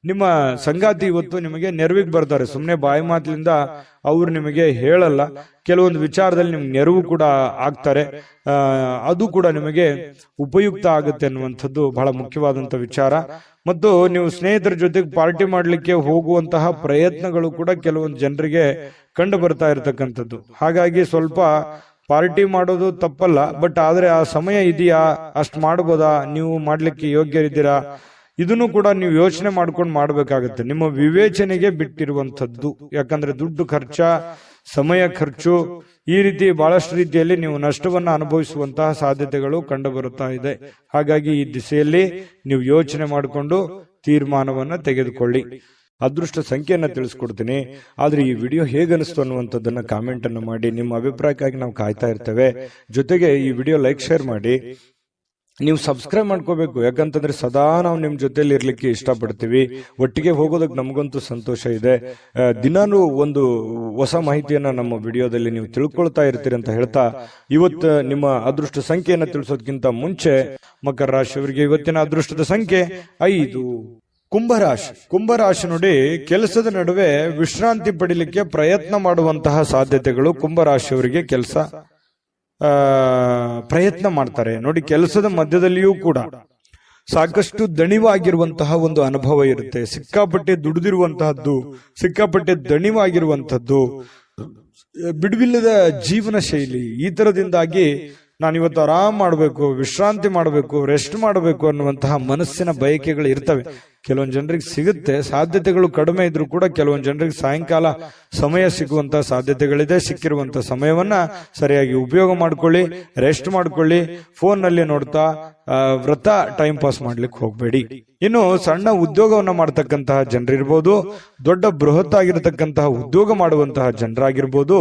ನಿಮ್ಮ ಸಂಗಾತಿ ಇವತ್ತು ನಿಮಗೆ ನೆರವಿಗೆ ಬರ್ತಾರೆ, ಸುಮ್ಮನೆ ಬಾಯಿ ಮಾತಿನಿಂದ ಅವ್ರು ನಿಮಗೆ ಹೇಳಲ್ಲ, ಕೆಲವೊಂದು ವಿಚಾರದಲ್ಲಿ ನಿಮ್ಗೆ ನೆರವು ಕೂಡ ಆಗ್ತಾರೆ. ಅದು ಕೂಡ ನಿಮಗೆ ಉಪಯುಕ್ತ ಆಗುತ್ತೆ ಅನ್ನುವಂಥದ್ದು ಬಹಳ ಮುಖ್ಯವಾದಂತ ವಿಚಾರ. ಮತ್ತು ನೀವು ಸ್ನೇಹಿತರ ಜೊತೆಗೆ ಪಾರ್ಟಿ ಮಾಡ್ಲಿಕ್ಕೆ ಹೋಗುವಂತಹ ಪ್ರಯತ್ನಗಳು ಕೂಡ ಕೆಲವೊಂದು ಜನರಿಗೆ ಕಂಡು ಬರ್ತಾ ಇರತಕ್ಕಂಥದ್ದು. ಹಾಗಾಗಿ ಸ್ವಲ್ಪ ಪಾರ್ಟಿ ಮಾಡೋದು ತಪ್ಪಲ್ಲ, ಬಟ್ ಆದ್ರೆ ಆ ಸಮಯ ಇದೆಯಾ, ಅಷ್ಟು ಮಾಡ್ಬೋದಾ, ನೀವು ಮಾಡ್ಲಿಕ್ಕೆ ಯೋಗ್ಯರಿದ್ದೀರಾ, ಇದನ್ನು ಕೂಡ ನೀವು ಯೋಚನೆ ಮಾಡ್ಕೊಂಡು ಮಾಡ್ಬೇಕಾಗತ್ತೆ. ನಿಮ್ಮ ವಿವೇಚನೆಗೆ ಬಿಟ್ಟಿರುವಂತದ್ದು. ಯಾಕಂದ್ರೆ ದುಡ್ಡು ಖರ್ಚ, ಸಮಯ ಖರ್ಚು, ಈ ರೀತಿ ಬಹಳಷ್ಟು ರೀತಿಯಲ್ಲಿ ನೀವು ನಷ್ಟವನ್ನ ಅನುಭವಿಸುವಂತಹ ಸಾಧ್ಯತೆಗಳು ಕಂಡು ಬರುತ್ತಾ ಇದೆ. ಹಾಗಾಗಿ ಈ ದಿಸೆಯಲ್ಲಿ ನೀವು ಯೋಚನೆ ಮಾಡಿಕೊಂಡು ತೀರ್ಮಾನವನ್ನ ತೆಗೆದುಕೊಳ್ಳಿ. ಅದೃಷ್ಟ ಸಂಖ್ಯೆಯನ್ನ ತಿಳಿಸ್ಕೊಡ್ತೀನಿ, ಆದ್ರೆ ಈ ವಿಡಿಯೋ ಹೇಗನಿಸ್ತು ಅನ್ನುವಂಥದ್ದನ್ನ ಕಾಮೆಂಟ್ ಅನ್ನು ಮಾಡಿ. ನಿಮ್ಮ ಅಭಿಪ್ರಾಯಕ್ಕಾಗಿ ನಾವು ಕಾಯ್ತಾ ಇರ್ತೇವೆ. ಜೊತೆಗೆ ಈ ವಿಡಿಯೋ ಲೈಕ್, ಶೇರ್ ಮಾಡಿ. ನೀವು ಸಬ್ಸ್ಕ್ರೈಬ್ ಮಾಡ್ಕೋಬೇಕು, ಯಾಕಂತಂದ್ರೆ ಸದಾ ನಾವು ನಿಮ್ ಜೊತೆಲಿ ಇರ್ಲಿಕ್ಕೆ ಇಷ್ಟಪಡ್ತೀವಿ. ಒಟ್ಟಿಗೆ ಹೋಗೋದಕ್ಕೆ ನಮಗಂತೂ ಸಂತೋಷ ಇದೆ. ದಿನಾನು ಒಂದು ಹೊಸ ಮಾಹಿತಿಯನ್ನ ನಮ್ಮ ವಿಡಿಯೋದಲ್ಲಿ ನೀವು ತಿಳ್ಕೊಳ್ತಾ ಇರ್ತೀರಿ ಅಂತ ಹೇಳ್ತಾ, ಇವತ್ತು ನಿಮ್ಮ ಅದೃಷ್ಟ ಸಂಖ್ಯೆಯನ್ನ ತಿಳಿಸೋದಕ್ಕಿಂತ ಮುಂಚೆ ಮಕರ ರಾಶಿಯವರಿಗೆ ಇವತ್ತಿನ ಅದೃಷ್ಟದ ಸಂಖ್ಯೆ 5. ಕುಂಭರಾಶಿ ನೋಡಿ, ಕೆಲಸದ ನಡುವೆ ವಿಶ್ರಾಂತಿ ಪಡಿಲಿಕ್ಕೆ ಪ್ರಯತ್ನ ಮಾಡುವಂತಹ ಸಾಧ್ಯತೆಗಳು ಕುಂಭರಾಶಿಯವರಿಗೆ ಪ್ರಯತ್ನ ಮಾಡ್ತಾರೆ ನೋಡಿ. ಕೆಲಸದ ಮಧ್ಯದಲ್ಲಿಯೂ ಕೂಡ ಸಾಕಷ್ಟು ದಣಿವಾಗಿರುವಂತಹ ಒಂದು ಅನುಭವ ಇರುತ್ತೆ. ಸಿಕ್ಕಾಪಟ್ಟೆ ದುಡಿದಿರುವಂತಹದ್ದು, ಸಿಕ್ಕಾಪಟ್ಟೆ ದಣಿವಾಗಿರುವಂತಹದ್ದು, ಬಿಡುವಿಲ್ಲದ ಜೀವನ ಶೈಲಿ, ಈ ತರದಿಂದಾಗಿ ನಾನಿವತ್ತು ಆರಾಮ್ ಮಾಡಬೇಕು, ವಿಶ್ರಾಂತಿ ಮಾಡಬೇಕು, ರೆಸ್ಟ್ ಮಾಡಬೇಕು ಅನ್ನುವಂತಹ ಮನಸ್ಸಿನ ಬಯಕೆಗಳು ಇರ್ತವೆ. ಕೆಲವೊಂದು ಜನರಿಗೆ ಸಿಗುತ್ತೆ, ಸಾಧ್ಯತೆಗಳು ಕಡಿಮೆ ಇದ್ರೂ ಕೂಡ ಕೆಲವೊಂದು ಜನರಿಗೆ ಸಾಯಂಕಾಲ ಸಮಯ ಸಿಗುವಂತಹ ಸಾಧ್ಯತೆಗಳಿದೆ. ಸಿಕ್ಕಿರುವಂತಹ ಸಮಯವನ್ನ ಸರಿಯಾಗಿ ಉಪಯೋಗ ಮಾಡ್ಕೊಳ್ಳಿ, ರೆಸ್ಟ್ ಮಾಡ್ಕೊಳ್ಳಿ. ಫೋನ್ ನಲ್ಲಿ ನೋಡ್ತಾ ವ್ರತ ಟೈಮ್ ಪಾಸ್ ಮಾಡ್ಲಿಕ್ಕೆ ಹೋಗ್ಬೇಡಿ. ಇನ್ನು ಸಣ್ಣ ಉದ್ಯೋಗವನ್ನ ಮಾಡ್ತಕ್ಕಂತಹ ಜನರಿರ್ಬೋದು, ದೊಡ್ಡ ಬೃಹತ್ ಆಗಿರತಕ್ಕಂತಹ ಉದ್ಯೋಗ ಮಾಡುವಂತಹ ಜನರಾಗಿರ್ಬೋದು,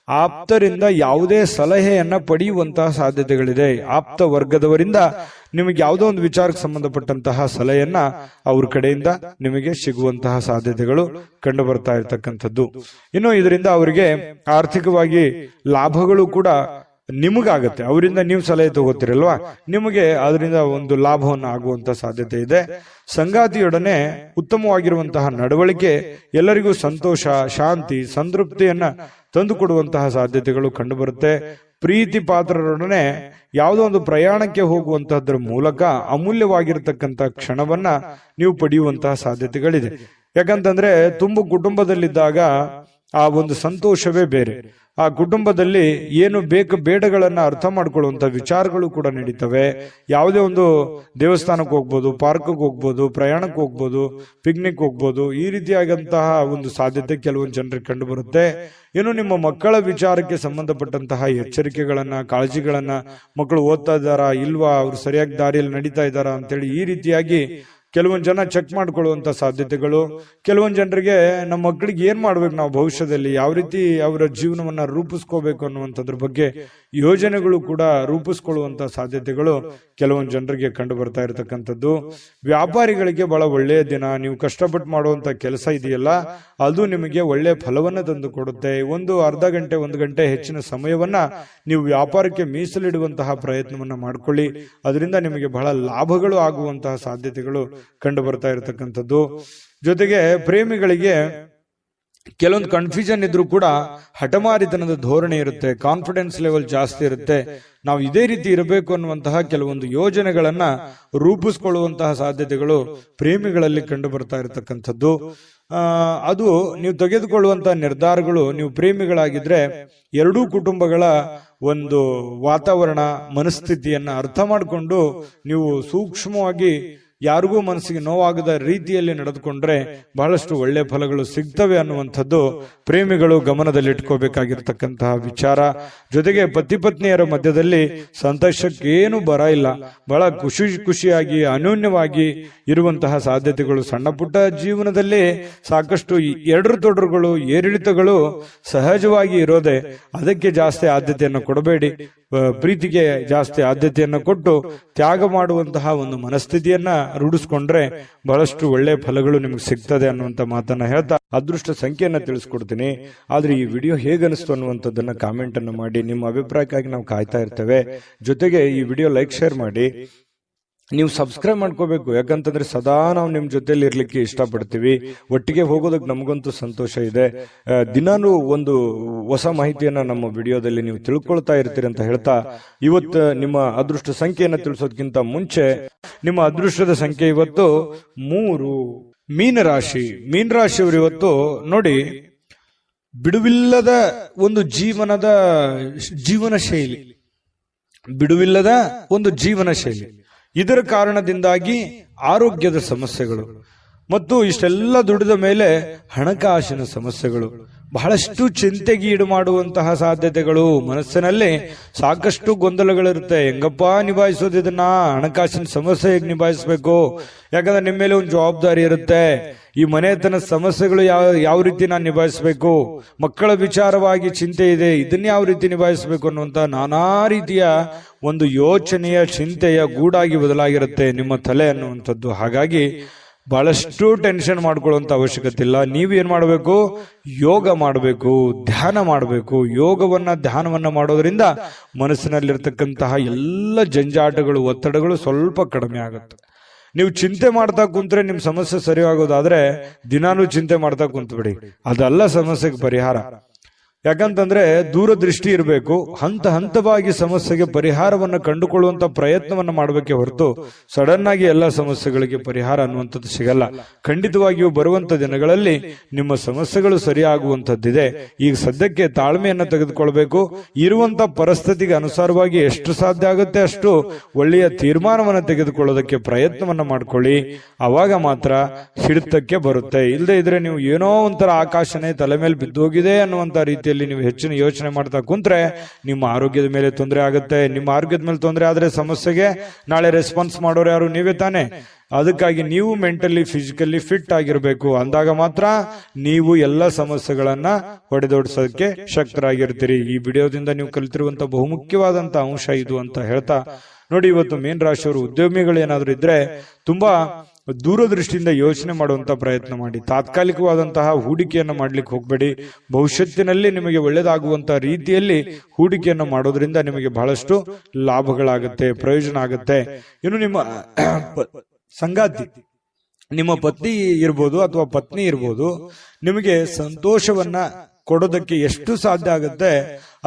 ಆಪ್ತರಿಂದ ಯಾವುದೇ ಸಲಹೆಯನ್ನ ಪಡೆಯುವಂತಹ ಸಾಧ್ಯತೆಗಳಿದೆ. ಆಪ್ತ ವರ್ಗದವರಿಂದ ನಿಮಗೆ ಯಾವುದೋ ಒಂದು ವಿಚಾರಕ್ಕೆ ಸಂಬಂಧಪಟ್ಟಂತಹ ಸಲಹೆಯನ್ನ ಅವ್ರ ಕಡೆಯಿಂದ ನಿಮಗೆ ಸಿಗುವಂತಹ ಸಾಧ್ಯತೆಗಳು ಕಂಡು ಬರ್ತಾ ಇರತಕ್ಕಂಥದ್ದು. ಇನ್ನು ಇದರಿಂದ ಅವರಿಗೆ ಆರ್ಥಿಕವಾಗಿ ಲಾಭಗಳು ಕೂಡ ನಿಮಗಾಗತ್ತೆ. ಅವರಿಂದ ನೀವು ಸಲಹೆ ತಗೋತಿರಲ್ವಾ, ನಿಮಗೆ ಅದರಿಂದ ಒಂದು ಲಾಭವನ್ನು ಆಗುವಂತ ಸಾಧ್ಯತೆ ಇದೆ. ಸಂಗಾತಿಯೊಡನೆ ಉತ್ತಮವಾಗಿರುವಂತಹ ನಡವಳಿಕೆ ಎಲ್ಲರಿಗೂ ಸಂತೋಷ, ಶಾಂತಿ, ಸಂತೃಪ್ತಿಯನ್ನ ತಂದುಕೊಡುವಂತಹ ಸಾಧ್ಯತೆಗಳು ಕಂಡುಬರುತ್ತೆ. ಪ್ರೀತಿ ಪಾತ್ರರೊಡನೆ ಯಾವುದೋ ಒಂದು ಪ್ರಯಾಣಕ್ಕೆ ಹೋಗುವಂತಹದ್ರ ಮೂಲಕ ಅಮೂಲ್ಯವಾಗಿರತಕ್ಕಂತ ಕ್ಷಣವನ್ನ ನೀವು ಪಡೆಯುವಂತಹ ಸಾಧ್ಯತೆಗಳಿದೆ. ಯಾಕಂತಂದ್ರೆ ತುಂಬು ಕುಟುಂಬದಲ್ಲಿದ್ದಾಗ ಆ ಒಂದು ಸಂತೋಷವೇ ಬೇರೆ. ಆ ಕುಟುಂಬದಲ್ಲಿ ಏನು ಬೇಡಗಳನ್ನ ಅರ್ಥ ಮಾಡ್ಕೊಳ್ಳುವಂತ ವಿಚಾರಗಳು ಕೂಡ ನಡೀತವೆ. ಯಾವುದೇ ಒಂದು ದೇವಸ್ಥಾನಕ್ಕೆ ಹೋಗ್ಬೋದು, ಪಾರ್ಕ್ಗೆ ಹೋಗ್ಬೋದು, ಪ್ರಯಾಣಕ್ಕೆ ಹೋಗ್ಬೋದು, ಪಿಕ್ನಿಕ್ ಹೋಗ್ಬೋದು, ಈ ರೀತಿಯಾದಂತಹ ಒಂದು ಸಾಧ್ಯತೆ ಕೆಲವೊಂದು ಜನರಿಗೆ ಕಂಡು ಬರುತ್ತೆ. ಇನ್ನು ನಿಮ್ಮ ಮಕ್ಕಳ ವಿಚಾರಕ್ಕೆ ಸಂಬಂಧಪಟ್ಟಂತಹ ಎಚ್ಚರಿಕೆಗಳನ್ನ, ಕಾಳಜಿಗಳನ್ನ, ಮಕ್ಕಳು ಓದ್ತಾ ಇದ್ದಾರಾ ಇಲ್ವಾ, ಅವ್ರು ಸರಿಯಾಗಿ ದಾರಿಯಲ್ಲಿ ನಡೀತಾ ಇದ್ದಾರಾ ಅಂತೇಳಿ ಈ ರೀತಿಯಾಗಿ ಕೆಲವೊಂದು ಜನ ಚೆಕ್ ಮಾಡ್ಕೊಳ್ಳುವಂತ ಸಾಧ್ಯತೆಗಳು. ಕೆಲವೊಂದು ಜನರಿಗೆ ನಮ್ಮ ಮಕ್ಕಳಿಗೆ ಏನ್ ಮಾಡ್ಬೇಕು, ನಾವು ಭವಿಷ್ಯದಲ್ಲಿ ಯಾವ ರೀತಿ ಅವರ ಜೀವನವನ್ನ ರೂಪಿಸ್ಕೋಬೇಕು ಅನ್ನುವಂಥದ್ರ ಬಗ್ಗೆ ಯೋಜನೆಗಳು ಕೂಡ ರೂಪಿಸ್ಕೊಳ್ಳುವಂತ ಸಾಧ್ಯತೆಗಳು ಕೆಲವೊಂದು ಜನರಿಗೆ ಕಂಡು ಬರ್ತಾ ಇರತಕ್ಕಂಥದ್ದು. ವ್ಯಾಪಾರಿಗಳಿಗೆ ಬಹಳ ಒಳ್ಳೆಯ ದಿನ. ನೀವು ಕಷ್ಟಪಟ್ಟು ಮಾಡುವಂತ ಕೆಲಸ ಇದೆಯಲ್ಲ, ಅದು ನಿಮಗೆ ಒಳ್ಳೆಯ ಫಲವನ್ನ ತಂದು ಕೊಡುತ್ತೆ. ಒಂದು ಅರ್ಧ ಗಂಟೆ, 1 ಗಂಟೆ ಹೆಚ್ಚಿನ ಸಮಯವನ್ನ ನೀವು ವ್ಯಾಪಾರಕ್ಕೆ ಮೀಸಲಿಡುವಂತಹ ಪ್ರಯತ್ನವನ್ನ ಮಾಡ್ಕೊಳ್ಳಿ. ಅದರಿಂದ ನಿಮಗೆ ಬಹಳ ಲಾಭಗಳು ಆಗುವಂತಹ ಸಾಧ್ಯತೆಗಳು ಕಂಡು ಬರ್ತಾ ಇರತಕ್ಕಂಥದ್ದು. ಜೊತೆಗೆ ಪ್ರೇಮಿಗಳಿಗೆ ಕೆಲವೊಂದು ಕನ್ಫ್ಯೂಷನ್ ಇದ್ರೂ ಕೂಡ ಹಠಮಾರಿತನದ ಧೋರಣೆ ಇರುತ್ತೆ, ಕಾನ್ಫಿಡೆನ್ಸ್ ಲೆವೆಲ್ ಜಾಸ್ತಿ ಇರುತ್ತೆ. ನಾವು ಇದೇ ರೀತಿ ಇರಬೇಕು ಅನ್ನುವಂತಹ ಕೆಲವೊಂದು ಯೋಜನೆಗಳನ್ನ ರೂಪಿಸ್ಕೊಳ್ಳುವಂತಹ ಸಾಧ್ಯತೆಗಳು ಪ್ರೇಮಿಗಳಲ್ಲಿ ಕಂಡು ಬರ್ತಾ ಇರತಕ್ಕಂಥದ್ದು. ಅದು ನೀವು ತೆಗೆದುಕೊಳ್ಳುವಂತಹ ನಿರ್ಧಾರಗಳು, ನೀವು ಪ್ರೇಮಿಗಳಾಗಿದ್ರೆ ಎರಡೂ ಕುಟುಂಬಗಳ ಒಂದು ವಾತಾವರಣ, ಮನಸ್ಥಿತಿಯನ್ನ ಅರ್ಥ ಮಾಡಿಕೊಂಡು ನೀವು ಸೂಕ್ಷ್ಮವಾಗಿ ಯಾರಿಗೂ ಮನಸ್ಸಿಗೆ ನೋವಾಗದ ರೀತಿಯಲ್ಲಿ ನಡೆದುಕೊಂಡ್ರೆ ಬಹಳಷ್ಟು ಒಳ್ಳೆ ಫಲಗಳು ಸಿಗ್ತವೆ ಅನ್ನುವಂಥದ್ದು ಪ್ರೇಮಿಗಳು ಗಮನದಲ್ಲಿಟ್ಕೋಬೇಕಾಗಿರ್ತಕ್ಕಂತಹ ವಿಚಾರ. ಜೊತೆಗೆ ಪತಿ ಪತ್ನಿಯರ ಮಧ್ಯದಲ್ಲಿ ಸಂತೋಷಕ್ಕೇನು ಬರ ಇಲ್ಲ, ಬಹಳ ಖುಷಿಯಾಗಿ ಅನ್ಯೋನ್ಯವಾಗಿ ಇರುವಂತಹ ಸಾಧ್ಯತೆಗಳು. ಸಣ್ಣ ಪುಟ್ಟ ಜೀವನದಲ್ಲಿ ಸಾಕಷ್ಟು ತೊಡರುಗಳು, ಏರಿಳಿತಗಳು ಸಹಜವಾಗಿ ಇರೋದೆ. ಅದಕ್ಕೆ ಜಾಸ್ತಿ ಆದ್ಯತೆಯನ್ನು ಕೊಡಬೇಡಿ. ಪ್ರೀತಿಗೆ ಜಾಸ್ತಿ ಆದ್ಯತೆಯನ್ನು ಕೊಟ್ಟು ತ್ಯಾಗ ಮಾಡುವಂತಹ ಒಂದು ಮನಸ್ಥಿತಿಯನ್ನ ರೂಢಿಸ್ಕೊಂಡ್ರೆ ಬಹಳಷ್ಟು ಒಳ್ಳೆ ಫಲಗಳು ನಿಮ್ಗೆ ಸಿಗ್ತದೆ ಅನ್ನುವಂತ ಮಾತನ್ನ ಹೇಳ್ತಾ ಅದೃಷ್ಟ ಸಂಖ್ಯೆಯನ್ನ ತಿಳಿಸ್ಕೊಡ್ತೀನಿ. ಆದ್ರೆ ಈ ವಿಡಿಯೋ ಹೇಗನಿಸ್ತು ಅನ್ನುವಂಥದ್ದನ್ನ ಕಾಮೆಂಟ್ ಅನ್ನು ಮಾಡಿ. ನಿಮ್ಮ ಅಭಿಪ್ರಾಯಕ್ಕಾಗಿ ನಾವು ಕಾಯ್ತಾ ಇರ್ತೇವೆ. ಜೊತೆಗೆ ಈ ವಿಡಿಯೋ ಲೈಕ್ ಶೇರ್ ಮಾಡಿ. ನೀವು ಸಬ್ಸ್ಕ್ರೈಬ್ ಮಾಡ್ಕೋಬೇಕು, ಯಾಕಂತಂದ್ರೆ ಸದಾ ನಾವು ನಿಮ್ ಜೊತೆಲಿ ಇರ್ಲಿಕ್ಕೆ ಇಷ್ಟಪಡ್ತೀವಿ. ಒಟ್ಟಿಗೆ ಹೋಗೋದಕ್ಕೆ ನಮಗಂತೂ ಸಂತೋಷ ಇದೆ. ದಿನಾನು ಒಂದು ಹೊಸ ಮಾಹಿತಿಯನ್ನ ನಮ್ಮ ವಿಡಿಯೋದಲ್ಲಿ ನೀವು ತಿಳ್ಕೊಳ್ತಾ ಇರ್ತೀರಿ ಅಂತ ಹೇಳ್ತಾ, ಇವತ್ತು ನಿಮ್ಮ ಅದೃಷ್ಟ ಸಂಖ್ಯೆಯನ್ನ ತಿಳಿಸೋದಕ್ಕಿಂತ ಮುಂಚೆ ನಿಮ್ಮ ಅದೃಷ್ಟದ ಸಂಖ್ಯೆ ಇವತ್ತು 3. ಮೀನರಾಶಿ. ಮೀನರಾಶಿಯವರು ಇವತ್ತು ನೋಡಿ, ಬಿಡುವಿಲ್ಲದ ಒಂದು ಜೀವನ ಶೈಲಿ, ಬಿಡುವಿಲ್ಲದ ಒಂದು ಜೀವನ ಶೈಲಿ. ಇದರ ಕಾರಣದಿಂದಾಗಿ ಆರೋಗ್ಯದ ಸಮಸ್ಯೆಗಳು ಮತ್ತು ಇಷ್ಟೆಲ್ಲ ದುಡಿದ ಮೇಲೆ ಹಣಕಾಸಿನ ಸಮಸ್ಯೆಗಳು, ಬಹಳಷ್ಟು ಚಿಂತೆಗೀಡು ಮಾಡುವಂತಹ ಸಾಧ್ಯತೆಗಳು. ಮನಸ್ಸಿನಲ್ಲಿ ಸಾಕಷ್ಟು ಗೊಂದಲಗಳಿರುತ್ತೆ. ಹೆಂಗಪ್ಪ ನಿಭಾಯಿಸೋದು ಇದನ್ನ, ಹಣಕಾಸಿನ ಸಮಸ್ಯೆ ಹೇಗೆ ನಿಭಾಯಿಸಬೇಕು? ಯಾಕಂದ್ರೆ ನಿಮ್ಮ ಮೇಲೆ ಒಂದು ಜವಾಬ್ದಾರಿ ಇರುತ್ತೆ. ಈ ಮನೆತನ ಸಮಸ್ಯೆಗಳು ಯಾವ ರೀತಿ ನಾನು ನಿಭಾಯಿಸಬೇಕು, ಮಕ್ಕಳ ವಿಚಾರವಾಗಿ ಚಿಂತೆ ಇದೆ, ಇದನ್ನ ಯಾವ ರೀತಿ ನಿಭಾಯಿಸಬೇಕು ಅನ್ನುವಂತ ನಾನಾ ರೀತಿಯ ಒಂದು ಯೋಚನೆಯ ಚಿಂತೆಯ ಗೂಡಾಗಿ ಬದಲಾಗಿರುತ್ತೆ ನಿಮ್ಮ ತಲೆ ಅನ್ನುವಂಥದ್ದು. ಹಾಗಾಗಿ ಬಹಳಷ್ಟು ಟೆನ್ಷನ್ ಮಾಡ್ಕೊಳ್ಳುವಂತ ಅವಶ್ಯಕತೆ ಇಲ್ಲ. ನೀವೇನ್ ಮಾಡಬೇಕು? ಯೋಗ ಮಾಡಬೇಕು, ಧ್ಯಾನ ಮಾಡಬೇಕು. ಧ್ಯಾನವನ್ನ ಮಾಡೋದ್ರಿಂದ ಮನಸ್ಸಿನಲ್ಲಿರ್ತಕ್ಕಂತಹ ಎಲ್ಲ ಜಂಜಾಟಗಳು, ಒತ್ತಡಗಳು ಸ್ವಲ್ಪ ಕಡಿಮೆ ಆಗುತ್ತೆ. ನೀವು ಚಿಂತೆ ಮಾಡ್ತಾ ಕುಂತ್ರೆ ನಿಮ್ ಸಮಸ್ಯೆ ಸರಿ ಆಗೋದಾದ್ರೆ ದಿನಾನು ಚಿಂತೆ ಮಾಡ್ತಾ ಕುಂತ್ಬಿಡಿ, ಅದಲ್ಲ ಸಮಸ್ಯೆಗೆ ಪರಿಹಾರ. ಯಾಕಂತಂದ್ರೆ ದೂರದೃಷ್ಟಿ ಇರಬೇಕು. ಹಂತವಾಗಿ ಸಮಸ್ಯೆಗೆ ಪರಿಹಾರವನ್ನು ಕಂಡುಕೊಳ್ಳುವಂತ ಪ್ರಯತ್ನವನ್ನ ಮಾಡಬೇಕೆ ಹೊರತು ಸಡನ್ ಆಗಿ ಎಲ್ಲ ಸಮಸ್ಯೆಗಳಿಗೆ ಪರಿಹಾರ ಅನ್ನುವಂಥದ್ದು ಸಿಗಲ್ಲ. ಖಂಡಿತವಾಗಿಯೂ ಬರುವಂತ ದಿನಗಳಲ್ಲಿ ನಿಮ್ಮ ಸಮಸ್ಯೆಗಳು ಸರಿಯಾಗುವಂತದ್ದಿದೆ. ಈಗ ಸದ್ಯಕ್ಕೆ ತಾಳ್ಮೆಯನ್ನ ತೆಗೆದುಕೊಳ್ಬೇಕು. ಇರುವಂತ ಪರಿಸ್ಥಿತಿಗೆ ಅನುಸಾರವಾಗಿ ಎಷ್ಟು ಸಾಧ್ಯ ಆಗುತ್ತೆ ಅಷ್ಟು ಒಳ್ಳೆಯ ತೀರ್ಮಾನವನ್ನು ತೆಗೆದುಕೊಳ್ಳೋದಕ್ಕೆ ಪ್ರಯತ್ನವನ್ನ ಮಾಡ್ಕೊಳ್ಳಿ. ಅವಾಗ ಮಾತ್ರ ಹಿಡಿತಕ್ಕೆ ಬರುತ್ತೆ. ಇಲ್ಲದೆ ಇದ್ರೆ ನೀವು ಏನೋ ಒಂಥರ ಆಕಾಶನೇ ತಲೆ ಮೇಲೆ ಬಿದ್ದೋಗಿದೆ ಅನ್ನುವಂತ ರೀತಿ ನೀವು ಹೆಚ್ಚಿನ ಯೋಚನೆ ಮಾಡ್ತಾ ಕುಂತ್ರೆ ನಿಮ್ಮ ಆರೋಗ್ಯದ ಮೇಲೆ ತೊಂದರೆ ಆಗುತ್ತೆ. ನಿಮ್ಮ ಆರೋಗ್ಯದ ಮೇಲೆ ತೊಂದರೆ ಆದ್ರೆ ಸಮಸ್ಯೆಗೆ ನಾಳೆ ರೆಸ್ಪಾನ್ಸ್ ಮಾಡೋರು ಯಾರು? ನೀವೇ ತಾನೆ. ಅದಕ್ಕಾಗಿ ನೀವು ಮೆಂಟಲಿ ಫಿಸಿಕಲಿ ಫಿಟ್ ಆಗಿರ್ಬೇಕು. ಅಂದಾಗ ಮಾತ್ರ ನೀವು ಎಲ್ಲ ಸಮಸ್ಯೆಗಳನ್ನ ಹೊಡೆದೋಡಿಸೋದಕ್ಕೆ ಶಕ್ತರಾಗಿರ್ತೀರಿ. ಈ ವಿಡಿಯೋದಿಂದ ನೀವು ಕಲಿತಿರುವಂತ ಬಹುಮುಖ್ಯವಾದಂತ ಅಂಶ ಇದು ಅಂತ ಹೇಳ್ತಾ ನೋಡಿ, ಇವತ್ತು ಮೀನ ರಾಶಿಯವರು ಉದ್ಯಮಿಗಳು ಏನಾದ್ರು ಇದ್ರೆ ತುಂಬಾ ದೂರದೃಷ್ಟಿಯಿಂದ ಯೋಚನೆ ಮಾಡುವಂತ ಪ್ರಯತ್ನ ಮಾಡಿ. ತಾತ್ಕಾಲಿಕವಾದಂತಹ ಹೂಡಿಕೆಯನ್ನು ಮಾಡ್ಲಿಕ್ಕೆ ಹೋಗ್ಬೇಡಿ. ಭವಿಷ್ಯತ್ತಿನಲ್ಲಿ ನಿಮಗೆ ಒಳ್ಳೆಯದಾಗುವಂತಹ ರೀತಿಯಲ್ಲಿ ಹೂಡಿಕೆಯನ್ನು ಮಾಡೋದ್ರಿಂದ ನಿಮಗೆ ಬಹಳಷ್ಟು ಲಾಭಗಳಾಗುತ್ತೆ, ಪ್ರಯೋಜನ ಆಗುತ್ತೆ. ಇನ್ನು ನಿಮ್ಮ ಸಂಗಾತಿ, ನಿಮ್ಮ ಪತಿ ಇರ್ಬೋದು ಅಥವಾ ಪತ್ನಿ ಇರ್ಬೋದು, ನಿಮಗೆ ಸಂತೋಷವನ್ನ ಕೊಡೋದಕ್ಕೆ ಎಷ್ಟು ಸಾಧ್ಯ ಆಗುತ್ತೆ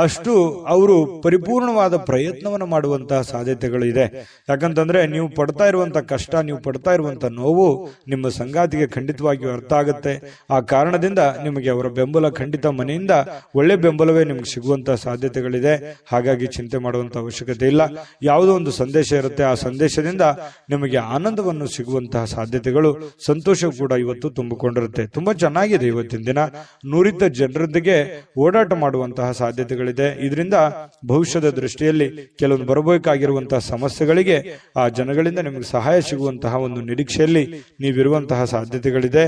ಅಷ್ಟು ಅವರು ಪರಿಪೂರ್ಣವಾದ ಪ್ರಯತ್ನವನ್ನು ಮಾಡುವಂತಹ ಸಾಧ್ಯತೆಗಳು ಇದೆ. ಯಾಕಂತಂದ್ರೆ ನೀವು ಪಡ್ತಾ ಇರುವಂತಹ ಕಷ್ಟ, ನೀವು ಪಡ್ತಾ ಇರುವಂತಹ ನೋವು ನಿಮ್ಮ ಸಂಗಾತಿಗೆ ಖಂಡಿತವಾಗಿಯೂ ಅರ್ಥ ಆಗುತ್ತೆ. ಆ ಕಾರಣದಿಂದ ನಿಮಗೆ ಅವರ ಬೆಂಬಲ ಖಂಡಿತ ಮನೆಯಿಂದ ಒಳ್ಳೆ ಬೆಂಬಲವೇ ನಿಮ್ಗೆ ಸಿಗುವಂತಹ ಸಾಧ್ಯತೆಗಳಿದೆ. ಹಾಗಾಗಿ ಚಿಂತೆ ಮಾಡುವಂತ ಅವಶ್ಯಕತೆ ಇಲ್ಲ. ಯಾವುದೋ ಒಂದು ಸಂದೇಶ ಇರುತ್ತೆ, ಆ ಸಂದೇಶದಿಂದ ನಿಮಗೆ ಆನಂದವನ್ನು ಸಿಗುವಂತಹ ಸಾಧ್ಯತೆಗಳು, ಸಂತೋಷ ಕೂಡ ಇವತ್ತು ತುಂಬಿಕೊಂಡಿರುತ್ತೆ. ತುಂಬಾ ಚೆನ್ನಾಗಿದೆ ಇವತ್ತಿನ ದಿನ. ನುರಿತ ಜನರೊಂದಿಗೆ ಓಡಾಟ ಮಾಡುವಂತಹ ಸಾಧ್ಯತೆಗಳು ಇದರಿಂದ ಭವಿಷ್ಯದ ದೃಷ್ಟಿಯಲ್ಲಿ ಕೆಲವೊಂದು ಬರಬೇಕಾಗಿರುವಂತಹ ಸಮಸ್ಯೆಗಳಿಗೆ ಆ ಜನಗಳಿಂದ ನಿಮಗೆ ಸಹಾಯ ಸಿಗುವಂತಹ ಒಂದು ನಿರೀಕ್ಷೆಯಲ್ಲಿ ನೀವಿರುವಂತಹ ಸಾಧ್ಯತೆಗಳಿದೆ.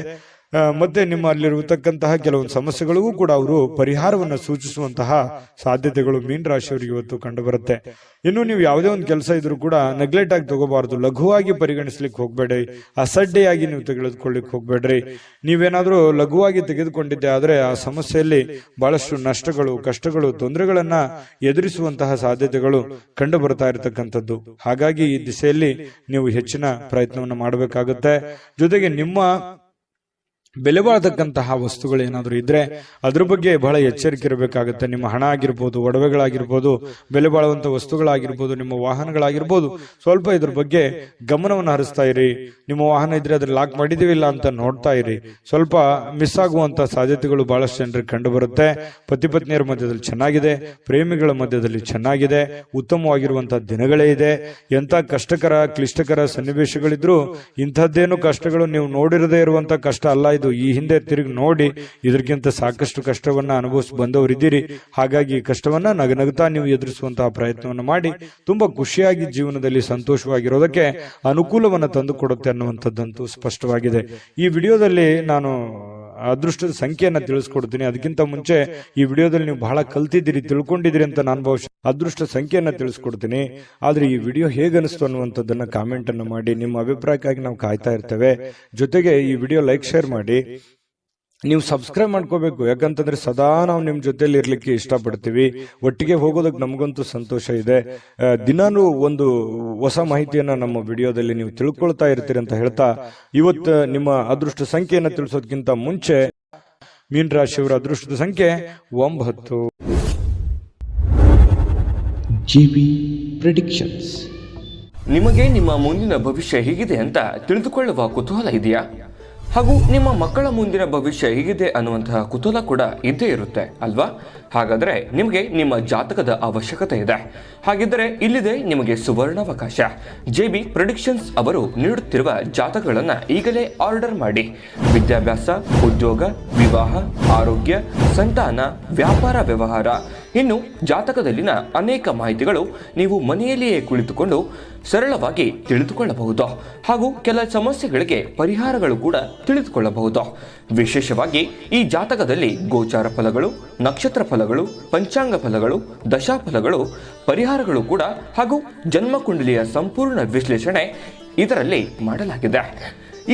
ಮತ್ತೆ ನಿಮ್ಮಲ್ಲಿರತಕ್ಕಂತಹ ಕೆಲವೊಂದು ಸಮಸ್ಯೆಗಳಿಗೂ ಕೂಡ ಅವರು ಪರಿಹಾರವನ್ನು ಸೂಚಿಸುವಂತಹ ಸಾಧ್ಯತೆಗಳು ಮೀನ ರಾಶಿಯವರಿಗೆ ಇವತ್ತು ಕಂಡು ಬರುತ್ತೆ. ಇನ್ನು ನೀವು ಯಾವುದೇ ಒಂದು ಕೆಲಸ ಇದ್ರೂ ಕೂಡ ನೆಗ್ಲೆಕ್ಟ್ ಆಗಿ ತಗೋಬಾರ್ದು, ಲಘುವಾಗಿ ಪರಿಗಣಿಸ್ಲಿಕ್ಕೆ ಹೋಗ್ಬೇಡ್ರಿ, ಅಸಡ್ಡೆಯಾಗಿ ನೀವು ತೆಗೆದುಕೊಳ್ಳಿಕ್ ಹೋಗ್ಬೇಡ್ರಿ. ನೀವೇನಾದ್ರೂ ಲಘುವಾಗಿ ತೆಗೆದುಕೊಂಡಿದ್ದೆ ಆದ್ರೆ ಆ ಸಮಸ್ಯೆಯಲ್ಲಿ ಬಹಳಷ್ಟು ನಷ್ಟಗಳು, ಕಷ್ಟಗಳು, ತೊಂದರೆಗಳನ್ನ ಎದುರಿಸುವಂತಹ ಸಾಧ್ಯತೆಗಳು ಕಂಡು ಬರ್ತಾ ಇರತಕ್ಕಂಥದ್ದು. ಹಾಗಾಗಿ ಈ ದಿಸೆಯಲ್ಲಿ ನೀವು ಹೆಚ್ಚಿನ ಪ್ರಯತ್ನವನ್ನು ಮಾಡಬೇಕಾಗುತ್ತೆ. ಜೊತೆಗೆ ನಿಮ್ಮ ಬೆಲೆ ಬಾಳತಕ್ಕಂತಹ ವಸ್ತುಗಳು ಏನಾದರೂ ಇದ್ರೆ ಅದ್ರ ಬಗ್ಗೆ ಬಹಳ ಎಚ್ಚರಿಕೆ ಇರಬೇಕಾಗುತ್ತೆ. ನಿಮ್ಮ ಹಣ ಆಗಿರ್ಬೋದು, ಒಡವೆಗಳಾಗಿರ್ಬೋದು, ಬೆಲೆ ಬಾಳುವಂತ ವಸ್ತುಗಳಾಗಿರ್ಬೋದು, ನಿಮ್ಮ ವಾಹನಗಳಾಗಿರ್ಬೋದು, ಸ್ವಲ್ಪ ಇದ್ರ ಬಗ್ಗೆ ಗಮನವನ್ನು ಹರಿಸ್ತಾ ಇರಿ. ನಿಮ್ಮ ವಾಹನ ಇದ್ರೆ ಅದ್ರ ಲಾಕ್ ಮಾಡಿದೀವಿಲ್ಲ ಅಂತ ನೋಡ್ತಾ ಇರಿ. ಸ್ವಲ್ಪ ಮಿಸ್ ಆಗುವಂತ ಸಾಧ್ಯತೆಗಳು ಬಹಳಷ್ಟು ಜನರಿಗೆ ಕಂಡು ಬರುತ್ತೆ. ಪತಿ ಪತ್ನಿಯರ ಮಧ್ಯದಲ್ಲಿ ಚೆನ್ನಾಗಿದೆ, ಪ್ರೇಮಿಗಳ ಮಧ್ಯದಲ್ಲಿ ಚೆನ್ನಾಗಿದೆ, ಉತ್ತಮವಾಗಿರುವಂತಹ ದಿನಗಳೇ ಇದೆ. ಎಂತ ಕಷ್ಟಕರ ಕ್ಲಿಷ್ಟಕರ ಸನ್ನಿವೇಶಗಳಿದ್ರು ಇಂಥದ್ದೇನು ಕಷ್ಟಗಳು ನೀವು ನೋಡಿರದೇ ಇರುವಂತ ಕಷ್ಟ ಅಲ್ಲ ಇದು. ಈ ಹಿಂದೆ ತಿರುಗಿ ನೋಡಿ ಇದಕ್ಕಿಂತ ಸಾಕಷ್ಟು ಕಷ್ಟವನ್ನ ಅನುಭವಿಸಿ ಬಂದವರಿದ್ದೀರಿ. ಹಾಗಾಗಿ ಕಷ್ಟವನ್ನ ನಗನಗುತ್ತಾ ನೀವು ಎದುರಿಸುವಂತಹ ಪ್ರಯತ್ನವನ್ನು ಮಾಡಿ ತುಂಬಾ ಖುಷಿಯಾಗಿ ಜೀವನದಲ್ಲಿ ಸಂತೋಷವಾಗಿರೋದಕ್ಕೆ ಅನುಕೂಲವನ್ನ ತಂದು ಕೊಡುತ್ತೆ ಅನ್ನುವಂಥದ್ದಂತೂ ಸ್ಪಷ್ಟವಾಗಿದೆ. ಈ ವಿಡಿಯೋದಲ್ಲಿ ನಾನು ಅದೃಷ್ಟದ ಸಂಖ್ಯೆಯನ್ನ ತಿಳಿಸ್ಕೊಡ್ತೀನಿ. ಅದಕ್ಕಿಂತ ಮುಂಚೆ ಈ ವಿಡಿಯೋದಲ್ಲಿ ನೀವು ಬಹಳ ಕಲ್ತಿದ್ದೀರಿ, ತಿಳ್ಕೊಂಡಿದ್ದೀರಿ ಅಂತ ನಾನು ಬಹುಶಃ ಅದೃಷ್ಟ ಸಂಖ್ಯೆಯನ್ನ ತಿಳಿಸ್ಕೊಡ್ತೀನಿ. ಆದ್ರೆ ಈ ವಿಡಿಯೋ ಹೇಗೆ ಅನಿಸ್ತು ಅನ್ನುವಂಥದ್ದನ್ನ ಕಾಮೆಂಟ್ ಅನ್ನು ಮಾಡಿ. ನಿಮ್ಮ ಅಭಿಪ್ರಾಯಕ್ಕಾಗಿ ನಾವು ಕಾಯ್ತಾ ಇರ್ತೇವೆ. ಜೊತೆಗೆ ಈ ವಿಡಿಯೋ ಲೈಕ್ ಶೇರ್ ಮಾಡಿ. ನೀವು ಸಬ್ಸ್ಕ್ರೈಬ್ ಮಾಡ್ಕೋಬೇಕು, ಯಾಕಂತಂದ್ರೆ ಸದಾ ನಾವು ನಿಮ್ ಜೊತೆಲಿ ಇರ್ಲಿಕ್ಕೆ ಇಷ್ಟಪಡ್ತೀವಿ. ಒಟ್ಟಿಗೆ ಹೋಗೋದಕ್ಕೆ ನಮಗಂತೂ ಸಂತೋಷ ಇದೆ. ದಿನಾನು ಒಂದು ಹೊಸ ಮಾಹಿತಿಯನ್ನ ನಮ್ಮ ವಿಡಿಯೋದಲ್ಲಿ ನೀವು ತಿಳ್ಕೊಳ್ತಾ ಇರ್ತೀರಿ ಅಂತ ಹೇಳ್ತಾ, ಇವತ್ತು ನಿಮ್ಮ ಅದೃಷ್ಟ ಸಂಖ್ಯೆಯನ್ನ ತಿಳಿಸೋದಕ್ಕಿಂತ ಮುಂಚೆ ಮೀನ ರಾಶಿಯವರ ಅದೃಷ್ಟದ ಸಂಖ್ಯೆ 9. GB predictions. ನಿಮಗೆ ನಿಮ್ಮ ಮುಂದಿನ ಭವಿಷ್ಯ ಹೇಗಿದೆ ಅಂತ ತಿಳಿದುಕೊಳ್ಳುವ ಕುತೂಹಲ ಇದೆಯಾ? ಹಾಗೂ ನಿಮ್ಮ ಮಕ್ಕಳ ಮುಂದಿನ ಭವಿಷ್ಯ ಹೇಗಿದೆ ಅನ್ನುವಂತಹ ಕುತೂಹಲ ಕೂಡ ಇದ್ದೇ ಇರುತ್ತೆ ಅಲ್ವಾ? ಹಾಗಾದರೆ ನಿಮಗೆ ನಿಮ್ಮ ಜಾತಕದ ಅವಶ್ಯಕತೆ ಇದೆ. ಹಾಗಿದ್ದರೆ ಇಲ್ಲಿದೆ ನಿಮಗೆ ಸುವರ್ಣಾವಕಾಶ. JB ಪ್ರೆಡಿಕ್ಷನ್ಸ್ ಅವರು ನೀಡುತ್ತಿರುವ ಜಾತಕಗಳನ್ನು ಈಗಲೇ ಆರ್ಡರ್ ಮಾಡಿ. ವಿದ್ಯಾಭ್ಯಾಸ, ಉದ್ಯೋಗ, ವಿವಾಹ, ಆರೋಗ್ಯ, ಸಂತಾನ, ವ್ಯಾಪಾರ ವ್ಯವಹಾರ, ಇನ್ನು ಜಾತಕದಲ್ಲಿನ ಅನೇಕ ಮಾಹಿತಿಗಳು ನೀವು ಮನೆಯಲ್ಲಿಯೇ ಕುಳಿತುಕೊಂಡು ಸರಳವಾಗಿ ತಿಳಿದುಕೊಳ್ಳಬಹುದು. ಹಾಗೂ ಕೆಲ ಸಮಸ್ಯೆಗಳಿಗೆ ಪರಿಹಾರಗಳು ಕೂಡ ತಿಳಿದುಕೊಳ್ಳಬಹುದು. ವಿಶೇಷವಾಗಿ ಈ ಜಾತಕದಲ್ಲಿ ಗೋಚಾರ ಫಲಗಳು, ನಕ್ಷತ್ರ ಫಲಗಳು, ಪಂಚಾಂಗ ಫಲಗಳು, ದಶಾಫಲಗಳು, ಪರಿಹಾರಗಳು ಕೂಡ ಹಾಗೂ ಜನ್ಮಕುಂಡಲಿಯ ಸಂಪೂರ್ಣ ವಿಶ್ಲೇಷಣೆ ಇದರಲ್ಲಿ ಮಾಡಲಾಗಿದೆ.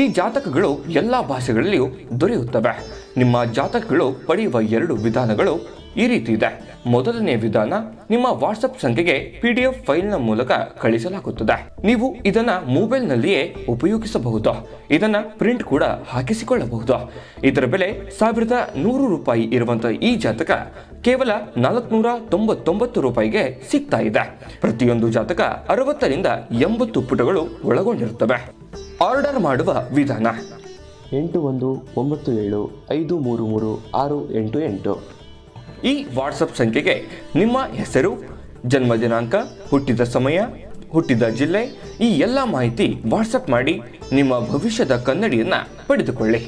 ಈ ಜಾತಕಗಳು ಎಲ್ಲ ಭಾಷೆಗಳಲ್ಲಿಯೂ ದೊರೆಯುತ್ತವೆ. ನಿಮ್ಮ ಜಾತಕಗಳು ಪಡೆಯುವ 2 ವಿಧಾನಗಳು ಈ ರೀತಿ ಇದೆ. ಮೊದಲನೇ ವಿಧಾನ, ನಿಮ್ಮ ವಾಟ್ಸಪ್ ಸಂಖ್ಯೆಗೆ PDF ಫೈಲ್ನ ಮೂಲಕ ಕಳಿಸಲಾಗುತ್ತದೆ. ನೀವು ಇದನ್ನ ಮೊಬೈಲ್ನಲ್ಲಿಯೇ ಉಪಯೋಗಿಸಬಹುದು. ಇದನ್ನ ಪ್ರಿಂಟ್ ಕೂಡ ಹಾಕಿಸಿಕೊಳ್ಳಬಹುದು. ಇದರ ಬೆಲೆ 1100 ರೂಪಾಯಿ ಇರುವಂತಹ ಈ ಜಾತಕ ಕೇವಲ 499 ರೂಪಾಯಿಗೆ ಸಿಗ್ತಾ ಇದೆ. ಪ್ರತಿಯೊಂದು ಜಾತಕ 60 ರಿಂದ 80 ಪುಟಗಳು ಒಳಗೊಂಡಿರುತ್ತವೆ. ಆರ್ಡರ್ ಮಾಡುವ ವಿಧಾನ: 8197533688. ಈ ವಾಟ್ಸಪ್ ಸಂಖ್ಯೆಗೆ ನಿಮ್ಮ ಹೆಸರು, ಜನ್ಮ ದಿನಾಂಕ, ಹುಟ್ಟಿದ ಸಮಯ, ಹುಟ್ಟಿದ ಜಿಲ್ಲೆ, ಈ ಎಲ್ಲ ಮಾಹಿತಿ ವಾಟ್ಸಪ್ ಮಾಡಿ ನಿಮ್ಮ ಭವಿಷ್ಯದ ಕನ್ನಡಿಯನ್ನ ಪಡೆದುಕೊಳ್ಳಿ.